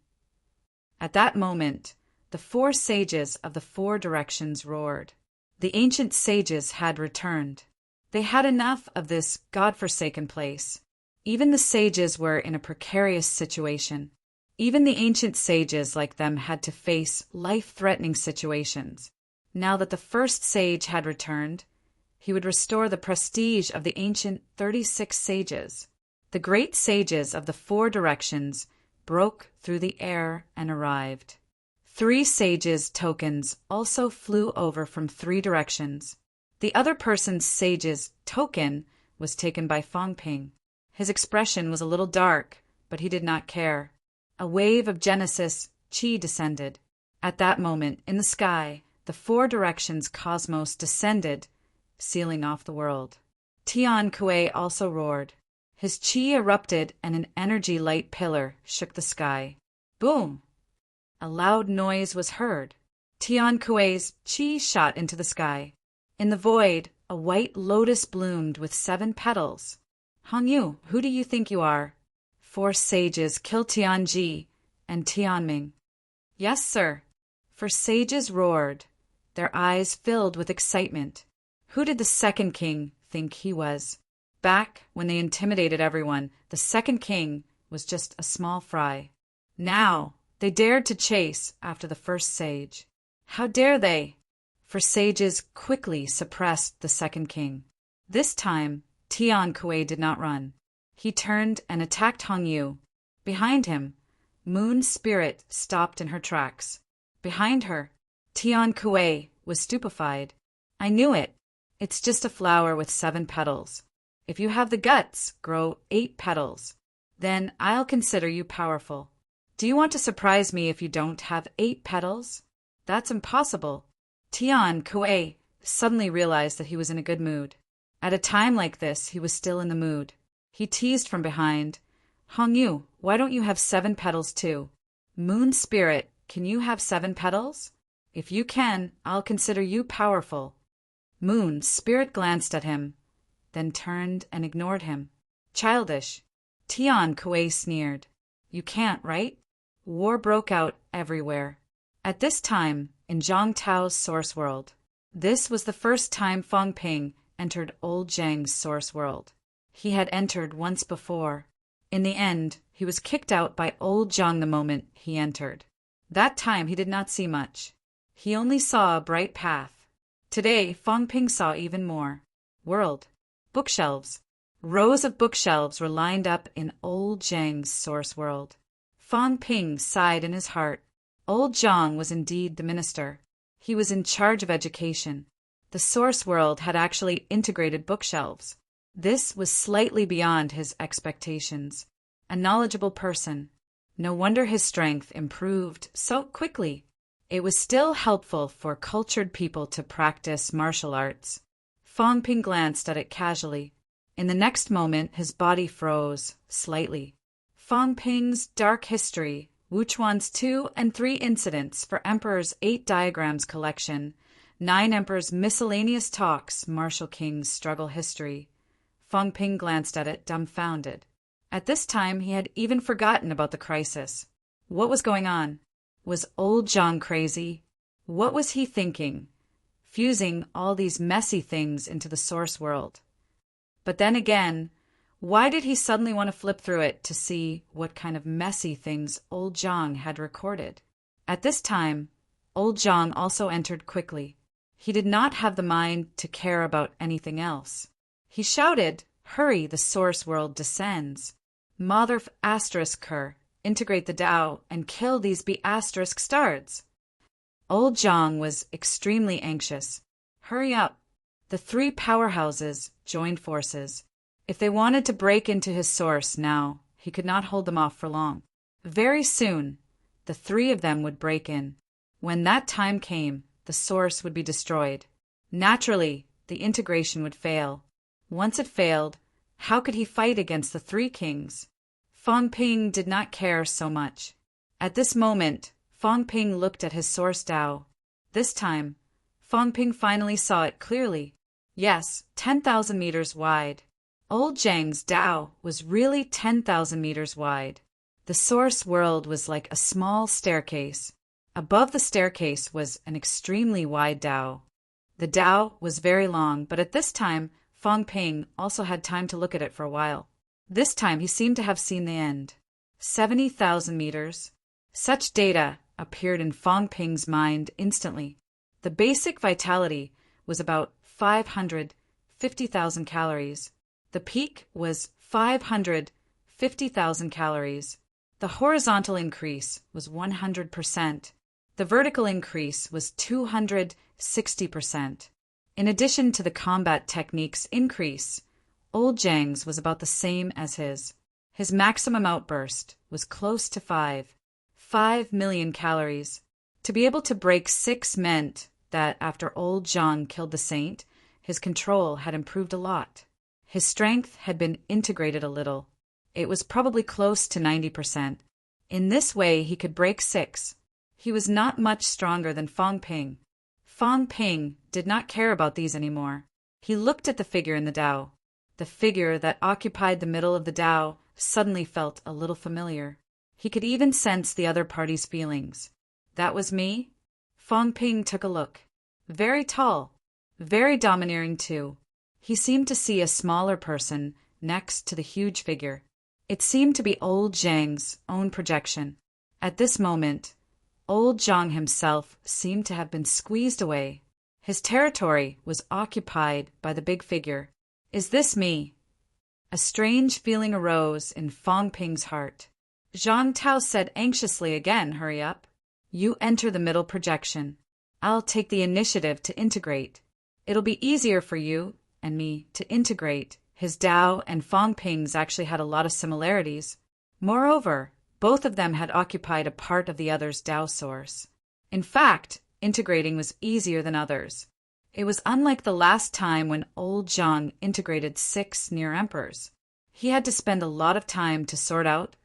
[SPEAKER 1] At that moment, the 4 sages of the 4 directions roared. The ancient sages had returned. They had enough of this God-forsaken place. Even the sages were in a precarious situation. Even the ancient sages like them had to face life-threatening situations. Now that the first sage had returned, he would restore the prestige of the ancient 36 sages. The great sages of the 4 directions broke through the air and arrived. 3 sages' tokens also flew over from 3 directions. The other person's sage's token was taken by Fang Ping. His expression was a little dark, but he did not care. A wave of Genesis Qi descended. At that moment, in the sky, the 4 directions cosmos descended, sealing off the world. Tian Kuei also roared. His Qi erupted and an energy light pillar shook the sky. Boom! A loud noise was heard. Tian Kuei's Qi shot into the sky. In the void, a white lotus bloomed with 7 petals. Hongyu, who do you think you are? 4 sages killed Tianji and Tianming. Yes, sir. 4 sages roared, their eyes filled with excitement. Who did the second king think he was? Back when they intimidated everyone, the second king was just a small fry. Now, they dared to chase after the first sage. How dare they? 4 sages quickly suppressed the second king. This time, Tian Kuei did not run. He turned and attacked Hongyu. Behind him, Moon Spirit stopped in her tracks. Behind her, Tian Kuei was stupefied. I knew it. It's just a flower with 7 petals. If you have the guts, grow 8 petals. Then I'll consider you powerful. Do you want to surprise me if you don't have 8 petals? That's impossible. Tian Kuei suddenly realized that he was in a good mood. At a time like this, he was still in the mood. He teased from behind. Hongyu, why don't you have 7 petals too? Moon Spirit, can you have 7 petals? If you can, I'll consider you powerful. Moon Spirit glanced at him, then turned and ignored him. Childish. Tian Kuei sneered. You can't, right? War broke out everywhere. At this time, in Zhang Tao's source world, this was the first time Fang Ping entered Old Zhang's source world. He had entered once before. In the end, he was kicked out by Old Zhang the moment he entered. That time he did not see much. He only saw a bright path. Today, Fang Ping saw even more. World. Bookshelves. Rows of bookshelves were lined up in Old Zhang's source world. Fang Ping sighed in his heart. Old Zhang was indeed the minister. He was in charge of education. The source world had actually integrated bookshelves. This was slightly beyond his expectations. A knowledgeable person. No wonder his strength improved so quickly. It was still helpful for cultured people to practice martial arts. Fang Ping glanced at it casually. In the next moment, his body froze slightly. Fang Ping's Dark History, Wuchuan's 2 and 3 Incidents for Emperor's 8 Diagrams collection, 9 Emperor's Miscellaneous Talks, Martial King's Struggle History. Fang Ping glanced at it, dumbfounded. At this time, he had even forgotten about the crisis. What was going on? Was Old Zhang crazy? What was he thinking? Fusing all these messy things into the source world. But then again, why did he suddenly want to flip through it to see what kind of messy things Old Zhang had recorded? At this time, Old Zhang also entered quickly. He did not have the mind to care about anything else. He shouted, "Hurry, the source world descends. Mother asterisk her, integrate the Tao, and kill these be** stars." Old Zhang was extremely anxious. Hurry up. The 3 powerhouses joined forces. If they wanted to break into his source now, he could not hold them off for long. Very soon, the 3 of them would break in. When that time came, the source would be destroyed. Naturally, the integration would fail. Once it failed, how could he fight against the three kings? Fang Ping did not care so much. At this moment, Fang Ping looked at his source Tao. This time, Fang Ping finally saw it clearly. Yes, 10,000 meters wide. Old Zhang's Tao was really 10,000 meters wide. The source world was like a small staircase. Above the staircase was an extremely wide Tao. The Tao was very long, but at this time, Fang Ping also had time to look at it for a while. This time he seemed to have seen the end. 70,000 meters. Such data appeared in Fang Ping's mind instantly. The basic vitality was about 550,000 calories. The peak was 550,000 calories. The horizontal increase was 100%. The vertical increase was 260%. In addition to the combat techniques increase, Old Zhang's was about the same as his. His maximum outburst was close to 5 million calories. To be able to break 6 meant that after Old Zhang killed the saint, his control had improved a lot. His strength had been integrated a little. It was probably close to 90%. In this way he could break 6. He was not much stronger than Fang Ping. Fang Ping did not care about these anymore. He looked at the figure in the Tao. The figure that occupied the middle of the Tao suddenly felt a little familiar. He could even sense the other party's feelings. That was me? Fang Ping took a look. Very tall. Very domineering too. He seemed to see a smaller person next to the huge figure. It seemed to be Old Zhang's own projection. At this moment, Old Zhang himself seemed to have been squeezed away. His territory was occupied by the big figure. Is this me? A strange feeling arose in Fang Ping's heart. Zhang Tao said anxiously again, hurry up. You enter the middle projection. I'll take the initiative to integrate. It'll be easier for you and me to integrate. His Tao and Fang Ping's actually had a lot of similarities. Moreover, both of them had occupied a part of the other's Tao source. In fact, integrating was easier than others. It was unlike the last time when Old Zhang integrated 6 near emperors. He had to spend a lot of time to sort out,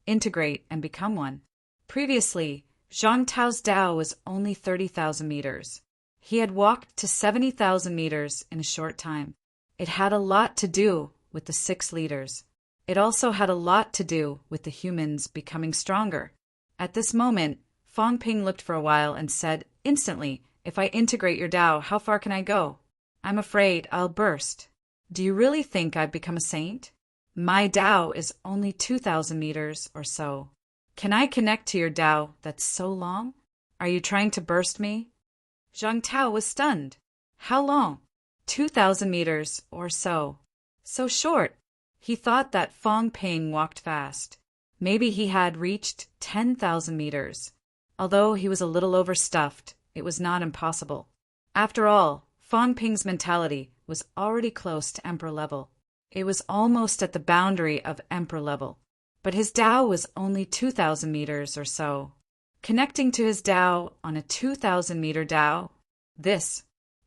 [SPEAKER 1] integrate, and become one. Previously, Zhang Tao's Tao was only 30,000 meters. He had walked to 70,000 meters in a short time. It had a lot to do with the 6 leaders. It also had a lot to do with the humans becoming stronger. At this moment, Fang Ping looked for a while and said instantly, if I integrate your Tao, how far can I go? I'm afraid I'll burst. Do you really think I've become a saint? My Tao is only 2,000 meters or so. Can I connect to your Tao that's so long? Are you trying to burst me? Zhang Tao was stunned. How long? 2,000 meters or so. So short. He thought that Fang Ping walked fast. Maybe he had reached 10,000 meters. Although he was a little overstuffed, it was not impossible. After all, Fang Ping's mentality was already close to emperor level. It was almost at the boundary of emperor level. But his Tao was only 2,000 meters or so. Connecting to his Tao on a 2,000-meter Tao?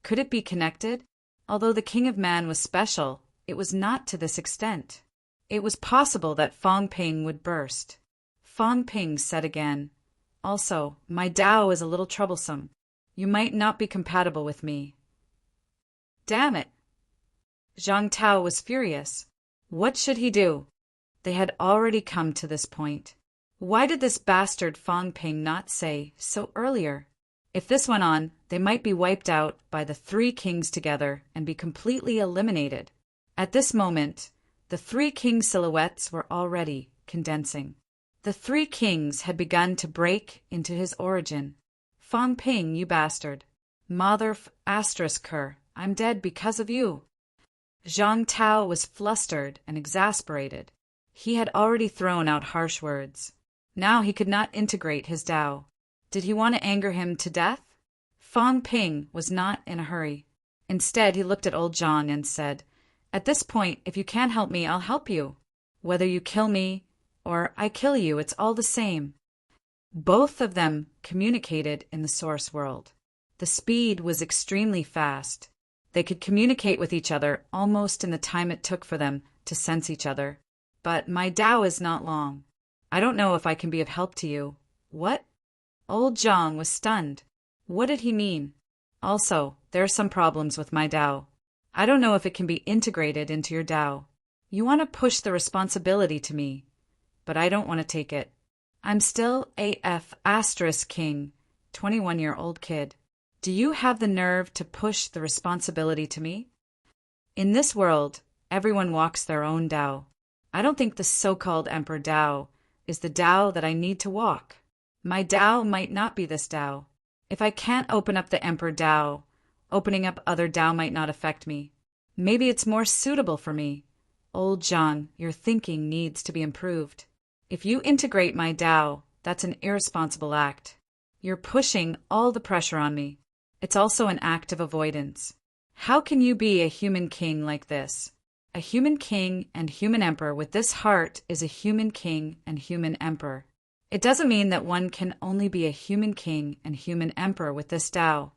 [SPEAKER 1] Could it be connected? Although the King of Man was special, it was not to this extent. It was possible that Fang Ping would burst. Fang Ping said again, also, my Tao is a little troublesome. You might not be compatible with me. Damn it! Zhang Tao was furious. What should he do? They had already come to this point. Why did this bastard Fang Ping not say so earlier? If this went on, they might be wiped out by the 3 kings together and be completely eliminated. At this moment, the 3 king silhouettes were already condensing. The 3 kings had begun to break into his origin. Fang Ping, you bastard. Mother **her, I'm dead because of you. Zhang Tao was flustered and exasperated. He had already thrown out harsh words. Now he could not integrate his Tao. Did he want to anger him to death? Fang Ping was not in a hurry. Instead, he looked at Old Zhang and said, at this point, if you can't help me, I'll help you. Whether you kill me or I kill you, it's all the same. Both of them communicated in the source world. The speed was extremely fast. They could communicate with each other almost in the time it took for them to sense each other. But my Tao is not long. I don't know if I can be of help to you. What? Old Zhang was stunned. What did he mean? Also, there are some problems with my Tao. I don't know if it can be integrated into your Tao. You want to push the responsibility to me, but I don't want to take it. I'm still AF * King, 21-year-old kid. Do you have the nerve to push the responsibility to me? In this world, everyone walks their own Tao. I don't think the so-called Emperor Tao is the Tao that I need to walk. My Tao might not be this Tao. If I can't open up the Emperor Tao, opening up other Tao might not affect me. Maybe it's more suitable for me. Old Zhang, your thinking needs to be improved. If you integrate my Tao, that's an irresponsible act. You're pushing all the pressure on me. It's also an act of avoidance. How can you be a human king like this? A human king and human emperor with this heart is a human king and human emperor. It doesn't mean that one can only be a human king and human emperor with this Tao.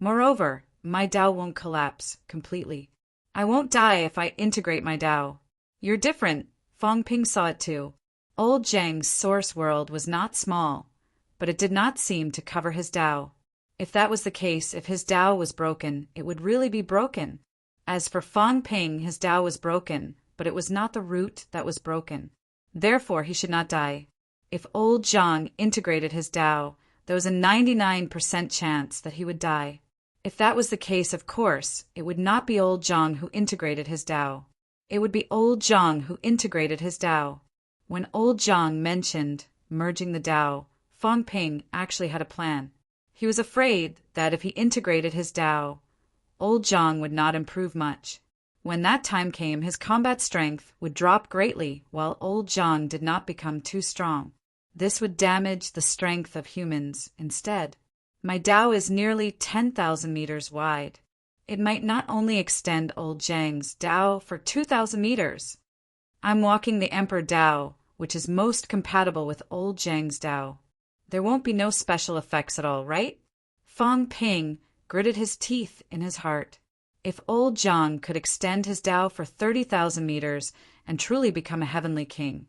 [SPEAKER 1] Moreover, my Tao won't collapse completely. I won't die if I integrate my Tao. You're different. Fong Ping saw it too. Old Zhang's source world was not small, but it did not seem to cover his Tao. If that was the case, if his Tao was broken, it would really be broken. As for Fong Ping, his Tao was broken, but it was not the root that was broken. Therefore, he should not die. If old Zhang integrated his Tao, there was a 99% chance that he would die. If that was the case, of course, it would not be old Zhang who integrated his Tao. It would be old Zhang who integrated his Tao. When old Zhang mentioned merging the Tao, Fong Ping actually had a plan. He was afraid that if he integrated his Tao, old Zhang would not improve much. When that time came, his combat strength would drop greatly, while old Zhang did not become too strong. This would damage the strength of humans instead. My Tao is nearly 10,000 meters wide. It might not only extend old Zhang's Tao for 2,000 meters. I'm walking the Emperor Tao, which is most compatible with old Zhang's Tao. There won't be no special effects at all, right? Fong Ping gritted his teeth in his heart. If old Zhang could extend his Tao for 30,000 meters and truly become a heavenly king,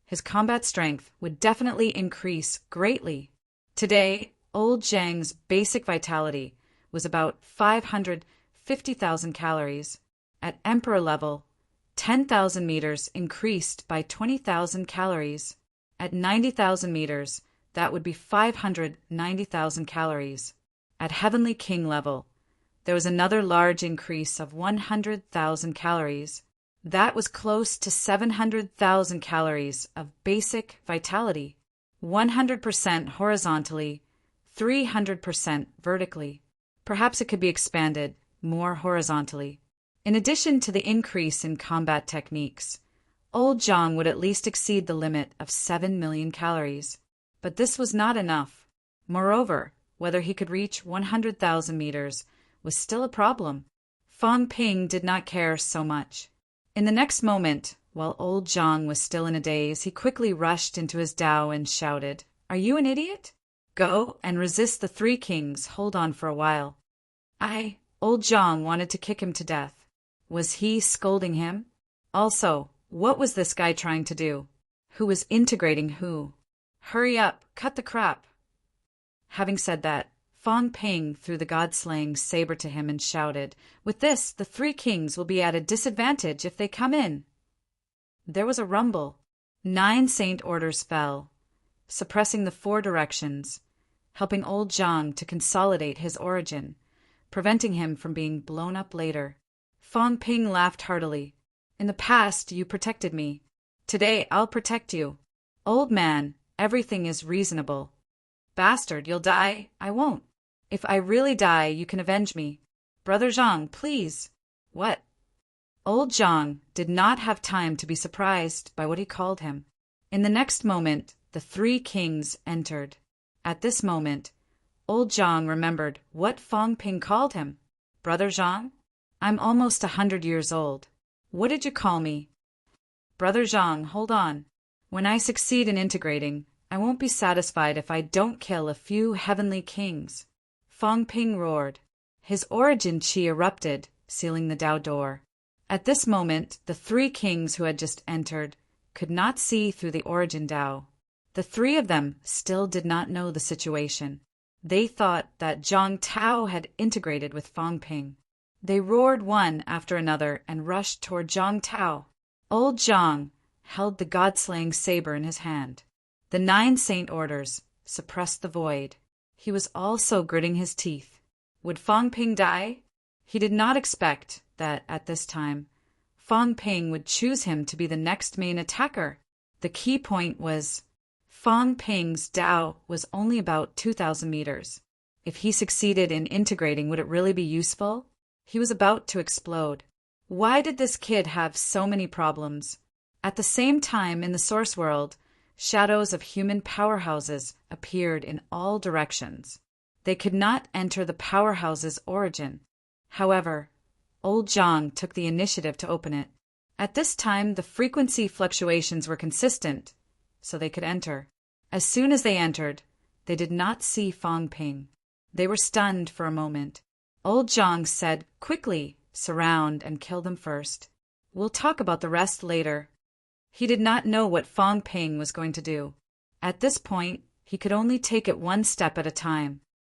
[SPEAKER 1] his combat strength would definitely increase greatly. Today, old Zhang's basic vitality was about 550,000 calories. At Emperor level, 10,000 meters increased by 20,000 calories. At 90,000 meters, that would be 590,000 calories. At Heavenly King level, there was another large increase of 100,000 calories. That was close to 700,000 calories of basic vitality, 100% horizontally, 300% vertically. Perhaps it could be expanded more horizontally. In addition to the increase in combat techniques, old Zhang would at least exceed the limit of 7 million calories. But this was not enough. Moreover, whether he could reach 100,000 meters was still a problem. Fong Ping did not care so much. In the next moment, while old Zhang was still in a daze, he quickly rushed into his Tao and shouted, "Are you an idiot? Go and resist the three kings. Hold on for a while." Old Zhang wanted to kick him to death. Was he scolding him? Also, what was this guy trying to do? Who was integrating who? Hurry up, cut the crap. Having said that, Fong Ping threw the god-slaying saber to him and shouted, "With this, the three kings will be at a disadvantage if they come in." There was a rumble. 9 saint orders fell, suppressing the 4 directions, helping old Zhang to consolidate his origin, preventing him from being blown up later. Fong Ping laughed heartily. "In the past, you protected me. Today, I'll protect you. Old man, everything is reasonable. Bastard, you'll die. I won't. If I really die, you can avenge me. Brother Zhang, please." What? Old Zhang did not have time to be surprised by what he called him. In the next moment, the 3 kings entered. At this moment, old Zhang remembered what Fong Ping called him. "Brother Zhang? I'm almost 100 years old. What did you call me?" "Brother Zhang, hold on. When I succeed in integrating, I won't be satisfied if I don't kill a few heavenly kings. Fong Ping roared. His origin chi erupted, sealing the Dao door. At this moment, the three kings who had just entered could not see through the origin Dao. The three of them still did not know the situation. They thought that Zhang Tao had integrated with Fong Ping. They roared one after another and rushed toward Zhang Tao. Old Zhang held the god-slaying saber in his hand. The 9 saint orders suppressed the void. He was also gritting his teeth. Would Fong Ping die? He did not expect that, at this time, Fong Ping would choose him to be the next main attacker. The key point was Fong Ping's Dao was only about 2,000 meters. If he succeeded in integrating, would it really be useful? He was about to explode. Why did this kid have so many problems? At the same time, in the source world, shadows of human powerhouses appeared in all directions. They could not enter the powerhouse's origin. However, old Zhang took the initiative to open it. At this time, the frequency fluctuations were consistent, so they could enter. As soon as they entered, they did not see Fong Ping. They were stunned for a moment. Old Zhang said, "Quickly, surround and kill them first. We'll talk about the rest later." He did not know what Fong Ping was going to do. At this point, he could only take it one step at a time.